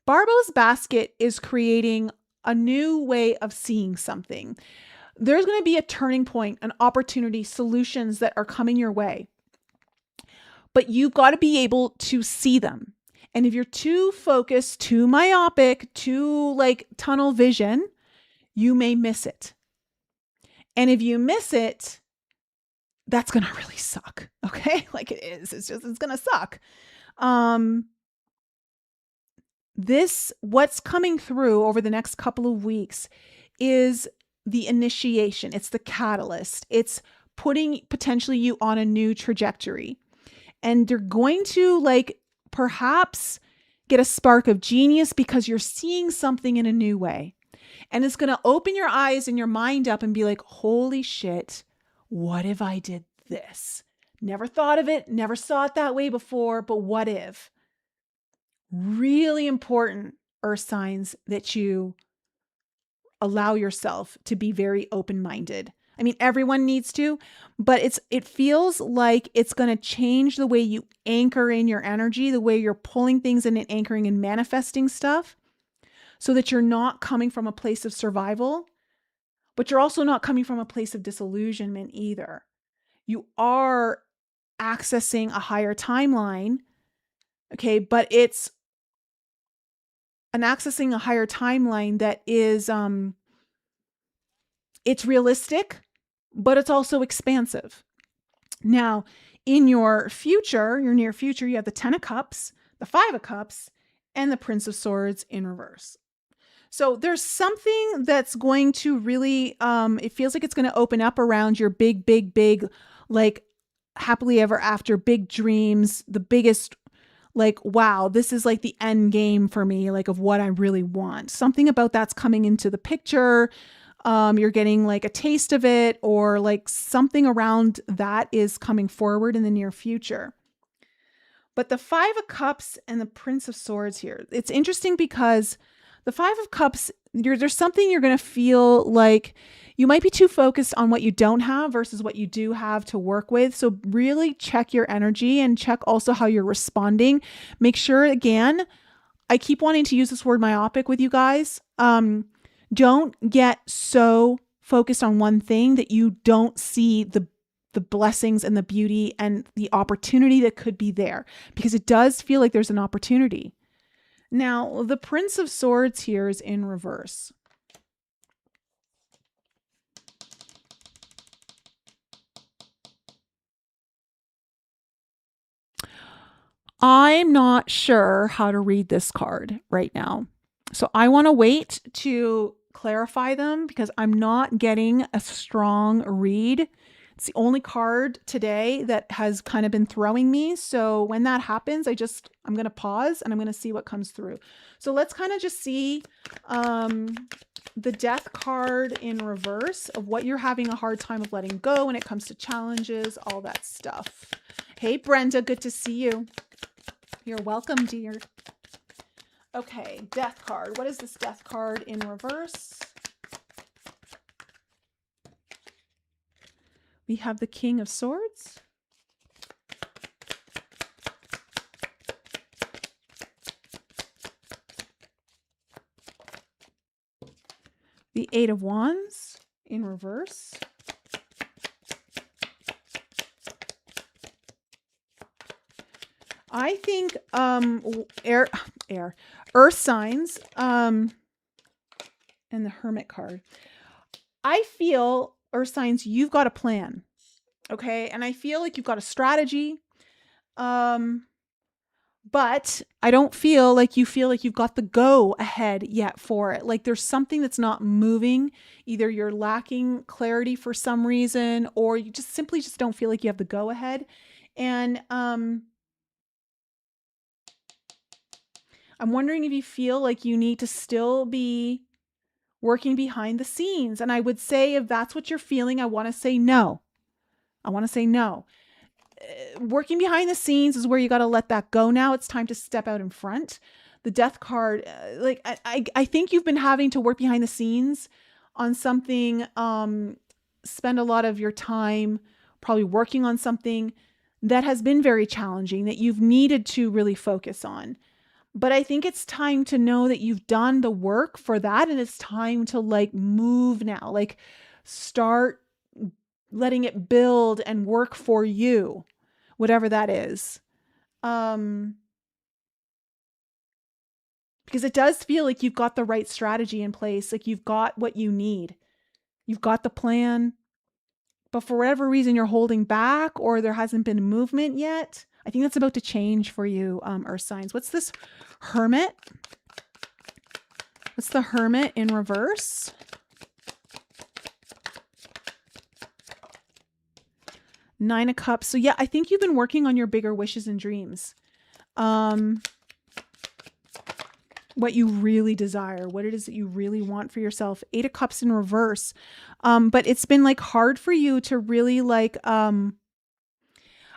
Speaker 1: Barbault's basket is creating a new way of seeing something. There's going to be a turning point, an opportunity, solutions that are coming your way. But you've got to be able to see them. And if you're too focused, too myopic, too like tunnel vision, you may miss it. And if you miss it, that's going to really suck. Okay. Like it is, it's going to suck. What's coming through over the next couple of weeks is the initiation. It's the catalyst. It's putting potentially you on a new trajectory. And you're going to like perhaps get a spark of genius because you're seeing something in a new way. And it's going to open your eyes and your mind up and be like, holy shit, what if I did this? Never thought of it, never saw it that way before, but what if? Really important, earth signs, that you allow yourself to be very open-minded. I mean, everyone needs to, but it feels like it's going to change the way you anchor in your energy, the way you're pulling things in and anchoring and manifesting stuff, so that you're not coming from a place of survival, but you're also not coming from a place of disillusionment either. You are accessing a higher timeline, okay, but it's accessing a higher timeline that is, it's realistic, but it's also expansive. Now, in your future, your near future, you have the 10 of Cups, the 5 of Cups, and the Prince of Swords in reverse. So there's something that's going to really, it feels like it's going to open up around your big, like happily ever after, big dreams, the biggest, like, wow, this is like the end game for me, like of what I really want. Something about that's coming into the picture. You're getting like a taste of it, or like something around that is coming forward in the near future. But the 5 of Cups and the Prince of Swords here, it's interesting because the 5 of Cups, there's something you're going to feel like you might be too focused on what you don't have versus what you do have to work with. So really check your energy and check also how you're responding. Make sure, again, I keep wanting to use this word myopic with you guys. Don't get so focused on one thing that you don't see the blessings and the beauty and the opportunity that could be there, because it does feel like there's an opportunity. Now, the Prince of Swords here is in reverse. I'm not sure how to read this card right now. So I want to wait to clarify them because I'm not getting a strong read. It's the only card today that has kind of been throwing me. So when that happens, I'm going to pause and I'm going to see what comes through. So let's kind of just see the Death card in reverse of what you're having a hard time of letting go when it comes to challenges, all that stuff. Hey, Brenda, good to see you. You're welcome, dear. Okay, death card. What is this death card in reverse? We have the King of Swords. The Eight of Wands in reverse. I think earth signs and the Hermit card. I feel earth signs, you've got a plan. Okay? And I feel like you've got a strategy. But I don't feel like you've got the go ahead yet for it. Like there's something that's not moving. Either you're lacking clarity for some reason, or you just simply just don't feel like you have the go ahead. And I'm wondering if you feel like you need to still be working behind the scenes. And I would say if that's what you're feeling, I want to say no. Working behind the scenes is where you got to let that go now. It's time to step out in front. The death card, I think you've been having to work behind the scenes on something, spend a lot of your time probably working on something that has been very challenging, that you've needed to really focus on. But I think it's time to know that you've done the work for that, and it's time to move now, start letting it build and work for you, whatever that is. Because it does feel like you've got the right strategy in place. Like you've got what you need. You've got the plan. But for whatever reason, you're holding back or there hasn't been movement yet. I think that's about to change for you, earth signs. What's this Hermit? What's the Hermit in reverse? Nine of Cups. So yeah, I think you've been working on your bigger wishes and dreams. What you really desire, what it is that you really want for yourself. Eight of Cups in reverse. But it's been hard for you to really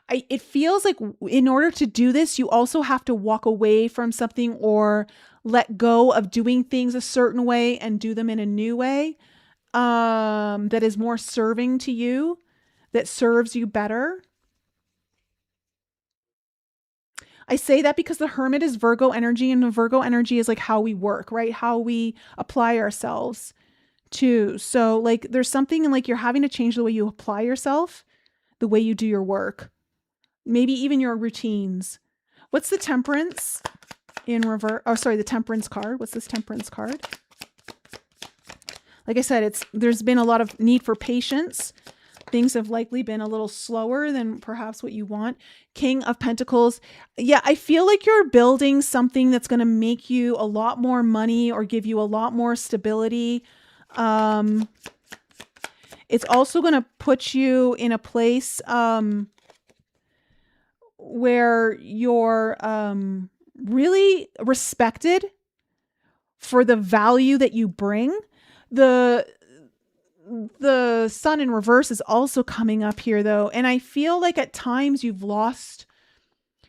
Speaker 1: it feels like in order to do this, you also have to walk away from something or let go of doing things a certain way and do them in a new way that is more serving to you, that serves you better. I say that because the Hermit is Virgo energy, and the Virgo energy is how we work, right? How we apply ourselves too. So there's something in you're having to change the way you apply yourself, the way you do your work, maybe even your routines. What's the Temperance in reverse? Oh, sorry, the Temperance card. What's this Temperance card? Like I said, there's been a lot of need for patience. Things have likely been a little slower than perhaps what you want. King of Pentacles. Yeah, I feel like you're building something that's going to make you a lot more money or give you a lot more stability. It's also going to put you in a place where you're really respected for the value that you bring. The Sun in reverse is also coming up here though. And I feel like at times you've lost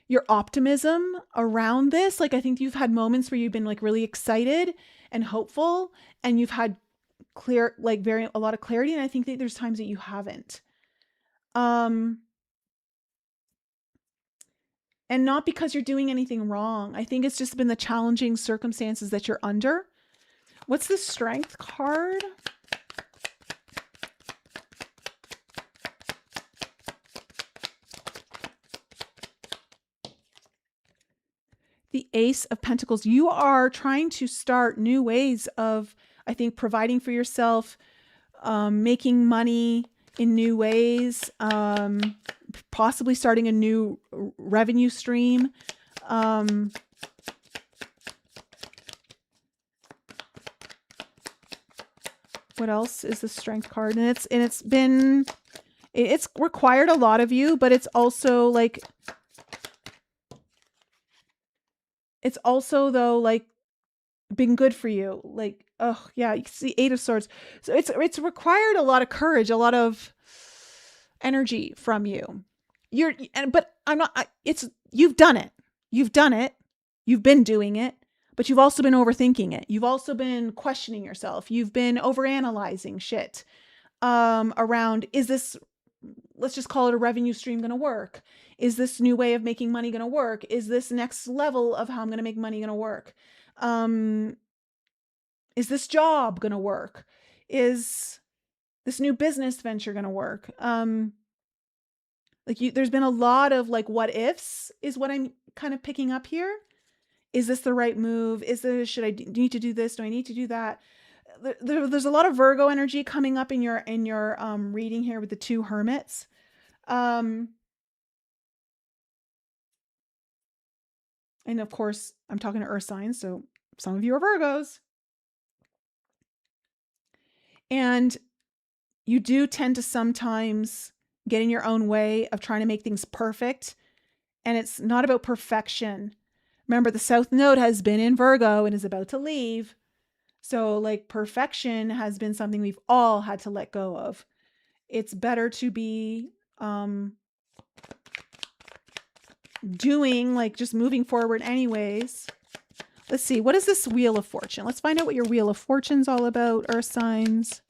Speaker 1: your optimism around this. I think you've had moments where you've been really excited and hopeful, and you've had a lot of clarity. And I think that there's times that you haven't. And not because you're doing anything wrong. I think it's just been the challenging circumstances that you're under. What's the Strength card? The Ace of Pentacles. You are trying to start new ways of, I think, providing for yourself, making money in new ways, possibly starting a new revenue stream. What else is the Strength card? And it's required a lot of you, but it's also though been good for you. Oh yeah, you can see Eight of Swords. So it's required a lot of courage, a lot of energy from you. But I'm not, you've done it. You've been doing it, but you've also been overthinking it. You've also been questioning yourself. You've been overanalyzing shit around, is this, let's just call it a revenue stream, going to work? Is this new way of making money going to work? Is this next level of how I'm going to make money going to work? Is this job going to work? Is this new business venture going to work? There's been a lot of like what ifs is what I'm kind of picking up here. Is this the right move? Should I need to do this? Do I need to do that? There's a lot of Virgo energy coming up in your reading here with the two hermits. And of course, I'm talking to earth signs, so some of you are Virgos. And you do tend to sometimes get in your own way of trying to make things perfect. And it's not about perfection. Remember, the South Node has been in Virgo and is about to leave. So like perfection has been something we've all had to let go of. It's better to be doing, like just moving forward anyways. Let's see, what is this Wheel of Fortune? Let's find out what your Wheel of Fortune's all about, earth signs.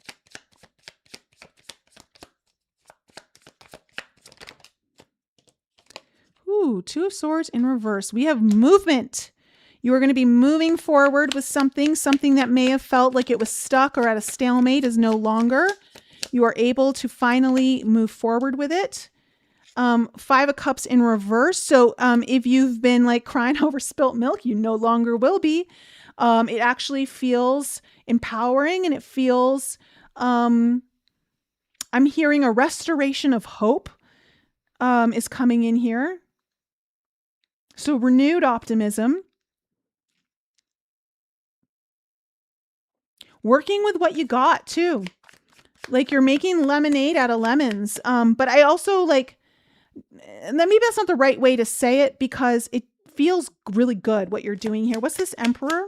Speaker 1: Ooh, Two of Swords in reverse. We have movement. You are going to be moving forward with something that may have felt like it was stuck or at a stalemate is no longer. You are able to finally move forward with it. Five of Cups in reverse. So if you've been like crying over spilt milk, you no longer will be. It actually feels empowering, and it feels, I'm hearing a restoration of hope is coming in here. So renewed optimism. Working with what you got too. Like you're making lemonade out of lemons. But I also like, maybe that's not the right way to say it because it feels really good what you're doing here. What's this Emperor?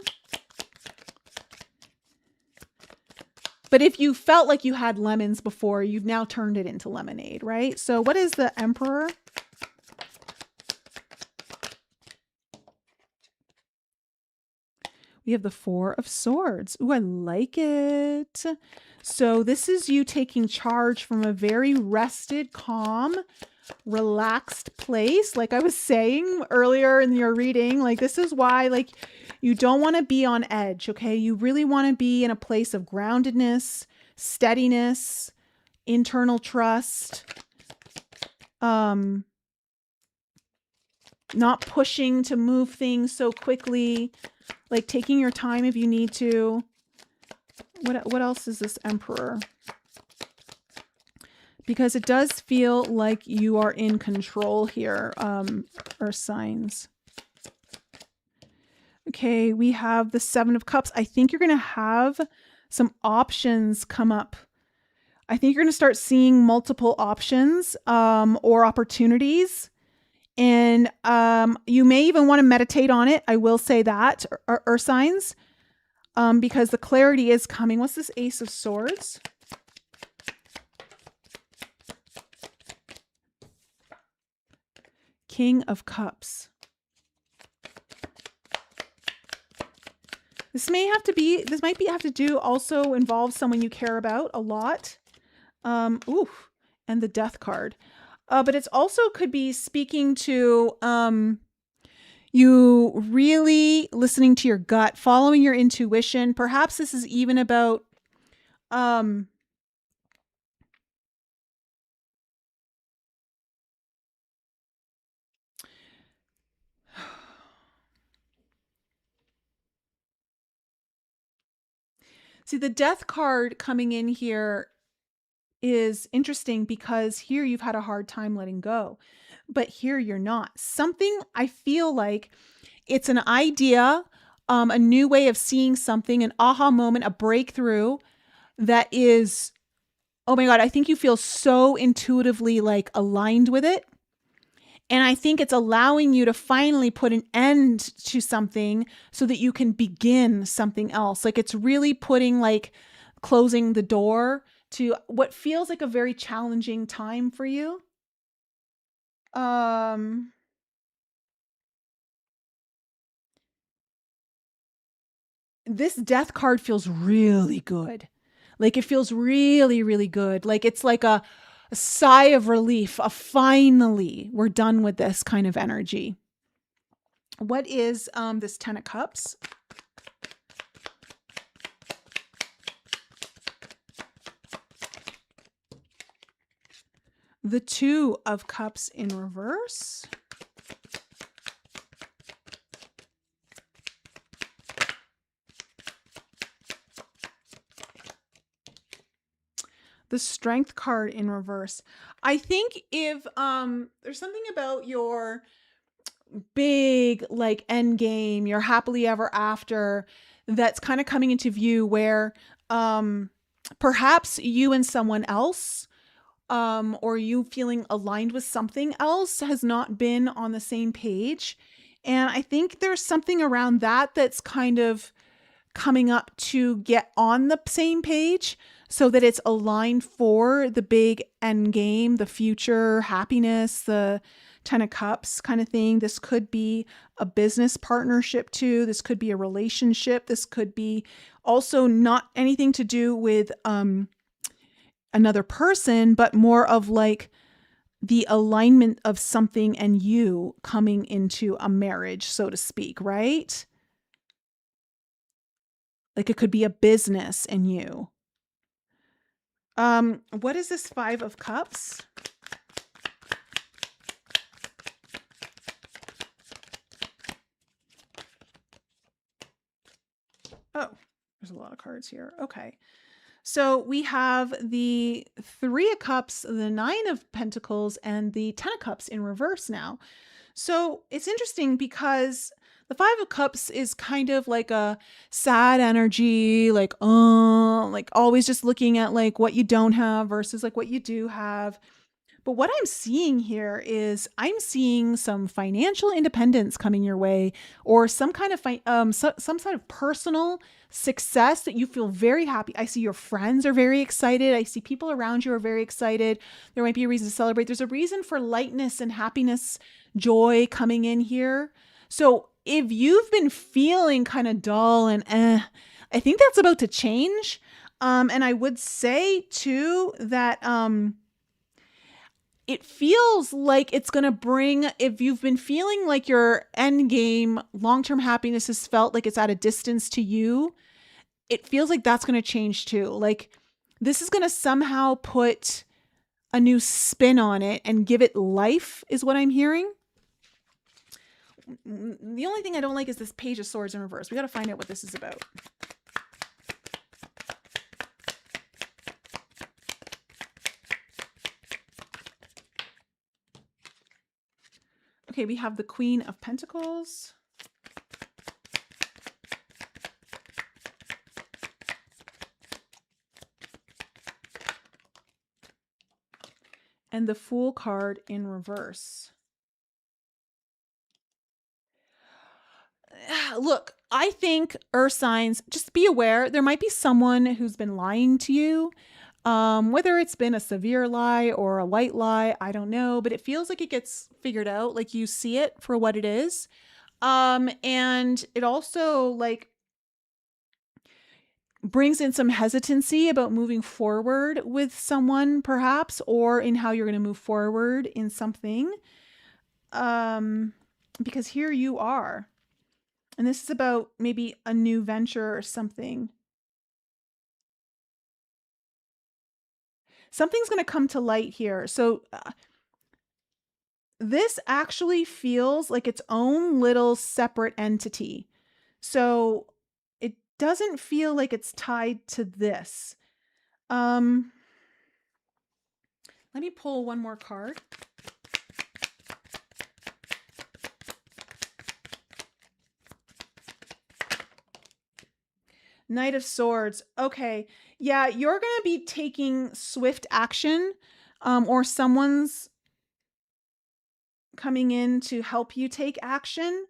Speaker 1: But if you felt like you had lemons before, you've now turned it into lemonade, right? So what is the Emperor? We have the Four of Swords. Ooh, I like it. So this is you taking charge from a very rested, calm, relaxed place. Like I was saying earlier in your reading, like this is why like you don't want to be on edge, okay? You really want to be in a place of groundedness, steadiness, internal trust, not pushing to move things so quickly, like taking your time if you need to. What else is this Emperor? Because it does feel like you are in control here, earth signs. Okay, we have the Seven of Cups. I think you're going to have some options come up. I think you're going to start seeing multiple options or opportunities. And you may even want to meditate on it. I will say that, earth signs, because the clarity is coming. What's this Ace of Swords? King of Cups. This might have to do also involve someone you care about a lot. And the Death card. But it's also could be speaking to you really listening to your gut, following your intuition. Perhaps this is even about see, the Death card coming in here is interesting because here you've had a hard time letting go, but here you're not. Something, I feel like it's an idea, a new way of seeing something, an aha moment, a breakthrough that is, oh my God, I think you feel so intuitively like aligned with it. And I think it's allowing you to finally put an end to something so that you can begin something else. Like it's really putting like closing the door to what feels like a very challenging time for you. this death card feels really good. Like it feels really, really good. Like it's like a sigh of relief, a finally, we're done with this kind of energy. What is this 10 of Cups? The 2 of Cups in reverse. The Strength card in reverse. I think if there's something about your big like end game, your happily ever after, that's kind of coming into view where perhaps you and someone else or you feeling aligned with something else has not been on the same page. And I think there's something around that that's kind of coming up to get on the same page so that it's aligned for the big end game, the future happiness, the 10 of Cups kind of thing. This could be a business partnership too. This could be a relationship. This could be also not anything to do with another person, but more of like the alignment of something and you coming into a marriage, so to speak, right? Like it could be a business and you. What is this 5 of Cups? Oh, there's a lot of cards here. Okay. So we have the 3 of Cups, the 9 of Pentacles, and the 10 of Cups in reverse now. So it's interesting because the 5 of Cups is kind of like a sad energy, like always just looking at like what you don't have versus like what you do have. But what I'm seeing here is I'm seeing some financial independence coming your way, or some kind of some sort of personal success that you feel very happy. I see your friends are very excited. I see people around you are very excited. There might be a reason to celebrate. There's a reason for lightness and happiness, joy coming in here. So if you've been feeling kind of dull and I think that's about to change. And I would say too that it feels like it's going to bring, if you've been feeling like your end game, long-term happiness has felt like it's at a distance to you, it feels like that's going to change too. Like this is going to somehow put a new spin on it and give it life is what I'm hearing. The only thing I don't like is this Page of Swords in reverse. We got to find out what this is about. Okay, we have the Queen of Pentacles. And the Fool card in reverse. Look, I think Earth signs, just be aware, there might be someone who's been lying to you. Whether it's been a severe lie or a white lie, I don't know, but it feels like it gets figured out, like you see it for what it is. And it also like brings in some hesitancy about moving forward with someone perhaps, or in how you're going to move forward in something. Because here you are, and this is about maybe a new venture or something. Something's going to come to light here. So this actually feels like its own little separate entity. So it doesn't feel like it's tied to this. Let me pull one more card. Knight of Swords. Okay. Yeah, you're going to be taking swift action, or someone's coming in to help you take action.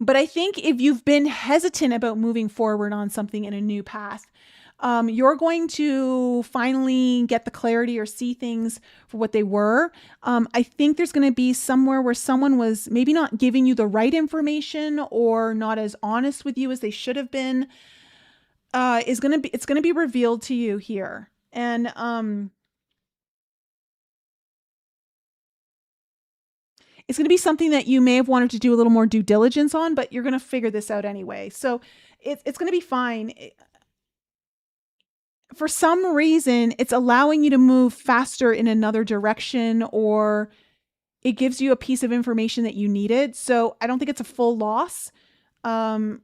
Speaker 1: But I think if you've been hesitant about moving forward on something in a new path, You're going to finally get the clarity or see things for what they were. I think there's going to be somewhere where someone was maybe not giving you the right information or not as honest with you as they should have been. It's going to be revealed to you here. And it's going to be something that you may have wanted to do a little more due diligence on, but you're going to figure this out anyway. So it's going to be fine. For some reason, it's allowing you to move faster in another direction, or it gives you a piece of information that you needed. So I don't think it's a full loss, in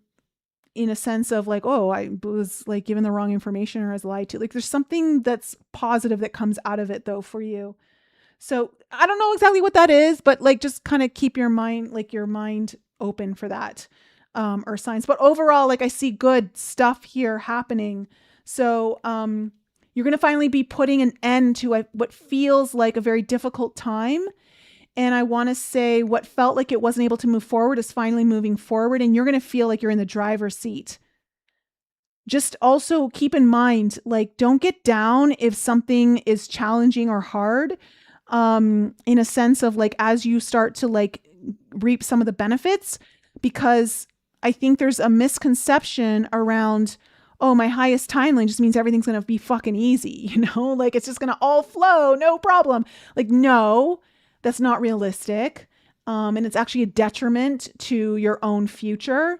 Speaker 1: a sense of like, oh, I was like given the wrong information or I was lied to. Like there's something that's positive that comes out of it though for you. So I don't know exactly what that is, but like just kind of keep your mind open for that, or signs. But overall, like I see good stuff here happening. So you're going to finally be putting an end to what feels like a very difficult time. And I want to say what felt like it wasn't able to move forward is finally moving forward. And you're going to feel like you're in the driver's seat. Just also keep in mind, like, don't get down if something is challenging or hard, in a sense of like, as you start to like reap some of the benefits, because I think there's a misconception around, oh, my highest timeline just means everything's going to be fucking easy. Like it's just going to all flow. No problem. Like, no, that's not realistic. And it's actually a detriment to your own future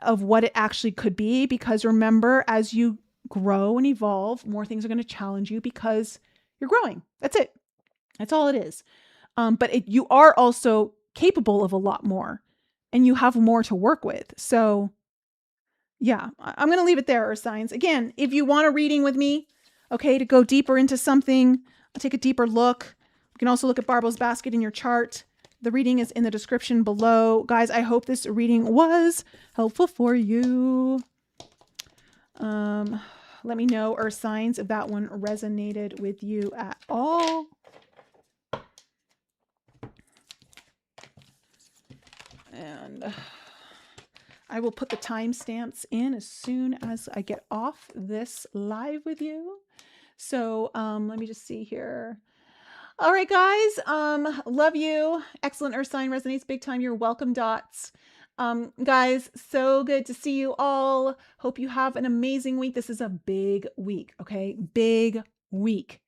Speaker 1: of what it actually could be. Because remember, as you grow and evolve, more things are going to challenge you because you're growing. That's it. That's all it is. But you are also capable of a lot more and you have more to work with. So yeah, I'm going to leave it there, Earth Signs. Again, if you want a reading with me, okay, to go deeper into something, I'll take a deeper look. You can also look at Barbault's basket in your chart. The reading is in the description below. Guys, I hope this reading was helpful for you. Let me know, Earth Signs, if that one resonated with you at all. And I will put the timestamps in as soon as I get off this live with you. So let me just see here. All right, guys. Love you. Excellent. Earth sign resonates big time. You're welcome, dots. Guys, so good to see you all. Hope you have an amazing week. This is a big week. Okay. Big week.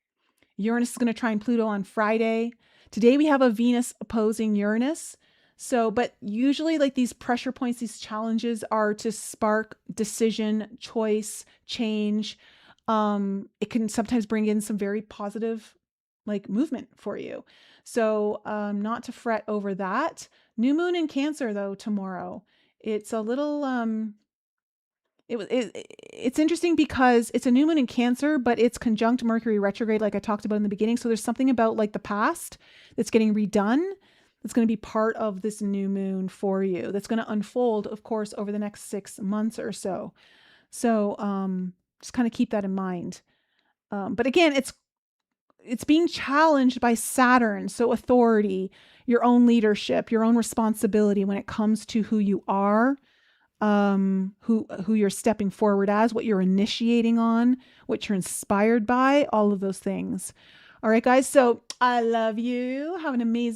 Speaker 1: Uranus is going to trine Pluto on Friday. Today we have a Venus opposing Uranus. So, but usually like these pressure points, these challenges are to spark decision, choice, change. It can sometimes bring in some very positive like movement for you. So, not to fret over that. New moon in Cancer though, tomorrow. It's a little, it's interesting because it's a new moon in Cancer, but it's conjunct Mercury retrograde, like I talked about in the beginning. So there's something about like the past that's getting redone. That's going to be part of this new moon for you. That's going to unfold, of course, over the next 6 months or so. So just kind of keep that in mind. But again, it's being challenged by Saturn. So authority, your own leadership, your own responsibility when it comes to who you are, who you're stepping forward as, what you're initiating on, what you're inspired by, all of those things. All right, guys. So I love you. Have an amazing